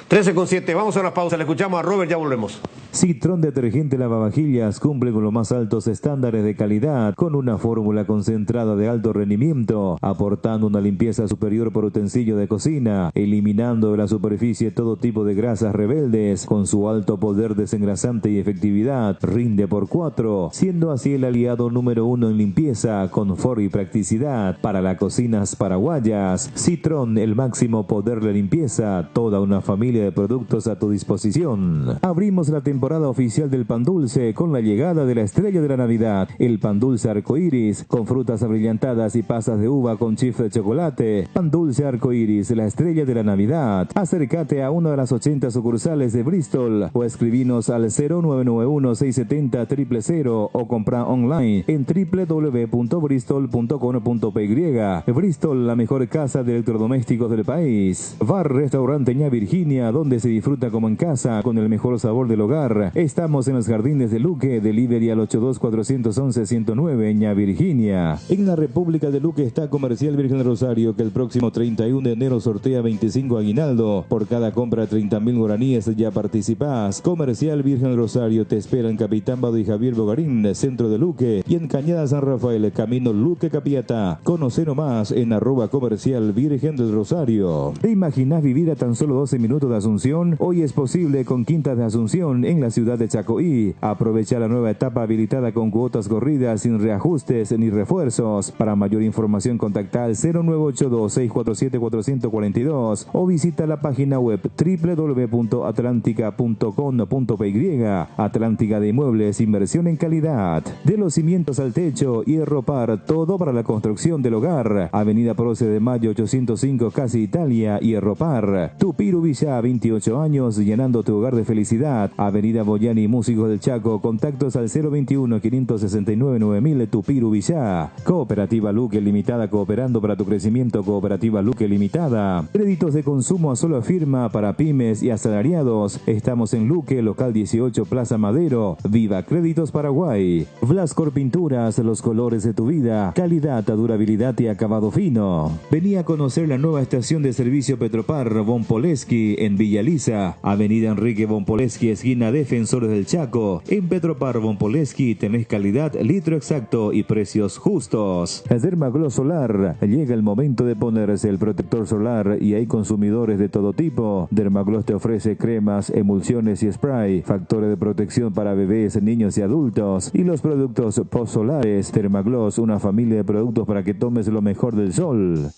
13:07, vamos a una pausa, le escuchamos a Robert, ya volvemos. Citrón Detergente Lavavajillas cumple con los más altos estándares de calidad con una fórmula concentrada de alto rendimiento, aportando una limpieza superior por utensilio de cocina, eliminando de la superficie todo tipo de grasas rebeldes. Con su alto poder desengrasante y efectividad, rinde por 4, siendo así el aliado número 1 en limpieza, confort y practicidad para las cocinas paraguayas. Citrón, el máximo poder de limpieza, toda una familia de productos a tu disposición. Abrimos la temporada oficial del pan dulce con la llegada de la estrella de la Navidad, el pan dulce arcoíris, con frutas abrillantadas y pasas de uva con chifre de chocolate. Pan dulce arcoíris, la estrella de la Navidad. Acércate a una de las 80 sucursales de Bristol o escribinos al 0991-670-000 o compra online en www.bristol.com.py. Bristol, la mejor casa de electrodomésticos del país. Bar Restaurante Ña Virginia, donde se disfruta como en casa con el mejor sabor del hogar. Estamos en los jardines de Luque, delivery al 82-411-109, Ña Virginia. En la República de Luque está Comercial Virgen del Rosario, que el próximo 31 de enero sortea 25 aguinaldo. Por cada compra de 30.000 guaraníes ya participás. Comercial Virgen del Rosario te espera en Capitán Bado y Javier Bogarín, centro de Luque, y en Cañada San Rafael, camino Luque Capiata. Conoce nomás en @comercial Virgen del Rosario. ¿Te imaginas vivir a tan solo 12 minutos de Asunción? Hoy es posible con Quintas de Asunción en la ciudad de Chacoí. Aprovecha la nueva etapa habilitada con cuotas corridas sin reajustes ni refuerzos. Para mayor información contacta al 0982-647-442 o visita la página web www.atlantica.com.py. Atlántica de Inmuebles, inversión en calidad. De los cimientos al techo, Hierro Par, todo para la construcción del hogar. Avenida Proce de Mayo 805, Casi Italia, Hierro Par. Tupiru Villa, 28 años, llenando tu hogar de felicidad. Avenida Boyani, Músicos del Chaco, contactos al 021-569-9000, Tupiru Villa. Cooperativa Luque Limitada, cooperando para tu crecimiento. Cooperativa Luque Limitada. Créditos de consumo a sola firma para pymes y asalariados. Estamos en Luque, local 18, Plaza Madero. Viva Créditos Paraguay. Vlascor Pinturas, los colores de tu vida. Calidad, durabilidad y acabado fino. Vení a conocer la nueva estación de servicio Petropar Von Poleski en Villa Lisa. Avenida Enrique Von Poleski, esquina Defensores del Chaco. En Petropar Von Poleski tenés calidad, litro exacto y precios justos. Dermagloss Solar. Llega el momento de ponerse el protector solar y hay consumidores de todo tipo. Dermagloss te ofrece cremas, emulsiones y spray, factores de protección para bebés, niños y adultos y los productos post-solares. Dermagloss, una familia de productos para que tomes lo mejor del sol.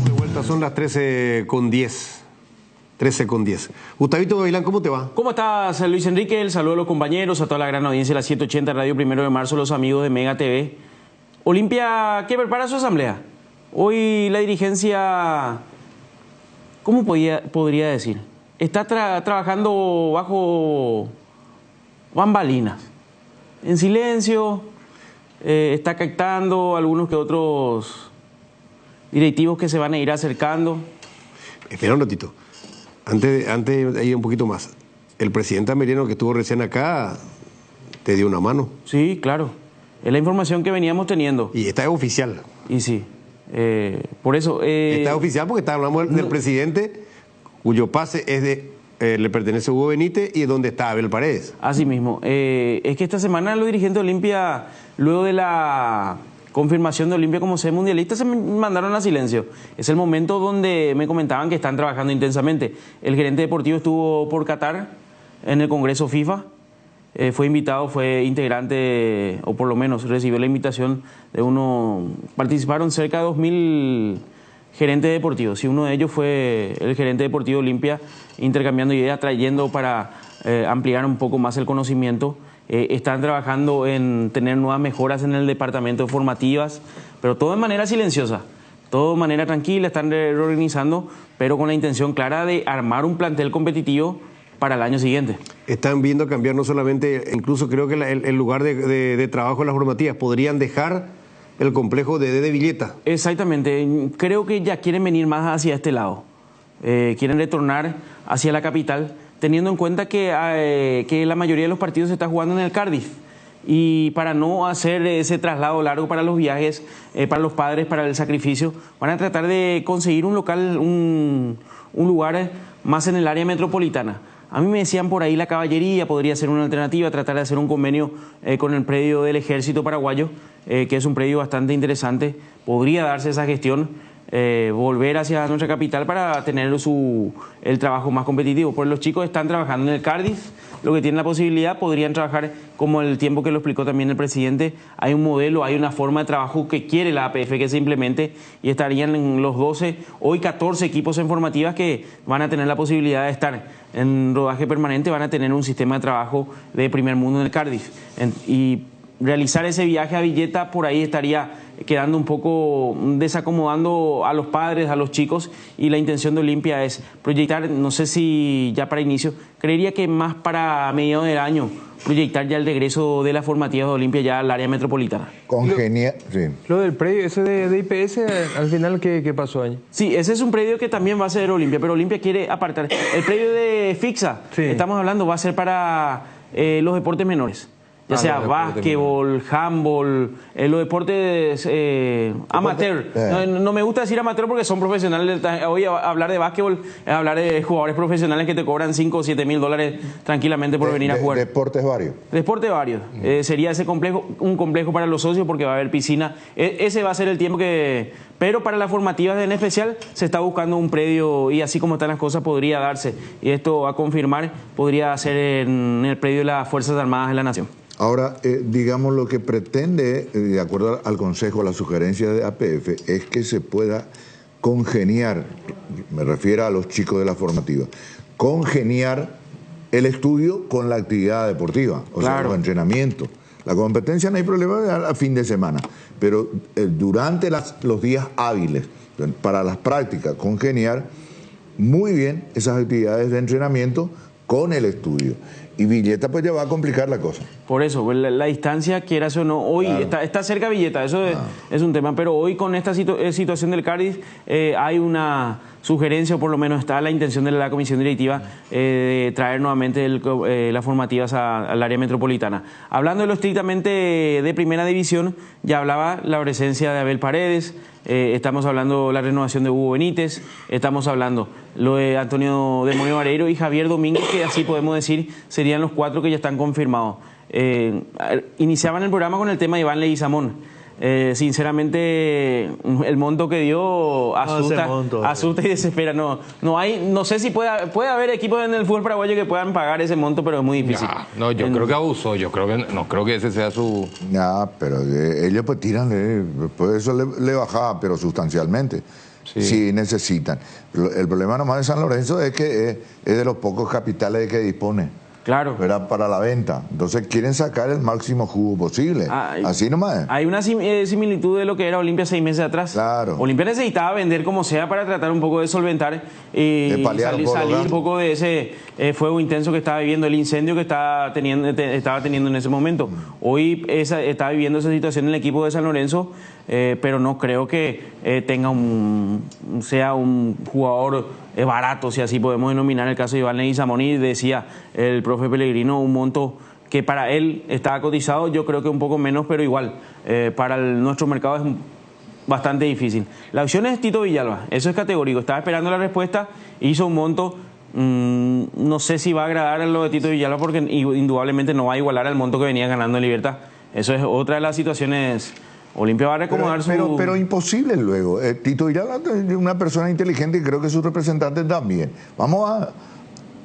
De vuelta, son las 13:10. 13:10. Gustavito Gavilán, ¿cómo te va? ¿Cómo estás, Luis Enrique? El saludo a los compañeros, a toda la gran audiencia de la 780 Radio 1 de Marzo, los amigos de Mega TV. Olimpia, ¿qué prepara su asamblea? Hoy la dirigencia, ¿cómo podría decir? Está trabajando bajo bambalinas, en silencio, está captando algunos que otros directivos que se van a ir acercando. Espera un ratito. Antes de ir un poquito más, el presidente americano que estuvo recién acá te dio una mano. Sí, claro. Es la información que veníamos teniendo. Y esta es oficial. Y sí. Por eso... esta es oficial porque está hablando del presidente cuyo pase es le pertenece a Hugo Benítez y es donde está Abel Paredes. Así mismo. Es que esta semana los dirigentes de Olimpia, luego de la confirmación de Olimpia como sede mundialista, se mandaron a silencio. Es el momento donde me comentaban que están trabajando intensamente. El gerente deportivo estuvo por Qatar en el Congreso FIFA. Fue invitado, fue integrante, o por lo menos recibió la invitación de uno. Participaron cerca de 2.000 gerentes deportivos y uno de ellos fue el gerente deportivo de Olimpia, intercambiando ideas, trayendo para ampliar un poco más el conocimiento. Están trabajando en tener nuevas mejoras en el departamento de formativas, pero todo de manera silenciosa, todo de manera tranquila, están reorganizando, pero con la intención clara de armar un plantel competitivo para el año siguiente. Están viendo cambiar no solamente, incluso creo que el lugar de trabajo de las formativas, podrían dejar el complejo de Villeta. Exactamente, creo que ya quieren venir más hacia este lado, quieren retornar hacia la capital, teniendo en cuenta que la mayoría de los partidos se está jugando en el Cardiff. Y para no hacer ese traslado largo para los viajes, para los padres, para el sacrificio, van a tratar de conseguir un local, un lugar más en el área metropolitana. A mí me decían por ahí la Caballería podría ser una alternativa, tratar de hacer un convenio con el predio del Ejército Paraguayo, que es un predio bastante interesante. Podría darse esa gestión, volver hacia nuestra capital para tener el trabajo más competitivo. Porque los chicos están trabajando en el Cardiff, lo que tienen la posibilidad, podrían trabajar como el tiempo que lo explicó también el presidente. Hay un modelo, hay una forma de trabajo que quiere la APF que se implemente y estarían en los 12, hoy 14 equipos en formativas que van a tener la posibilidad de estar en rodaje permanente, van a tener un sistema de trabajo de primer mundo en el Cardiff. Y realizar ese viaje a Villeta por ahí estaría quedando un poco desacomodando a los padres, a los chicos, y la intención de Olimpia es proyectar, no sé si ya para inicio, creería que más para mediados del año, proyectar ya el regreso de las formativas de Olimpia ya al área metropolitana. Sí. Lo del predio ese de IPS, al final, ¿qué pasó ahí? Sí, ese es un predio que también va a ser Olimpia, pero Olimpia quiere apartar. El predio de Fixa, estamos hablando, va a ser para los deportes menores. ya sea básquetbol, handball, los deportes amateur. No me gusta decir amateur porque son profesionales. Hoy hablar de básquetbol es hablar de jugadores profesionales que te cobran 5 o 7 mil dólares tranquilamente por venir a jugar. Deportes varios. Deportes varios. Sería ese complejo, un complejo para los socios porque va a haber piscina. Ese va a ser el tiempo que... Pero para las formativas en especial se está buscando un predio y así como están las cosas podría darse. Y esto a confirmar podría ser en el predio de las Fuerzas Armadas de la Nación. Ahora, digamos, lo que pretende, de acuerdo al consejo, a la sugerencia de APF, es que se pueda congeniar, me refiero a los chicos de la formativa, congeniar el estudio con la actividad deportiva, o sea, los entrenamientos. La competencia no hay problema a fin de semana, pero durante los días hábiles, para las prácticas, congeniar muy bien esas actividades de entrenamiento con el estudio. Y Villeta pues ya va a complicar la cosa. Por eso, la distancia, quieras o no, hoy está cerca Villeta, eso es un tema, pero hoy con esta situación del Cardiff hay una sugerencia, o por lo menos está la intención de la comisión directiva de traer nuevamente las formativas al área metropolitana. Hablando de lo estrictamente de primera división, ya hablaba la presencia de Abel Paredes, estamos hablando de la renovación de Hugo Benítez, estamos hablando lo de Antonio Demonio Vareiro y Javier Domínguez, que así podemos decir serían los 4 que ya están confirmados. Iniciaban el programa con el tema de Iván Leguizamón. Sinceramente el monto que dio asusta y desespera. No sé si puede haber equipos en el fútbol paraguayo que puedan pagar ese monto, pero es muy difícil. Yo creo que abusó, no creo que ese sea su... Pero ellos pues tiran, pues eso le bajaba, pero sustancialmente. Sí, necesitan. El problema nomás de San Lorenzo es que es de los pocos capitales de que dispone. Claro. Para la venta. Entonces quieren sacar el máximo jugo posible. Así nomás. Hay una similitud de lo que era Olimpia 6 meses atrás. Claro. Olimpia necesitaba vender como sea para tratar un poco de solventar y salir un poco de ese fuego intenso que estaba viviendo, el incendio que estaba teniendo en ese momento. Hoy está viviendo esa situación en el equipo de San Lorenzo, pero no creo que sea un jugador barato, si así podemos denominar el caso de Iván Leguizamón. Y decía el profe Pellegrino, un monto que para él estaba cotizado, yo creo que un poco menos, pero igual, para nuestro mercado es bastante difícil. La opción es Tito Villalba, eso es categórico, estaba esperando la respuesta, hizo un monto, no sé si va a agradar a lo de Tito Villalba porque indudablemente no va a igualar al monto que venía ganando en Libertad. Eso es otra de las situaciones. Olimpia va a recomodar pero imposible luego. Tito Villalba es una persona inteligente y creo que sus representantes también. Vamos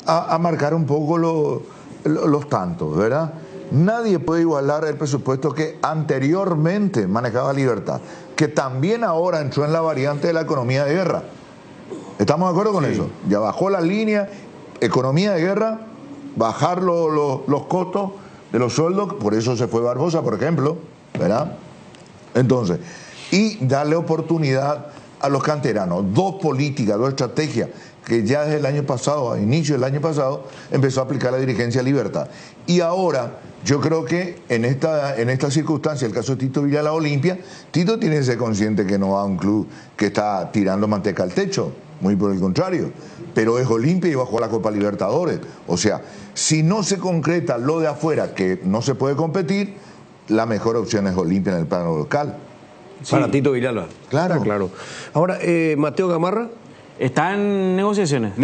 a marcar un poco los tantos, ¿verdad? Nadie puede igualar el presupuesto que anteriormente manejaba Libertad, que también ahora entró en la variante de la economía de guerra. ¿Estamos de acuerdo con eso? Ya bajó la línea, economía de guerra, bajar los costos de los sueldos, por eso se fue Barbosa, por ejemplo, ¿verdad? Entonces, y darle oportunidad a los canteranos. 2 políticas, 2 estrategias que ya desde el año pasado, a inicio del año pasado, empezó a aplicar la dirigencia Libertad. Y ahora, yo creo que en esta circunstancia, el caso de Tito Villalba Olimpia, Tito tiene que ser consciente que no va a un club que está tirando manteca al techo, muy por el contrario. Pero es Olimpia y va a jugar la Copa Libertadores. O sea, si no se concreta lo de afuera, que no se puede competir, la mejor opción es Olimpia en el plano local. Para Tito Villalba. Claro. Ahora, Mateo Gamarra. Está en negociaciones. No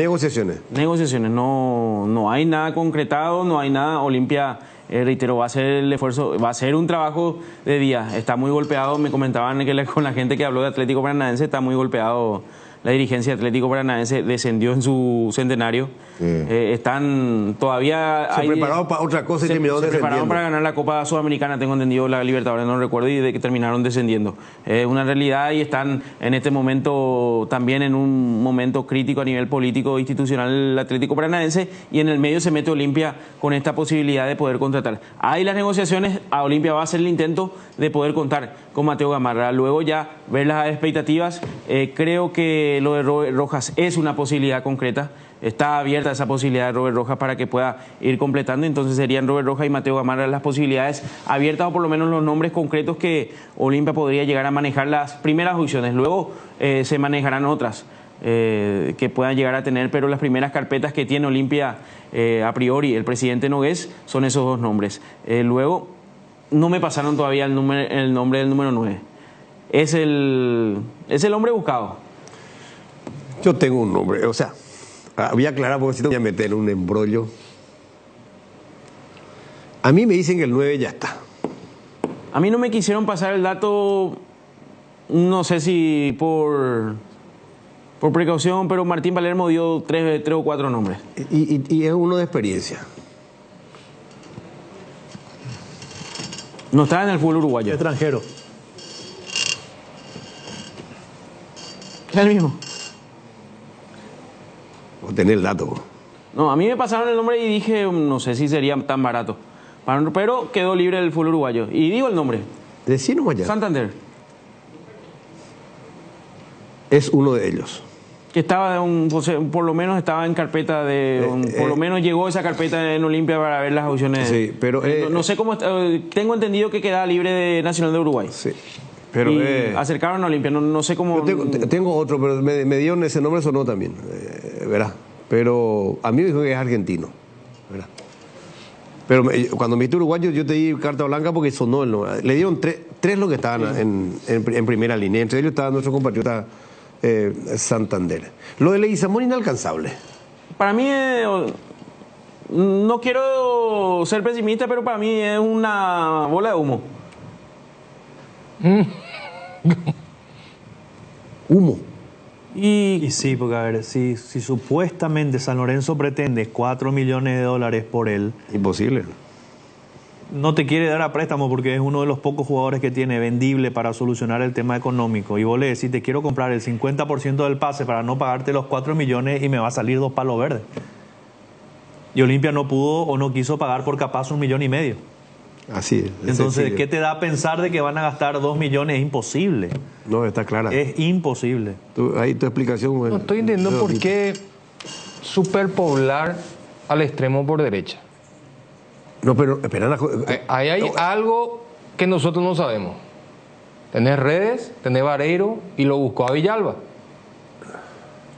hay nada concretado, no hay nada. Olimpia, reitero, va a hacer el esfuerzo, va a ser un trabajo de día. Está muy golpeado, me comentaban que con la gente que habló de Atlético Paranaense, está muy golpeado. La dirigencia de Atlético Paranaense descendió en su centenario. Están todavía... Se prepararon para otra cosa y terminaron descendiendo. Se prepararon para ganar la Copa Sudamericana, tengo entendido, la Libertadores, no recuerdo, y de que terminaron descendiendo. Es una realidad y están en este momento también en un momento crítico a nivel político e institucional el Atlético Paranaense, y en el medio se mete Olimpia con esta posibilidad de poder contratar. Hay las negociaciones, a Olimpia va a hacer el intento de poder contar con Mateo Gamarra. Luego ya ver las expectativas, creo que lo de Robert Rojas es una posibilidad concreta. Está abierta esa posibilidad de Robert Rojas para que pueda ir completando. Entonces serían Robert Rojas y Mateo Gamarra las posibilidades abiertas, o por lo menos los nombres concretos que Olimpia podría llegar a manejar las primeras opciones. Luego se manejarán otras. que puedan llegar a tener, pero las primeras carpetas que tiene Olimpia a priori, el presidente Nogués, son esos dos nombres. Luego, no me pasaron todavía el nombre del número 9. Es el hombre buscado. Yo tengo un nombre, o sea, voy a aclarar porque si no voy a meter en un embrollo. A mí me dicen que el 9 ya está. A mí no me quisieron pasar el dato, no sé si por precaución, pero Martín Palermo dio tres o cuatro nombres. Y es uno de experiencia. No está en el fútbol uruguayo. Extranjero. Es el mismo. Vos tenés el dato. No, a mí me pasaron el nombre y dije, no sé si sería tan barato. Pero quedó libre del fútbol uruguayo. Y digo el nombre. Decinos allá. Santander. Es uno de ellos. Que estaba, por lo menos estaba en carpeta por lo menos llegó esa carpeta en Olimpia para ver las opciones. Sí, pero... no sé cómo... tengo entendido que queda libre de Nacional de Uruguay. Sí. Pero y acercaron a Olimpia, no sé cómo... Tengo otro, pero me dieron ese nombre, sonó también, ¿verdad? Pero a mí me dijo que es argentino, ¿verdad? Pero cuando me dijiste uruguayo, yo te di carta blanca porque sonó el nombre. Le dieron tres los que estaban en primera línea. Entre ellos estaba nuestro compatriota Santander. Lo de Leguizamón, inalcanzable. Para mí, no quiero ser pesimista, pero para mí es una bola de humo. Humo. Y sí, porque a ver, si supuestamente San Lorenzo pretende $4 millones por él. Imposible. No te quiere dar a préstamo porque es uno de los pocos jugadores que tiene vendible para solucionar el tema económico. Y vos le decís, te quiero comprar el 50% del pase para no pagarte los 4 millones y me va a salir 2 palos verdes. Y Olimpia no pudo o no quiso pagar por capaz $1,5 millones. Así es. Entonces, sencillo. ¿qué te da a pensar de que van a gastar 2 millones? Es imposible. No, está clara. Es imposible. Ahí tu explicación. No estoy entendiendo por qué superpoblar al extremo por derecha. No, pero espera. Ahí hay algo que nosotros no sabemos. Tenés Redes, tenés Vareiro y lo buscó a Villalba.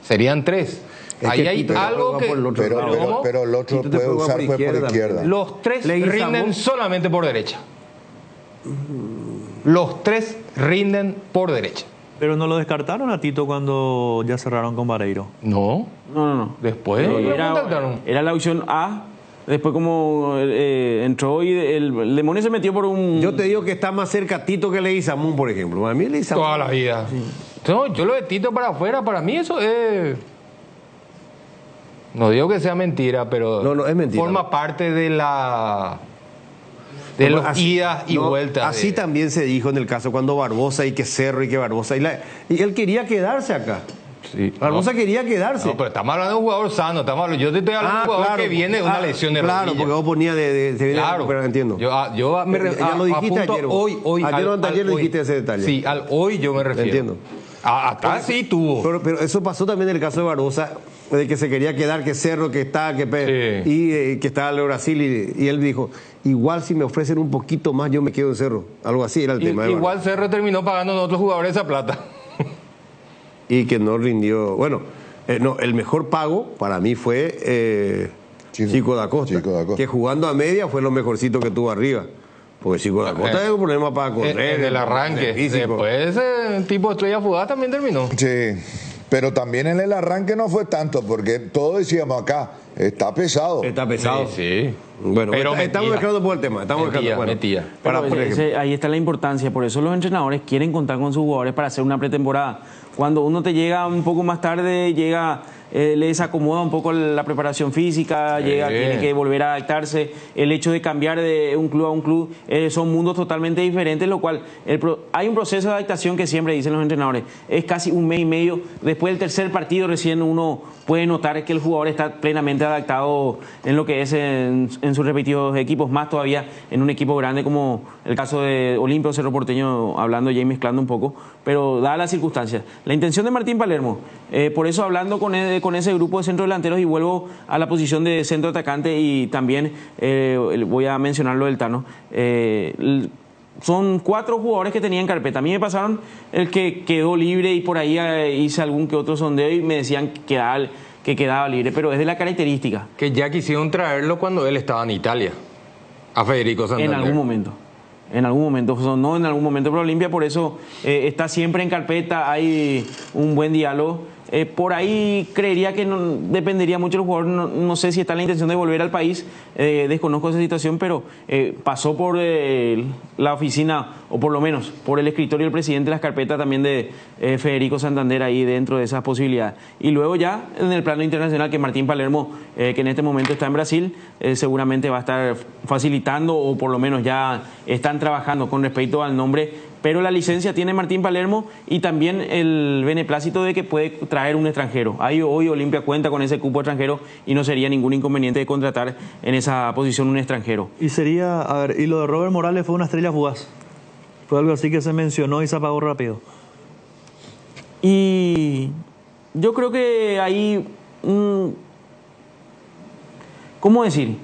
Serían 3. Ahí hay algo que... Pero el otro puede usar por izquierda. Los 3 rinden solamente por derecha. Los 3 rinden por derecha. Pero no lo descartaron a Tito cuando ya cerraron con Vareiro. No. Después era la opción A. Después como entró y el demonio se metió por un... Yo te digo que está más cerca Tito que Leguizamón, por ejemplo. A mí Leguizamón... Toda la vida. Sí. No, yo lo de Tito para afuera, para mí eso es... No digo que sea mentira, pero no es mentira. Forma parte de los idas y vueltas. Así también se dijo en el caso cuando Barbosa y que Cerro y que Barbosa. Y él quería quedarse acá. Sí, Barbosa quería quedarse. No, pero estamos hablando de un jugador sano. Yo te estoy hablando de un jugador que viene de una lesión de rodilla. Claro, porque vos ponías claro, entiendo. Ya lo dijiste ayer. Ayer dijiste ese detalle. Sí, al hoy yo me refiero. Entiendo. Acá sí tuvo. Pero eso pasó también en el caso de Barbosa, de que se quería quedar, que Cerro, que está, y que estaba en Brasil, y él dijo, igual si me ofrecen un poquito más, yo me quedo en Cerro. Algo así era el tema. Igual Cerro terminó pagando a otros jugadores esa plata. Y que no rindió. Bueno, el mejor pago para mí fue Chico da Costa, que jugando a media fue lo mejorcito que tuvo arriba. Porque Chico da Costa es un problema para correr. En el arranque. Después ese tipo de estrella fugaz también terminó. Sí, pero también en el arranque no fue tanto, porque todos decíamos acá, está pesado. Está pesado. Sí. Bueno, pero estamos dejando por el tema. Ahí está la importancia. Por eso los entrenadores quieren contar con sus jugadores para hacer una pretemporada. Cuando uno te llega un poco más tarde, le desacomoda un poco la preparación física, tiene que volver a adaptarse. El hecho de cambiar de un club a un club son mundos totalmente diferentes, lo cual hay un proceso de adaptación que siempre dicen los entrenadores. Es casi 1 mes y medio. Después del tercer partido recién uno puede notar que el jugador está plenamente adaptado en lo que es en sus respectivos equipos, más todavía en un equipo grande como el caso de Olimpia o Cerro Porteño, hablando ya y mezclando un poco, pero dadas las circunstancias. La intención de Martín Palermo, por eso hablando con ese grupo de centrodelanteros, y vuelvo a la posición de centro atacante y también voy a mencionar lo del Tano, son 4 jugadores que tenía en carpeta. A mí me pasaron el que quedó libre y por ahí hice algún que otro sondeo y me decían que quedaba libre, pero es de la característica. Que ya quisieron traerlo cuando él estaba en Italia, a Federico Santander. En algún momento, no en algún momento, pero Olimpia por eso está siempre en carpeta, hay un buen diálogo. Por ahí creería que no, dependería mucho del jugador, no sé si está en la intención de volver al país, desconozco esa situación, pero pasó por la oficina, o por lo menos por el escritorio del presidente de las carpetas también de Federico Santander ahí dentro de esas posibilidades. Y luego ya en el plano internacional, que Martín Palermo, que en este momento está en Brasil, seguramente va a estar facilitando, o por lo menos ya están trabajando con respecto al nombre. Pero la licencia tiene Martín Palermo y también el beneplácito de que puede traer un extranjero. Ahí hoy Olimpia cuenta con ese cupo extranjero y no sería ningún inconveniente de contratar en esa posición un extranjero. Y sería, a ver, y lo de Robert Morales fue una estrella fugaz. Fue algo así que se mencionó y se apagó rápido. Y yo creo que ahí, ¿cómo decir?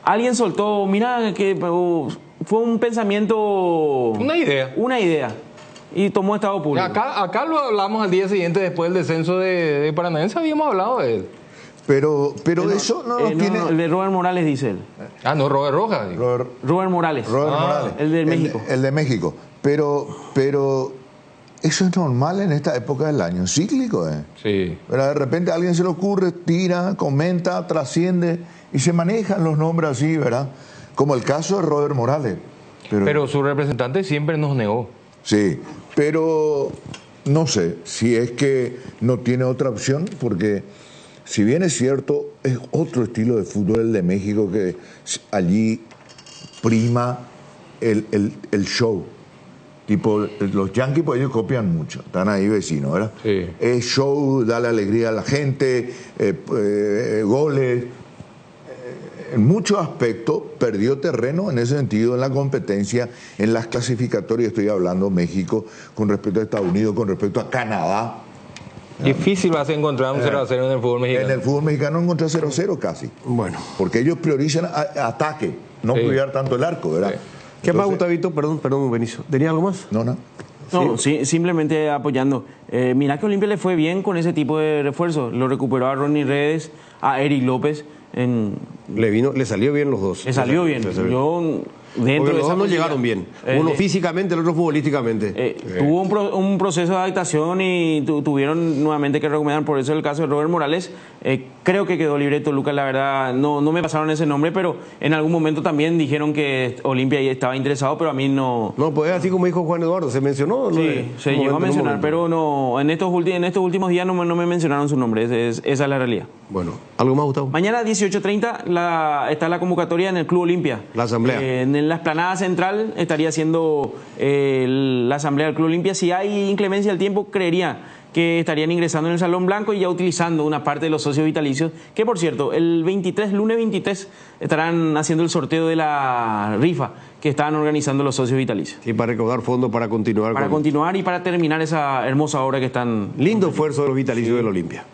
Alguien soltó, mira que fue un pensamiento... Una idea. Y tomó estado público. Acá lo hablamos al día siguiente después del descenso de Paranaense, habíamos hablado de él. Pero eso no tiene... el de Robert Morales, dice él. No, Robert Rojas. Robert Morales. El de México. El de México. Pero eso es normal en esta época del año, cíclico, Sí. Pero de repente a alguien se le ocurre, tira, comenta, trasciende y se manejan los nombres así, ¿verdad? Como el caso de Robert Morales. Pero su representante siempre nos negó. Sí, pero no sé si es que no tiene otra opción, porque si bien es cierto, es otro estilo de fútbol el de México, que allí prima el show. Tipo, los Yankees, pues ellos copian mucho, están ahí vecinos, ¿verdad? Sí. Es show, dale alegría a la gente, goles. En muchos aspectos perdió terreno en ese sentido en la competencia, en las clasificatorias, estoy hablando México con respecto a Estados Unidos, con respecto a Canadá. Difícil vas a encontrar un 0-0 en el fútbol mexicano. En el fútbol mexicano encontré 0-0 casi. Bueno. Porque ellos priorizan ataque, no cuidar tanto el arco, ¿verdad? Sí. ¿Qué más, Gustavito? Perdón, Benicio. ¿Tenía algo más? No. No, sí, simplemente apoyando. Mirá que Olimpia le fue bien con ese tipo de refuerzos. Lo recuperó a Ronnie Redes, a Eric López. Le salió bien los dos. Le salió bien. Yo, dentro de los esa dos no llegaron bien. Uno físicamente, el otro futbolísticamente. Tuvo un proceso de adaptación y tuvieron nuevamente que recomendar. Por eso el caso de Robert Morales. Creo que quedó libre Toluca, la verdad. No me pasaron ese nombre, pero en algún momento también dijeron que Olimpia estaba interesado, pero a mí no. No, pues así como dijo Juan Eduardo, ¿se mencionó? Sí, se llegó a mencionar, pero no. En estos últimos días no me mencionaron su nombre. Esa es la realidad. Bueno, ¿algo más, Gustavo? Mañana 18:30 está la convocatoria en el Club Olimpia. La asamblea. En la explanada central estaría haciendo la asamblea del Club Olimpia. Si hay inclemencia del tiempo, creería que estarían ingresando en el Salón Blanco y ya utilizando una parte de los socios vitalicios, que por cierto, el lunes 23, estarán haciendo el sorteo de la rifa que estaban organizando los socios vitalicios. Y para recaudar fondos para continuar. Continuar y para terminar esa hermosa obra que están... Lindo esfuerzo de los vitalicios del Olimpia.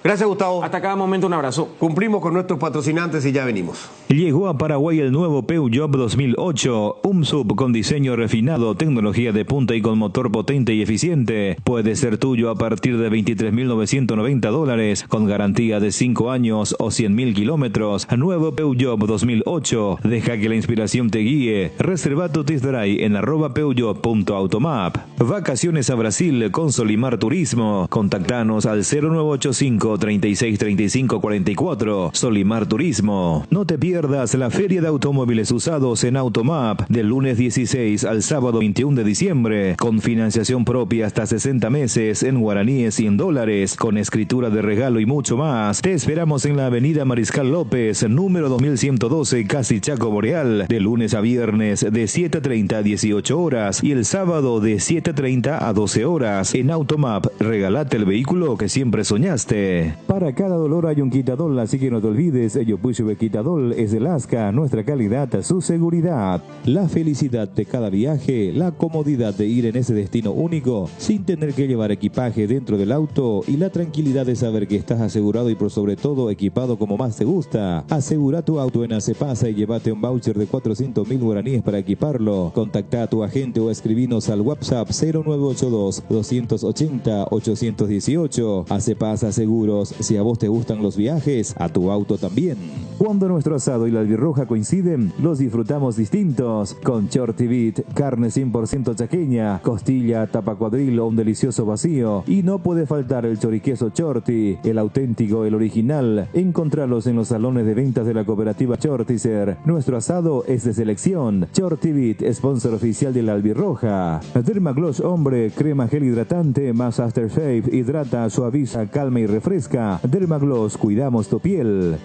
Gracias, Gustavo. Hasta cada momento, un abrazo. Cumplimos con nuestros patrocinantes y ya venimos. Llegó a Paraguay el nuevo Peugeot 2008, un sub con diseño refinado, tecnología de punta y con motor potente y eficiente. Puede ser tuyo a partir de $23.990, con garantía de 5 años o 100.000 kilómetros. Nuevo Peugeot 2008. Deja que la inspiración te guíe. Reserva tu test drive en @peugeot.automap. Vacaciones a Brasil con Solimar Turismo. Contactanos al 0985-363544. Solimar Turismo. No te pierdas la Feria de Automóviles Usados en Automap del lunes 16 al sábado 21 de diciembre, con financiación propia hasta 60 meses en guaraníes y en dólares, con escritura de regalo y mucho más. Te esperamos en la avenida Mariscal López, número 2112, Casi Chaco Boreal, de lunes a viernes de 7:30 a 18 horas y el sábado de 7:30 a 12 horas. En Automap, regalate el vehículo que siempre soñaste. Para cada dolor hay un quitadol, así que no te olvides, Yopuyo Quitadol es de Lasca, nuestra calidad, su seguridad. La felicidad de cada viaje, la comodidad de ir en ese destino único, sin tener que llevar equipaje dentro del auto y la tranquilidad de saber que estás asegurado y por sobre todo equipado como más te gusta. Asegura tu auto en Acepasa y llévate un voucher de 400.000 guaraníes tenés para equiparlo. Contacta a tu agente o escribinos al WhatsApp 0982-280-818. Hace Pasa Seguros. Si a vos te gustan los viajes, a tu auto también. Cuando nuestro asado y la albirroja coinciden, los disfrutamos distintos. Con Shorty Beat, carne 100% chaqueña, costilla, tapa cuadril o un delicioso vacío. Y no puede faltar el choriqueso Shorty, el auténtico, el original. Encontralos en los salones de ventas de la cooperativa Shortizer. Nuestro asado es de selección. Shorty Beat, sponsor oficial de la albirroja. Dermagloss Hombre, crema gel hidratante más aftershave, hidrata, suaviza, calma y refresca. Dermagloss, cuidamos tu piel.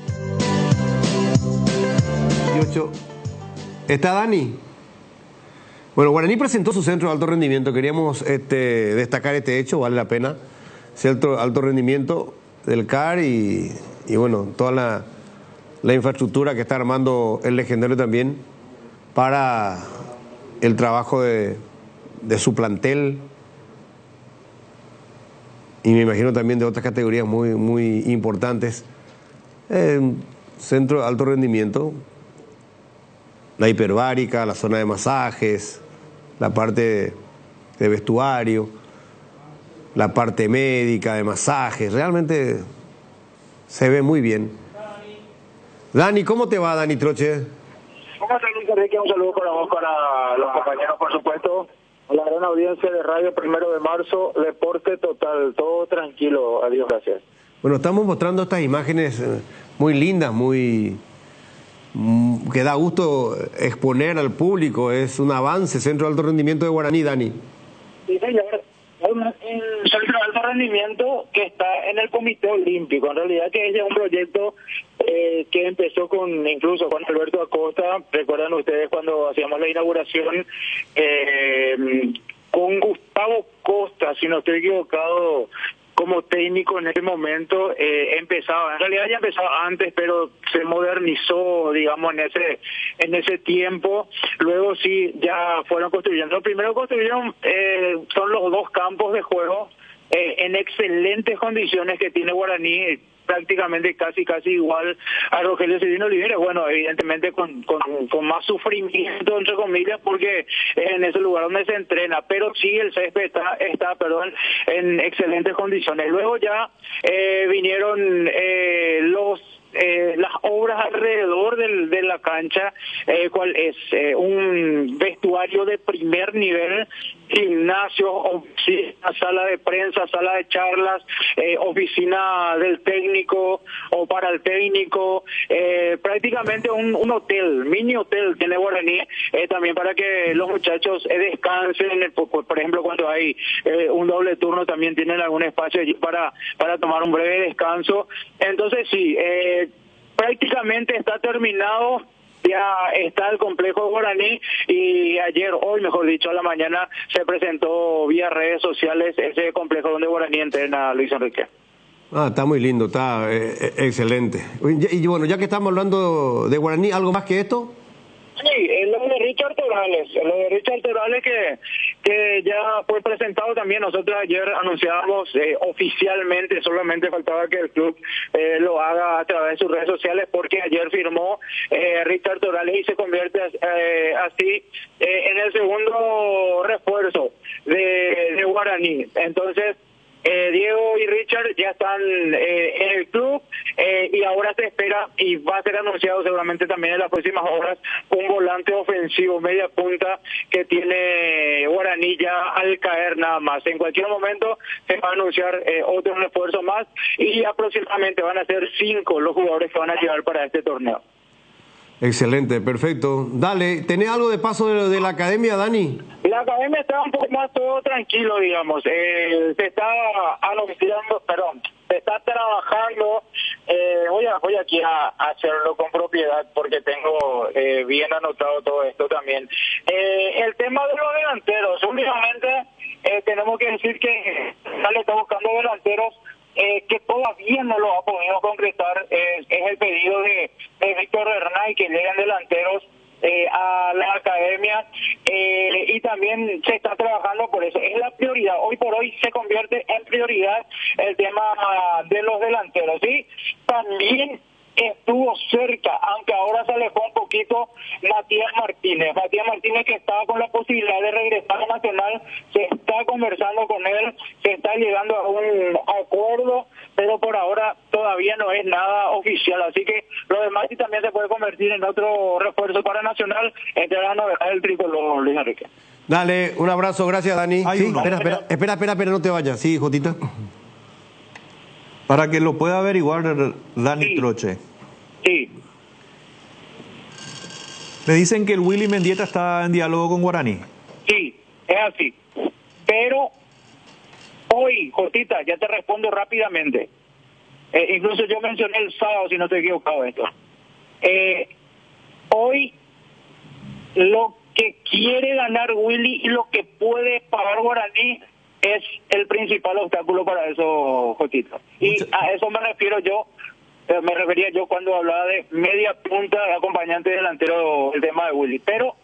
¿Está Dani? Bueno, Guaraní presentó su centro de alto rendimiento. Queríamos destacar este hecho, vale la pena. Centro de alto rendimiento del CAR y bueno, toda la infraestructura que está armando el legendario también para el trabajo de su plantel y me imagino también de otras categorías muy importantes. Centro de alto rendimiento, la hiperbárica, la zona de masajes, la parte de vestuario, la parte médica de masajes, realmente se ve muy bien. Dani, ¿cómo te va, Dani Troche? ¿Cómo estás, Luis Enrique? Un saludo para vos, para los compañeros, por supuesto. A la gran audiencia de Radio 1 de Marzo, Deporte Total, todo tranquilo, adiós, gracias. Bueno, estamos mostrando estas imágenes muy lindas, que da gusto exponer al público. Es un avance, Centro de Alto Rendimiento de Guaraní, Dani. Sí, señor. Un centro de alto rendimiento que está en el Comité Olímpico. En realidad que ese es un proyecto que empezó incluso con Alberto Acosta. Recuerdan ustedes cuando hacíamos la inauguración con Gustavo Costa, si no estoy equivocado, como técnico en ese momento. Empezaba, en realidad ya empezaba antes, pero se modernizó, digamos, en ese tiempo. Luego sí, ya fueron construyendo. Lo primero construyeron son los dos campos de juego en excelentes condiciones que tiene Guaraní, prácticamente casi igual a Rogelio Cedino Oliveira. Bueno, evidentemente con más sufrimiento, entre comillas, porque es en ese lugar donde se entrena, pero sí el césped está en excelentes condiciones. Luego ya vinieron las obras alrededor de la cancha, cual es un vestuario de primer nivel, gimnasio, oficina, sala de prensa, sala de charlas, oficina del técnico o para el técnico, prácticamente un hotel, mini hotel tiene Guaraní, también para que los muchachos descansen, por ejemplo cuando hay un doble turno también tienen algún espacio allí para tomar un breve descanso. Entonces sí, prácticamente está terminado, ya está el complejo Guaraní y hoy mejor dicho, a la mañana se presentó vía redes sociales ese complejo donde Guaraní entrena, Luis Enrique. Está muy lindo, está excelente. Y bueno, ya que estamos hablando de Guaraní, ¿algo más que esto? Sí, lo de Richard Torales que ya fue presentado también. Nosotros ayer anunciábamos oficialmente, solamente faltaba que el club lo haga a través de sus redes sociales, porque ayer firmó Richard Torales y se convierte así en el segundo refuerzo de Guaraní. Entonces Diego y Richard ya están en el club y ahora se espera y va a ser anunciado seguramente también en las próximas horas un volante ofensivo, media punta que tiene Guaraní ya al caer nada más. En cualquier momento se va a anunciar otro refuerzo más y aproximadamente van a ser 5 los jugadores que van a llegar para este torneo. Excelente, perfecto. Dale, ¿tenés algo de paso de la academia, Dani? La academia está un poco más todo tranquilo, digamos. Se está anunciando, se está trabajando. Voy aquí a hacerlo con propiedad porque tengo bien anotado todo esto también. El tema de los delanteros, últimamente tenemos que decir que le está buscando delanteros que todavía no lo ha podido concretar. Es el pedido de Víctor Hernay que lleguen delanteros a la academia y también se está trabajando por eso. Es la prioridad. Hoy por hoy se convierte en prioridad el tema de los delanteros. Y también estuvo cerca, aunque ahora se alejó un poquito Matías Martínez. Matías Martínez, que estaba con la posibilidad de regresar a Nacional, se está conversando con él, se está llegando a un acuerdo, pero por ahora todavía no es nada oficial. Así que lo de Mati también se puede convertir en otro refuerzo para Nacional, entre las novedades del tricolor, Luis Enrique. Dale, un abrazo, gracias Dani. Sí, espera, no te vayas. Sí, Jotita. Para que lo pueda averiguar Dani Troche. Sí. Me dicen que el Willy Mendieta está en diálogo con Guaraní. Sí, es así. Pero hoy, Jotita, ya te respondo rápidamente. Incluso yo mencioné el sábado, si no estoy equivocado, esto. Hoy, lo que quiere ganar Willy y lo que puede pagar Guaraní es el principal obstáculo para eso, Jotita. Y a eso me refería yo cuando hablaba de media punta de acompañante delantero, el tema de Willy. Pero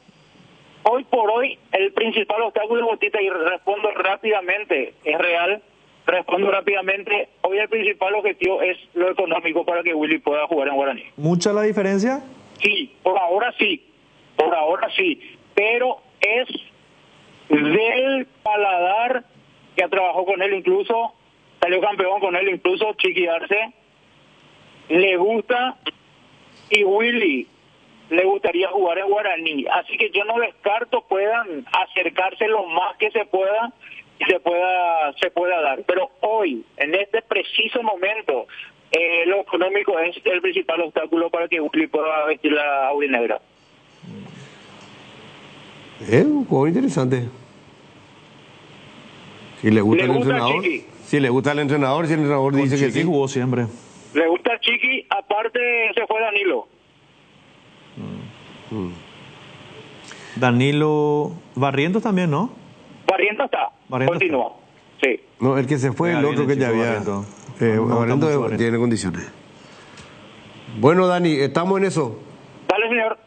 hoy por hoy, el principal obstáculo, Jotita, y respondo rápidamente, es real, respondo rápidamente, hoy el principal objetivo es lo económico para que Willy pueda jugar en Guaraní. ¿Mucha la diferencia? Sí, por ahora sí, pero es del paladar que trabajó con él, incluso salió campeón con él, incluso Chiqui Arce, le gusta, y Willy le gustaría jugar en Guaraní, así que yo no descarto puedan acercarse lo más que se pueda y se pueda dar, pero hoy, en este preciso momento, lo económico es el principal obstáculo para que Willy pueda vestir la audinegra. Un juego interesante. Si le gusta el entrenador, si el entrenador dice que sí, jugó siempre. Le gusta Chiqui, aparte se fue Danilo. Danilo Barrientos también, ¿no? Barrientos está. Continúa. Sí. No, el que se fue, el otro que ya había. Barrientos tiene condiciones. Bueno, Dani, estamos en eso. Dale, señor.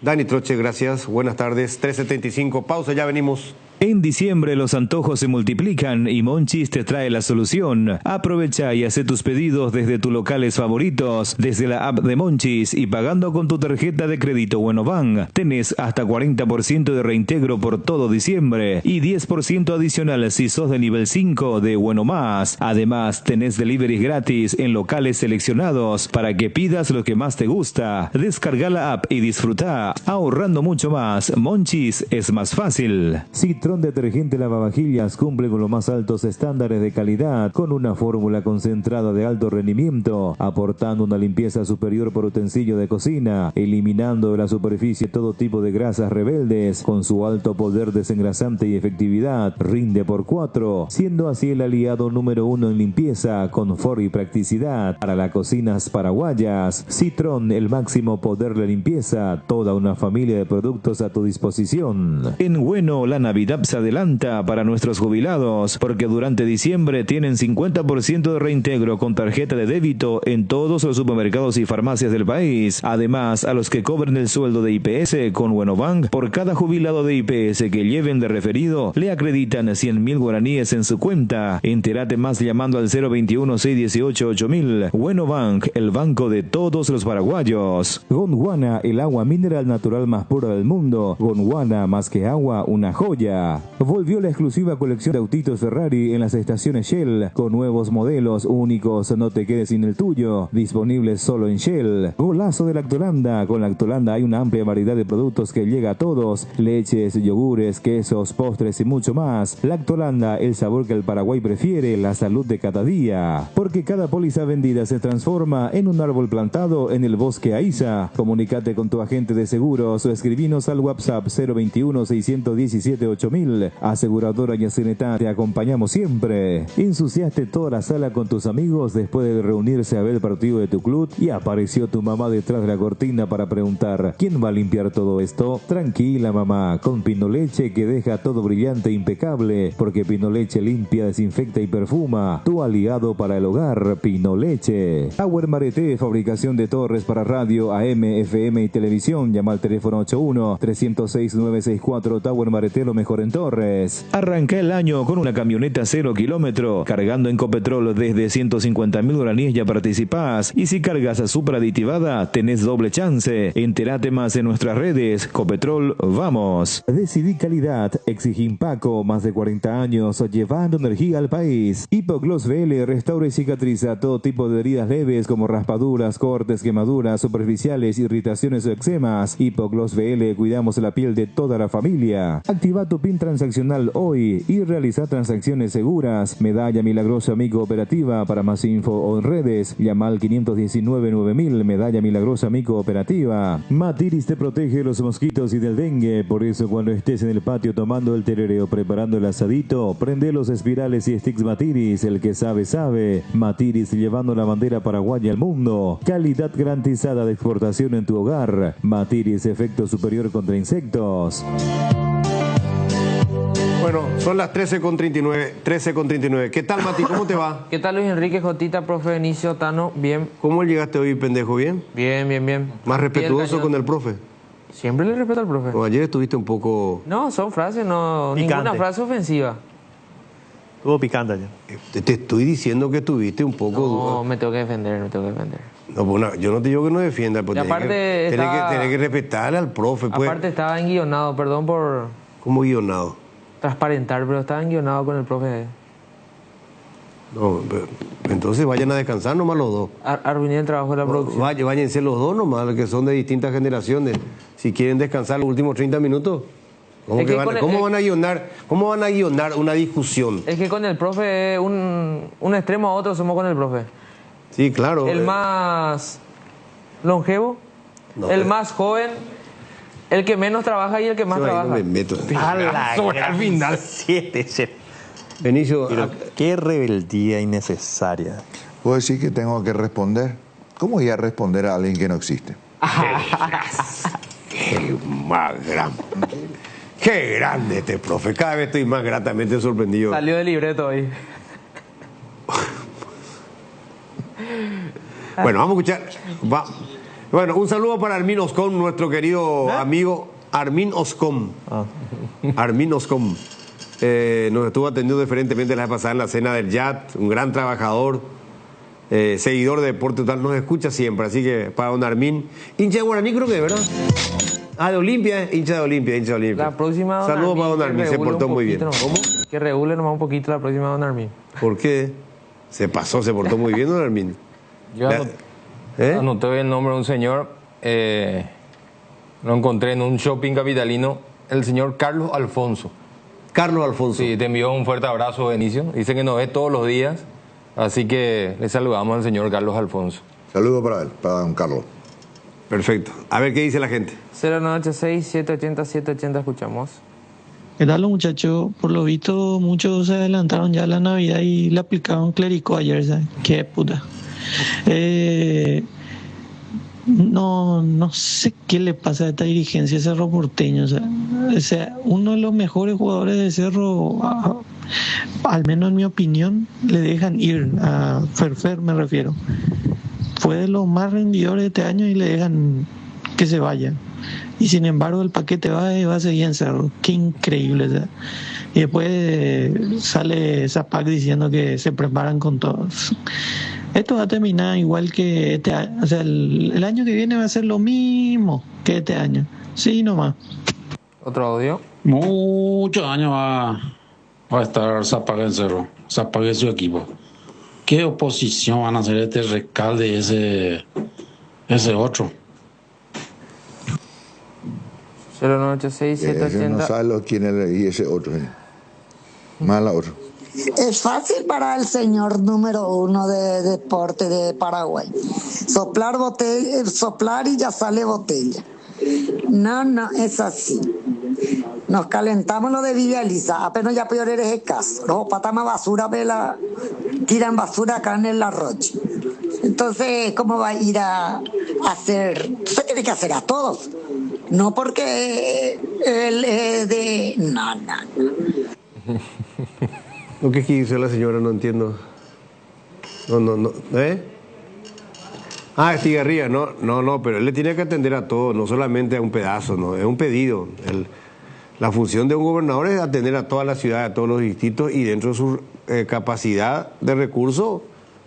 Dani Troche, gracias. Buenas tardes. 3:75. Pausa, ya venimos. En diciembre los antojos se multiplican y Monchis te trae la solución. Aprovecha y hace tus pedidos desde tus locales favoritos, desde la app de Monchis y pagando con tu tarjeta de crédito Buenobank. Tenés hasta 40% de reintegro por todo diciembre y 10% adicional si sos de nivel 5 de Bueno Más. Además, tenés deliveries gratis en locales seleccionados para que pidas lo que más te gusta. Descarga la app y disfruta, ahorrando mucho más. Monchis es más fácil. Citrón Detergente Lavavajillas cumple con los más altos estándares de calidad, con una fórmula concentrada de alto rendimiento, aportando una limpieza superior por utensilio de cocina, eliminando de la superficie todo tipo de grasas rebeldes. Con su alto poder desengrasante y efectividad, rinde por 4, siendo así el aliado número 1 en limpieza, confort y practicidad para las cocinas paraguayas. Citrón, el máximo poder de limpieza, toda una familia de productos a tu disposición. En Bueno, la Navidad se adelanta para nuestros jubilados, porque durante diciembre tienen 50% de reintegro con tarjeta de débito en todos los supermercados y farmacias del país. Además, a los que cobren el sueldo de IPS con Buenobank, por cada jubilado de IPS que lleven de referido, le acreditan 100.000 guaraníes en su cuenta. Entérate más llamando al 021-618-8000. Buenobank, el banco de todos los paraguayos. Gondwana, el agua mineral natural más pura del mundo. Gondwana, más que agua, una joya. Volvió la exclusiva colección de autitos Ferrari en las estaciones Shell, con nuevos modelos únicos, no te quedes sin el tuyo, disponibles solo en Shell. Golazo de Lactolanda, con Lactolanda hay una amplia variedad de productos que llega a todos, leches, yogures, quesos, postres y mucho más. Lactolanda, el sabor que el Paraguay prefiere, la salud de cada día, porque cada póliza vendida se transforma en un árbol plantado en el bosque Aiza. Comunícate con tu agente de seguros o escribinos al WhatsApp 021-617-8000. Aseguradora Yacinetá, te acompañamos siempre. Ensuciaste toda la sala con tus amigos después de reunirse a ver el partido de tu club y apareció tu mamá detrás de la cortina para preguntar: ¿quién va a limpiar todo esto? Tranquila, mamá, con Pinoleche, que deja todo brillante e impecable, porque Pinoleche limpia, desinfecta y perfuma. Tu aliado para el hogar, Pinoleche. Tower Mareté, fabricación de torres para radio, AM, FM y televisión. Llama al teléfono 81-306-964. Tower Mareté, lo mejor en en Torres. Arranca el año con una camioneta 0 kilómetro, cargando en Copetrol desde 150.000 guaraníes ya participás. Y si cargas a superaditivada, tenés doble chance. Entérate más en nuestras redes. Copetrol, vamos. Decidí calidad, exigí Impaco, más de 40 años, llevando energía al país. Hipogloss VL restaura y cicatriza todo tipo de heridas leves como raspaduras, cortes, quemaduras superficiales, irritaciones o eczemas. Hipogloss VL, cuidamos la piel de toda la familia. Activa tu PIN transaccional hoy y realiza transacciones seguras. Medalla Milagrosa Amigo Operativa. Para más info o en redes, llama al 519-9000. Medalla Milagrosa Amigo Operativa. Matiris te protege de los mosquitos y del dengue. Por eso cuando estés en el patio tomando el tereré o preparando el asadito, prende los espirales y sticks Matiris. El que sabe, sabe. Matiris, llevando la bandera paraguaya al mundo. Calidad garantizada de exportación en tu hogar. Matiris, efecto superior contra insectos. Bueno, son las 13:39. ¿Qué tal, Mati? ¿Cómo te va? ¿Qué tal, Luis Enrique, Jotita, profe Benicio, Tano? Bien. ¿Cómo llegaste hoy, pendejo? ¿Bien? Bien. ¿Más respetuoso con el profe? Siempre le respeto al profe. O ayer estuviste un poco... No, son frases, no, Picante. ninguna frase ofensiva. Estuvo picante ayer. Te estoy diciendo que estuviste un poco... No, me tengo que defender. No, pues yo no te digo que no defienda, pues Y aparte tenés que respetarle al profe. Pues. Aparte estaba enguionado, perdón por... ¿Cómo guionado? Transparentar, pero estaba enguionado con el profe. No, pero, entonces vayan a descansar nomás los dos. Arruiné el trabajo de la producción. Váyanse los dos nomás, que son de distintas generaciones. Si quieren descansar los últimos 30 minutos, ¿cómo van a guionar una discusión? Es que con el profe, un extremo a otro somos con el profe. Sí, claro. El más longevo, más joven, el que menos trabaja y el que más trabaja. No me meto. Al final 7. Benicio, qué rebeldía innecesaria. Puedo decir que tengo que responder. ¿Cómo voy a responder a alguien que no existe? Qué grande este profe. Cada vez estoy más gratamente sorprendido. Salió del libreto hoy. Bueno, vamos a escuchar. Bueno, un saludo para Armin Oscom, nuestro querido amigo Armin Oscom. Armin Oscom. Nos estuvo atendiendo diferentemente la vez pasada en la cena del YAT, un gran trabajador, seguidor de Deporte Total, nos escucha siempre, así que para don Armin, hincha de Guaraní creo que, ¿verdad? De Olimpia, hincha de Olimpia. La próxima don Saludos para don Armin, se portó muy bien. ¿Cómo? Que regule nomás un poquito la próxima don Armin. ¿Por qué? Se portó muy bien don Armin. Yo anoté el nombre de un señor, lo encontré en un shopping capitalino, el señor Carlos Alfonso. Carlos Alfonso. Sí, te envió un fuerte abrazo, Benicio. Dice que nos ve todos los días, así que le saludamos al señor Carlos Alfonso. Saludo para él, para don Carlos. Perfecto. A ver qué dice la gente. 0986-780-780, escuchamos. ¿Qué tal, muchachos? Por lo visto, muchos se adelantaron ya a la Navidad y le aplicaron clérico ayer, ¿sabes? Qué puta. No sé qué le pasa a esta dirigencia de Cerro Porteño. O sea, uno de los mejores jugadores de Cerro, al menos en mi opinión, le dejan ir. A Ferfer me refiero. Fue de los más rendidores de este año y le dejan que se vaya. Y sin embargo el paquete va a seguir en Cerro. Qué increíble. O sea. Y después sale Zapac diciendo que se preparan con todos. Esto va a terminar igual que este año. O sea, el año que viene va a ser lo mismo que este año. Sí, nomás. ¿Otro audio? Muchos años va a estar Zapac en Cerro. Zapac y su equipo. ¿Qué oposición van a hacer este Recalde ese otro? 0986-780. No sabe quién es y ese otro. Mala otro. Es fácil para el señor número 1 de deporte de Paraguay. Soplar y ya sale botella. No, es así. Nos calentamos lo de Villa Elisa. Apenas ya peor eres el caso. Los patama basura, tiran basura acá en el arroyo. Entonces, ¿cómo va a ir a hacer? Se tiene que hacer a todos. No porque él es de... No. ¿Lo que dice la señora? No entiendo. No. Estigarribia, no, pero él le tiene que atender a todo, no solamente a un pedazo, no, es un pedido. La función de un gobernador es atender a toda la ciudad, a todos los distritos y dentro de su capacidad de recursos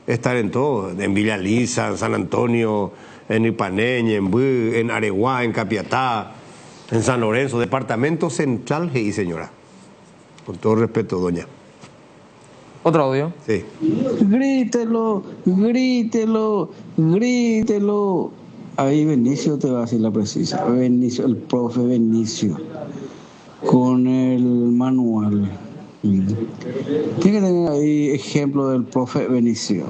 estar en todo, en Villa Lisa, en San Antonio, en Ipaneña, en Bui, en Areguá, en Capiatá, en San Lorenzo, departamento central, y señora. Con todo respeto, doña. ¿Otro audio? Sí. Grítelo, grítelo, grítelo. Ahí Benicio te va a decir la precisa. Benicio, el profe Benicio, con el manual. Tiene que tener ahí ejemplo del profe Benicio.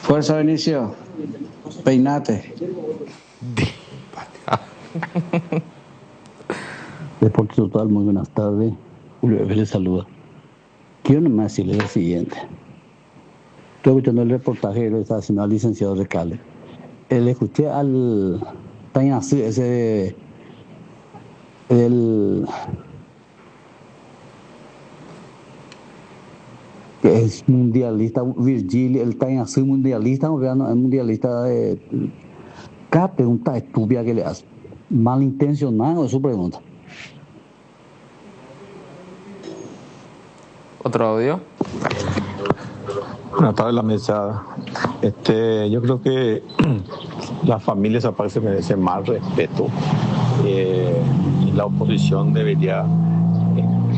Fuerza, Benicio. Peinate. Deporte Total, muy buenas tardes. Julio F. les saluda. Quiero nomás decirle lo siguiente. Estoy escuchando el reportaje que lo está haciendo al licenciado Recalde. Le escuché al Tañazú, ese del que es mundialista, Virgilio, el Tañazú mundialista, mundialista de cada pregunta estúpida que le hace. Malintencionado es su pregunta. ¿Otro audio? Buenas tardes, la mesa. Yo creo que las familias aparte se merecen más respeto. Y la oposición debería,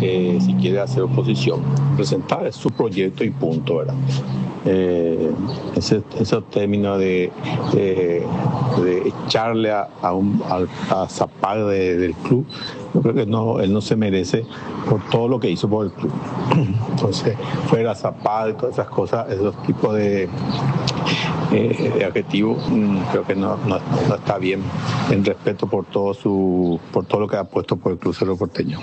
si quiere hacer oposición, presentar su proyecto y punto, ¿verdad? Ese término de echarle a Zapag del club, yo creo que él no se merece por todo lo que hizo por el club. Entonces, fuera Zapag y todas esas cosas, esos tipos de adjetivos, creo que no está bien, en respeto por todo lo que ha puesto por el Club Cerro Porteño.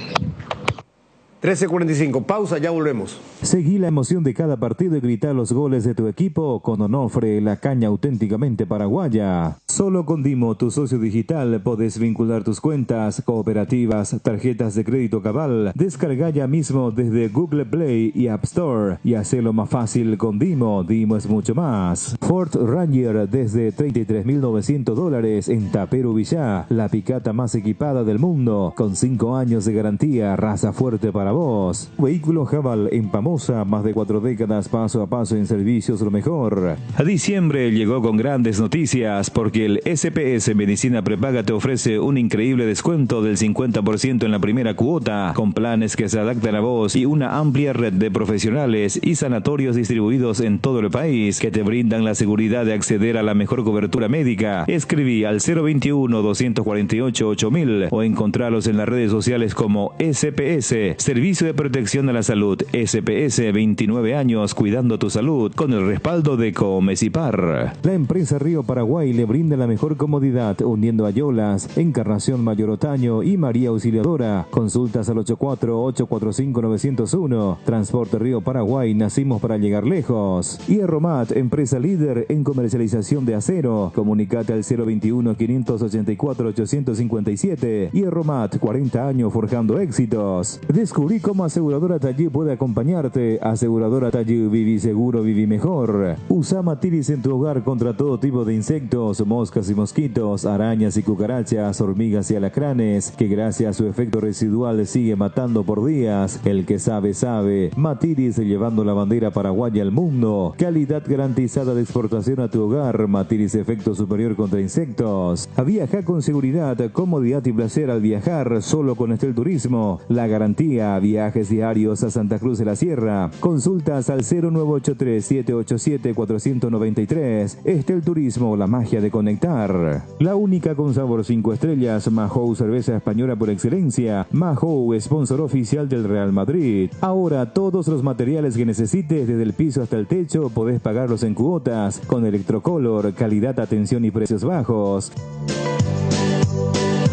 13:45, pausa, ya volvemos. Seguí la emoción de cada partido y grita los goles de tu equipo con Onofre, la caña auténticamente paraguaya. Solo con Dimo, tu socio digital, podés vincular tus cuentas, cooperativas, tarjetas de crédito Cabal. Descarga ya mismo desde Google Play y App Store y hacelo más fácil con Dimo. Dimo es mucho más. Ford Ranger desde $33.900 en Tapero Villá, la picata más equipada del mundo, con 5 años de garantía, raza fuerte para vos. Vehículo Jabal en Pamosa, más de 4 décadas paso a paso en servicios lo mejor. A diciembre llegó con grandes noticias porque el SPS Medicina Prepaga te ofrece un increíble descuento del 50% en la primera cuota, con planes que se adaptan a vos y una amplia red de profesionales y sanatorios distribuidos en todo el país que te brindan la seguridad de acceder a la mejor cobertura médica. Escribí al 021-248-8000 o encontralos en las redes sociales como SPS, Servicio de Protección a la Salud, SPS, 29 años cuidando tu salud, con el respaldo de Comesipar. La empresa Río Paraguay le brinda la mejor comodidad uniendo Ayolas, Encarnación Mayor Otaño y María Auxiliadora. Consultas al 84-845-901. Transporte Río Paraguay, nacimos para llegar lejos. Hierromat, empresa líder en comercialización de acero. Comunicate al 021-584-857. Hierromat, 40 años forjando éxitos. Descubrí cómo Aseguradora Tallí puede acompañarte. Aseguradora Tallí, viví seguro, viví mejor. Usa Matiris en tu hogar contra todo tipo de insectos, moscas y mosquitos, arañas y cucarachas, hormigas y alacranes, que gracias a su efecto residual sigue matando por días. El que sabe, sabe. Matiris, llevando la bandera paraguaya al mundo. Calidad garantizada de exportación a tu hogar. Matiris, efecto superior contra insectos. Viaja con seguridad, comodidad y placer al viajar solo con Estel Turismo. La garantía, viajes diarios a Santa Cruz de la Sierra. Consultas al 0983-787-493. Estel Turismo, la magia de conectar. La única con sabor 5 estrellas. Mahou, cerveza española por excelencia. Mahou, sponsor oficial del Real Madrid. Ahora todos los materiales que necesites, desde el piso hasta el techo, podés pagarlos en cuotas. Con Electrocolor, calidad, atención y precios bajos.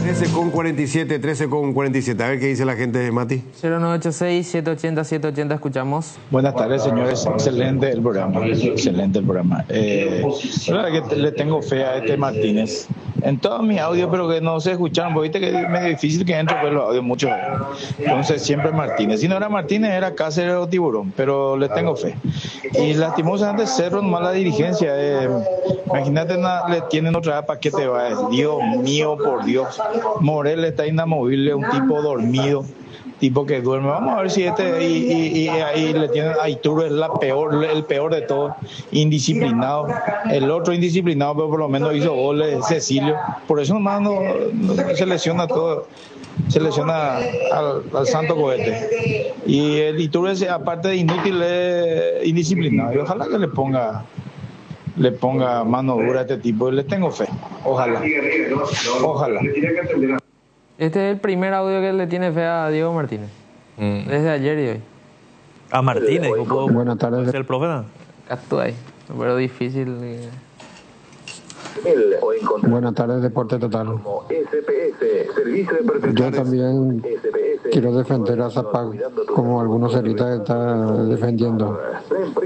13:47. A ver qué dice la gente de Mati. 0986-780-780, escuchamos. Buenas tardes, señores. Excelente el programa. La verdad que le tengo fe a este Martínez. en todos mis audios, pero que no se escucharon, porque viste que es medio difícil que entre pues los audios muchos. Entonces siempre Martínez. Si no era Martínez, era Cáceres o Tiburón, pero les tengo fe. Y lastimosamente Cerro, nomás la dirigencia. Imagínate, le tienen otra vez paquete, va. Dios mío, por Dios. Morel está inamovible, un tipo dormido, tipo que duerme. Vamos a ver si y ahí le tienen a Iturbe, es el peor de todos, indisciplinado. El otro indisciplinado, pero por lo menos hizo goles, Cecilio. Por eso nomás no se lesiona todo, se lesiona al santo cohete. Y el Iturbe, aparte de inútil, es indisciplinado. Y ojalá que le ponga mano dura a este tipo, y le tengo fe. Ojalá. Este es el primer audio que le tiene fe a Diego Martínez. Desde ayer y hoy. A Martínez, buenas tardes. ¿Es el profe? Actúa ahí, pero difícil. Buenas tardes, Deporte Total. Yo también quiero defender a Zapag, como algunos cerristas están defendiendo.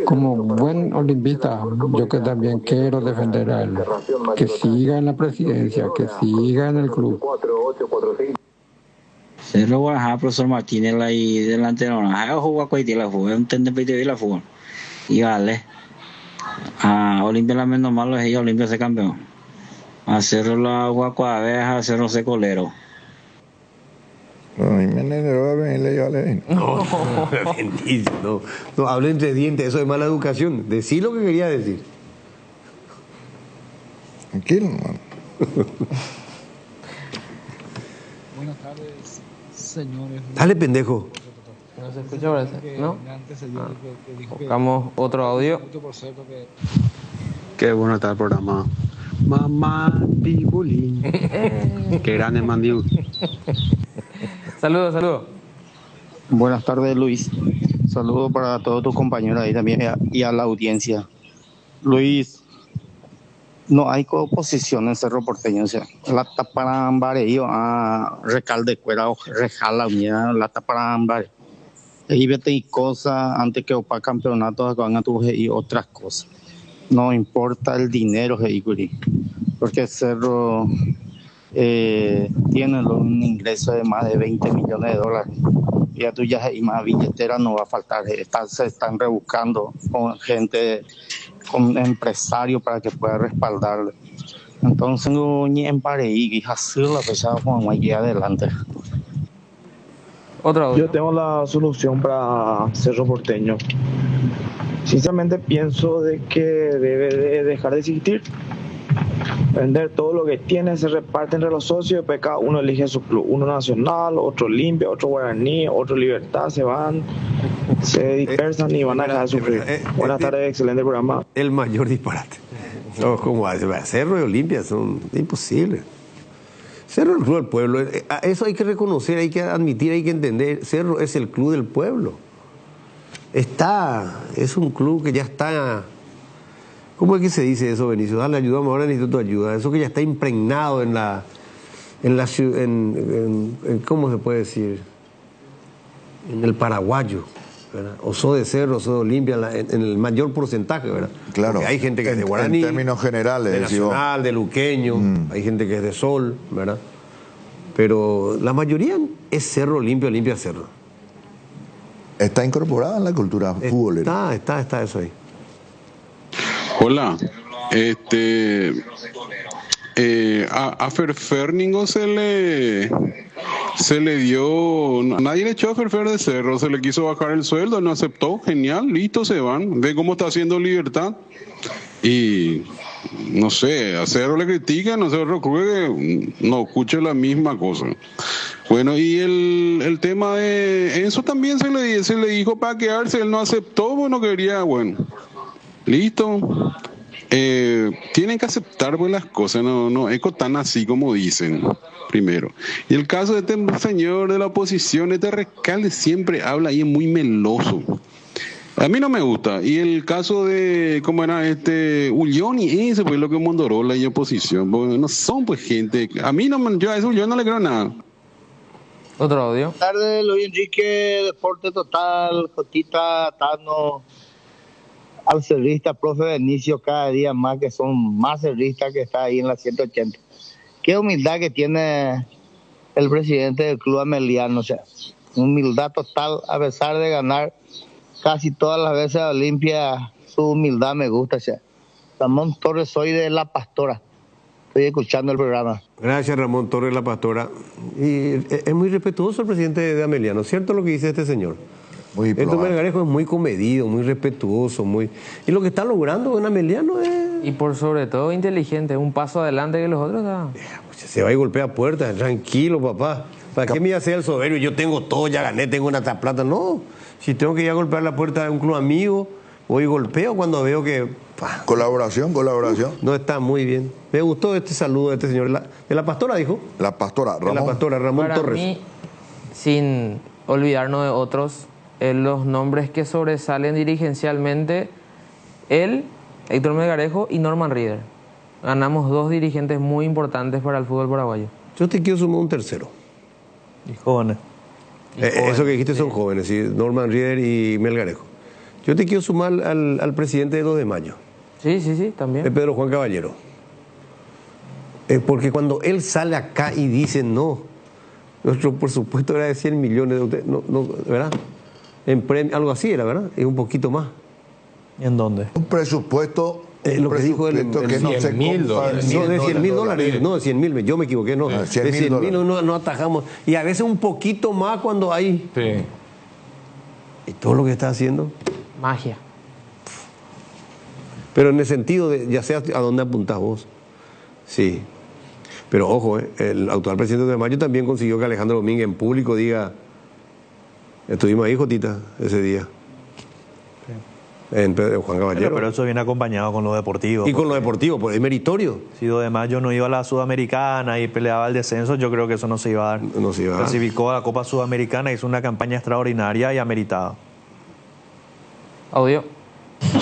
Como buen olimpista, yo que también quiero defender a él. Que siga en la presidencia, que siga en el club. Cerro Guajá, profesor Martínez, ahí delantero. Jugó a la fútbol, un tendente de la fútbol. Y vale. A Olimpia la menos malo es ella, Olimpia se campeón. A Cerro la Guacuaveja, a Cerro Secolero. No, hable entre dientes, eso es mala educación. Decí lo que quería decir. Tranquilo, man. Buenas tardes, señores. Dale, pendejo. No se escucha, parece. ¿No? Buscamos otro audio. Qué bueno está el programa. Mamá Pibulín. Qué grande Mandiu. Saludos. Buenas tardes, Luis. Saludos para todos tus compañeros ahí también y a la audiencia. Luis, no hay oposición en Cerro Porteño. O sea, la taparambareío a Recalde Cuera o Rejala Unida, la taparambare. Y vete y cosas antes que opa campeonatos van a tu y otras cosas. No importa el dinero, porque Cerro tiene un ingreso de más de 20 millones de dólares. Ya tú ya y más billetera no va a faltar. Se están rebuscando con gente, con empresarios para que pueda respaldarle. Entonces, no ni en pareí y hacer la pesada con aquí adelante. Yo tengo la solución para Cerro Porteño. Sinceramente pienso de que debe de dejar de existir, vender todo lo que tiene, se reparte entre los socios, después cada uno elige su club, uno Nacional, otro Olimpia, otro Guaraní, otro Libertad, se dispersan y van a dejar de sufrir. Buenas tardes, excelente programa. El mayor disparate. No, como Cerro y Olimpia son imposibles. Cerro es el club del pueblo. Eso hay que reconocer, hay que admitir, hay que entender. Cerro es el club del pueblo. Es un club que ya está. ¿Cómo es que se dice eso, Benicio? Dale, ayudamos ahora, necesito tu ayuda. Eso que ya está impregnado en ¿cómo se puede decir? En el paraguayo, ¿verdad? O sos de Cerro, o sos de Olimpia, en el mayor porcentaje, ¿verdad? Claro. Porque hay gente que es de Guaraní, en términos generales, de Nacional, de Luqueño, hay gente que es de Sol, ¿verdad? Pero la mayoría es Cerro, Olimpia, Cerro. Está incorporada en la cultura futbolera. Está eso ahí. Hola, a Ferningo se le dio, nadie le echó a Ferfer de Cerro, se le quiso bajar el sueldo, no aceptó, genial, listo, se van, ve cómo está haciendo Libertad y no sé, a Cerro le critican, a Cerro cree que no escuche la misma cosa. Bueno, y el tema de Enzo también se le dijo para quedarse, él no aceptó, bueno, quería, bueno, listo. Tienen que aceptar pues las cosas, no es tan así como dicen, primero. Y el caso de este señor de la oposición, este Recalde siempre habla y es muy meloso. A mí no me gusta. Y el caso de, ¿cómo era? Ulioni, ese fue lo que Mondorola y oposición. Porque no son pues gente. A mí yo a eso yo no le creo nada. Otro audio. Buenas tardes, Luis Enrique, Deporte Total, Jotita, Tano, al cerrista, profe Benicio, cada día más, que son más cerristas que está ahí en la 180. qué humildad que tiene el presidente del club ameliano, o sea, humildad total, a pesar de ganar casi todas las veces a Olimpia, su humildad me gusta, o sea. Ramón Torres, soy de La Pastora, estoy escuchando el programa. Gracias, Ramón Torres, La Pastora. Y es muy respetuoso el presidente de Ameliano, ¿cierto lo que dice este señor? Muy Héctor Melgarejo es muy comedido, muy respetuoso, y lo que está logrando en Ameliano es... Y por sobre todo inteligente, un paso adelante que los otros. Se va y golpea puertas, tranquilo, papá. ¿Para qué me iba a hacer el soberbio? Yo tengo todo, ya gané, tengo una plata. No, si tengo que ir a golpear la puerta de un club amigo, voy y golpeo cuando veo que... Colaboración. No está muy bien. Me gustó este saludo de este señor. De La Pastora, dijo. La Pastora, Ramón. De La Pastora, Ramón Para Torres. mí, sin olvidarnos de otros, los nombres que sobresalen dirigencialmente, él, Héctor Melgarejo y Norman Rieder. Ganamos 2 dirigentes muy importantes para el fútbol paraguayo. Yo te quiero sumar un tercero. Y jóvenes. Eso que dijiste son jóvenes, ¿sí? Norman Rieder y Melgarejo. Yo te quiero sumar al presidente de 2 de mayo. Sí, también. De Pedro Juan Caballero. Porque cuando él sale acá y dice no, nuestro presupuesto era de 100 millones de ustedes, no, ¿verdad? En premio, algo así era, ¿verdad? Es un poquito más. ¿En dónde? Un presupuesto... lo que dijo él, que no se compra, de 100 mil dólares. No, de 100 mil, yo me equivoqué, no. De 100 mil no atajamos. Y a veces un poquito más cuando hay. Sí. Y todo lo que está haciendo. Magia. Pero en el sentido de, ya sea a dónde apuntás vos. Sí. Pero ojo, el actual presidente de Mayo también consiguió que Alejandro Domínguez en público diga, estuvimos ahí, Jotita, ese día. En Juan Caballero. Pero eso viene acompañado con lo deportivo. Y con lo deportivo, pues es meritorio. Si 2 de mayo no iba a la Sudamericana y peleaba el descenso, yo creo que eso no se iba a dar. No se iba a dar. Clasificó a la Copa Sudamericana, hizo una campaña extraordinaria y ameritada. Audio.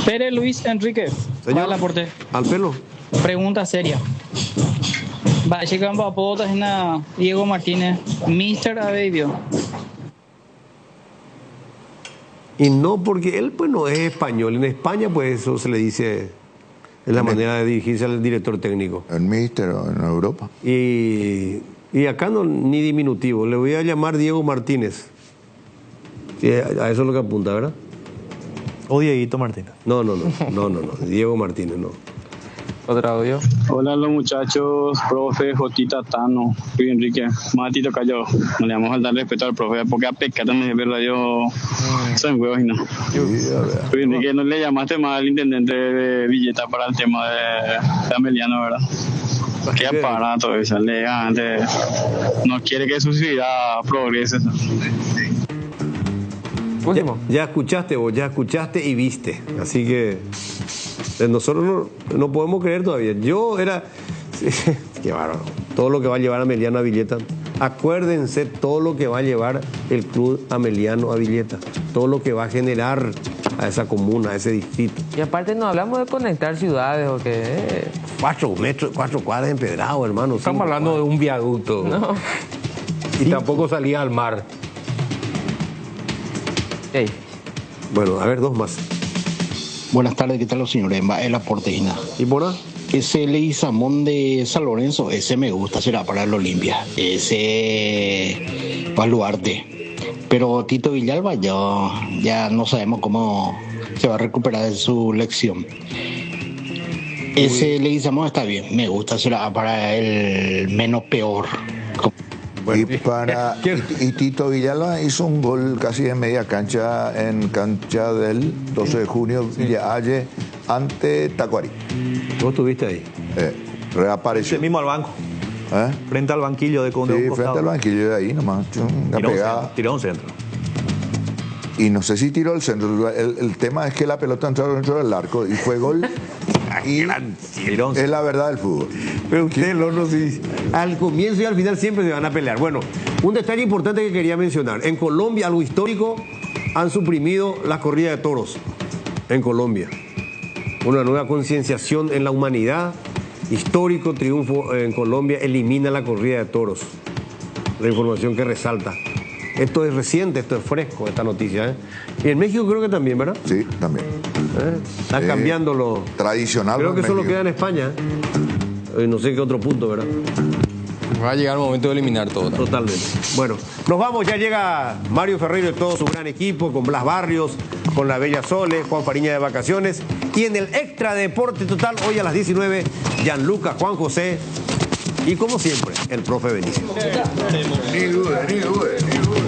Pérez Luis Enrique. Señor, aporte. al pelo. Pregunta seria. Va a llegar a Diego Martínez, Mr. Abeidio. Y no porque él pues no es español. En España pues eso se le dice, es la manera de dirigirse al director técnico. El míster en Europa. Y acá no, ni diminutivo. Le voy a llamar Diego Martínez. Sí, a eso es lo que apunta, ¿verdad? O Dieguito Martínez. No. Diego Martínez, no. Otro audio. Hola los muchachos, profe, Jotita, Tano, Luis Enrique, Matito Cayó. No le vamos a dar respeto al profe porque a pecado me verla yo son huevos y no. Luis Enrique, no le llamaste más al intendente de Villeta para el tema de Ameliano, ¿verdad? Qué aparato ese, elegante. No quiere que su ciudad progrese. Ya escuchaste vos, ya escuchaste y viste. Así que nosotros no podemos creer todavía. Yo era... Qué bárbaro. Todo lo que va a llevar Ameliano a Villeta. Acuérdense todo lo que va a llevar el club Ameliano a Villeta. Todo lo que va a generar a esa comuna, a ese distrito. Y aparte no hablamos de conectar ciudades o que... 4 cuadras empedrado, hermano. Estamos hablando de un viaducto. No. Y tampoco salía al mar. Hey. Bueno, a ver, 2 más. Buenas tardes, ¿qué tal los señores? El aporte, Gina. ¿Y por ahí? Ese Leguizamón de San Lorenzo, ese me gusta, será para el Olimpia. Ese Baluarte. Pero Tito Villalba ya no sabemos cómo se va a recuperar de su lección. Ese Leguizamón está bien, me gusta, será para el menos peor. Bueno, y Tito Villalba hizo un gol casi en media cancha, en cancha del 12 de junio, Villahalle, ante Tacuarí. ¿Vos estuviste ahí? Reapareció. Ese mismo al banco. Frente al banquillo de Conde. Sí, frente al banquillo de ahí nomás. Una pegada. Tiró un centro. Y no sé si tiró el centro. El tema es que la pelota entró dentro del arco y fue gol. Y es la verdad del fútbol. Pero ustedes no sí. Al comienzo y al final siempre se van a pelear. Bueno, un detalle importante que quería mencionar. En Colombia, algo histórico, han suprimido la corrida de toros. En Colombia. Una nueva concienciación en la humanidad. Histórico triunfo en Colombia, elimina la corrida de toros. La información que resalta. Esto es reciente, esto es fresco, esta noticia. Y en México creo que también, ¿verdad? Sí, también. Están cambiando lo tradicional. Creo que solo queda en España. No sé qué otro punto, ¿verdad? Va a llegar el momento de eliminar todo. Totalmente. Bueno, nos vamos, ya llega Mario Ferreiro y todo su gran equipo, con Blas Barrios, con la Bella Sole, Juan Fariña de vacaciones. Y en el Extra Deporte Total, hoy a las 19, Gianluca, Juan José y como siempre, el profe Benicio. Ni duda, ni duda, ni duda.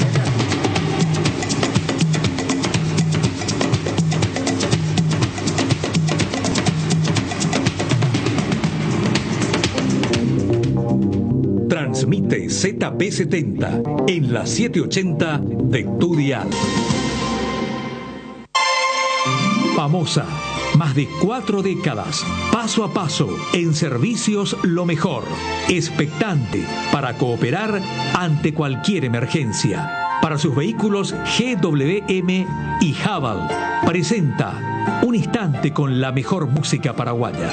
Transmite ZP70 en la 780 de tu dial. Famosa, más de 4 décadas, paso a paso, en servicios lo mejor, expectante para cooperar ante cualquier emergencia. Para sus vehículos GWM y Haval, presenta Un Instante con la mejor música paraguaya.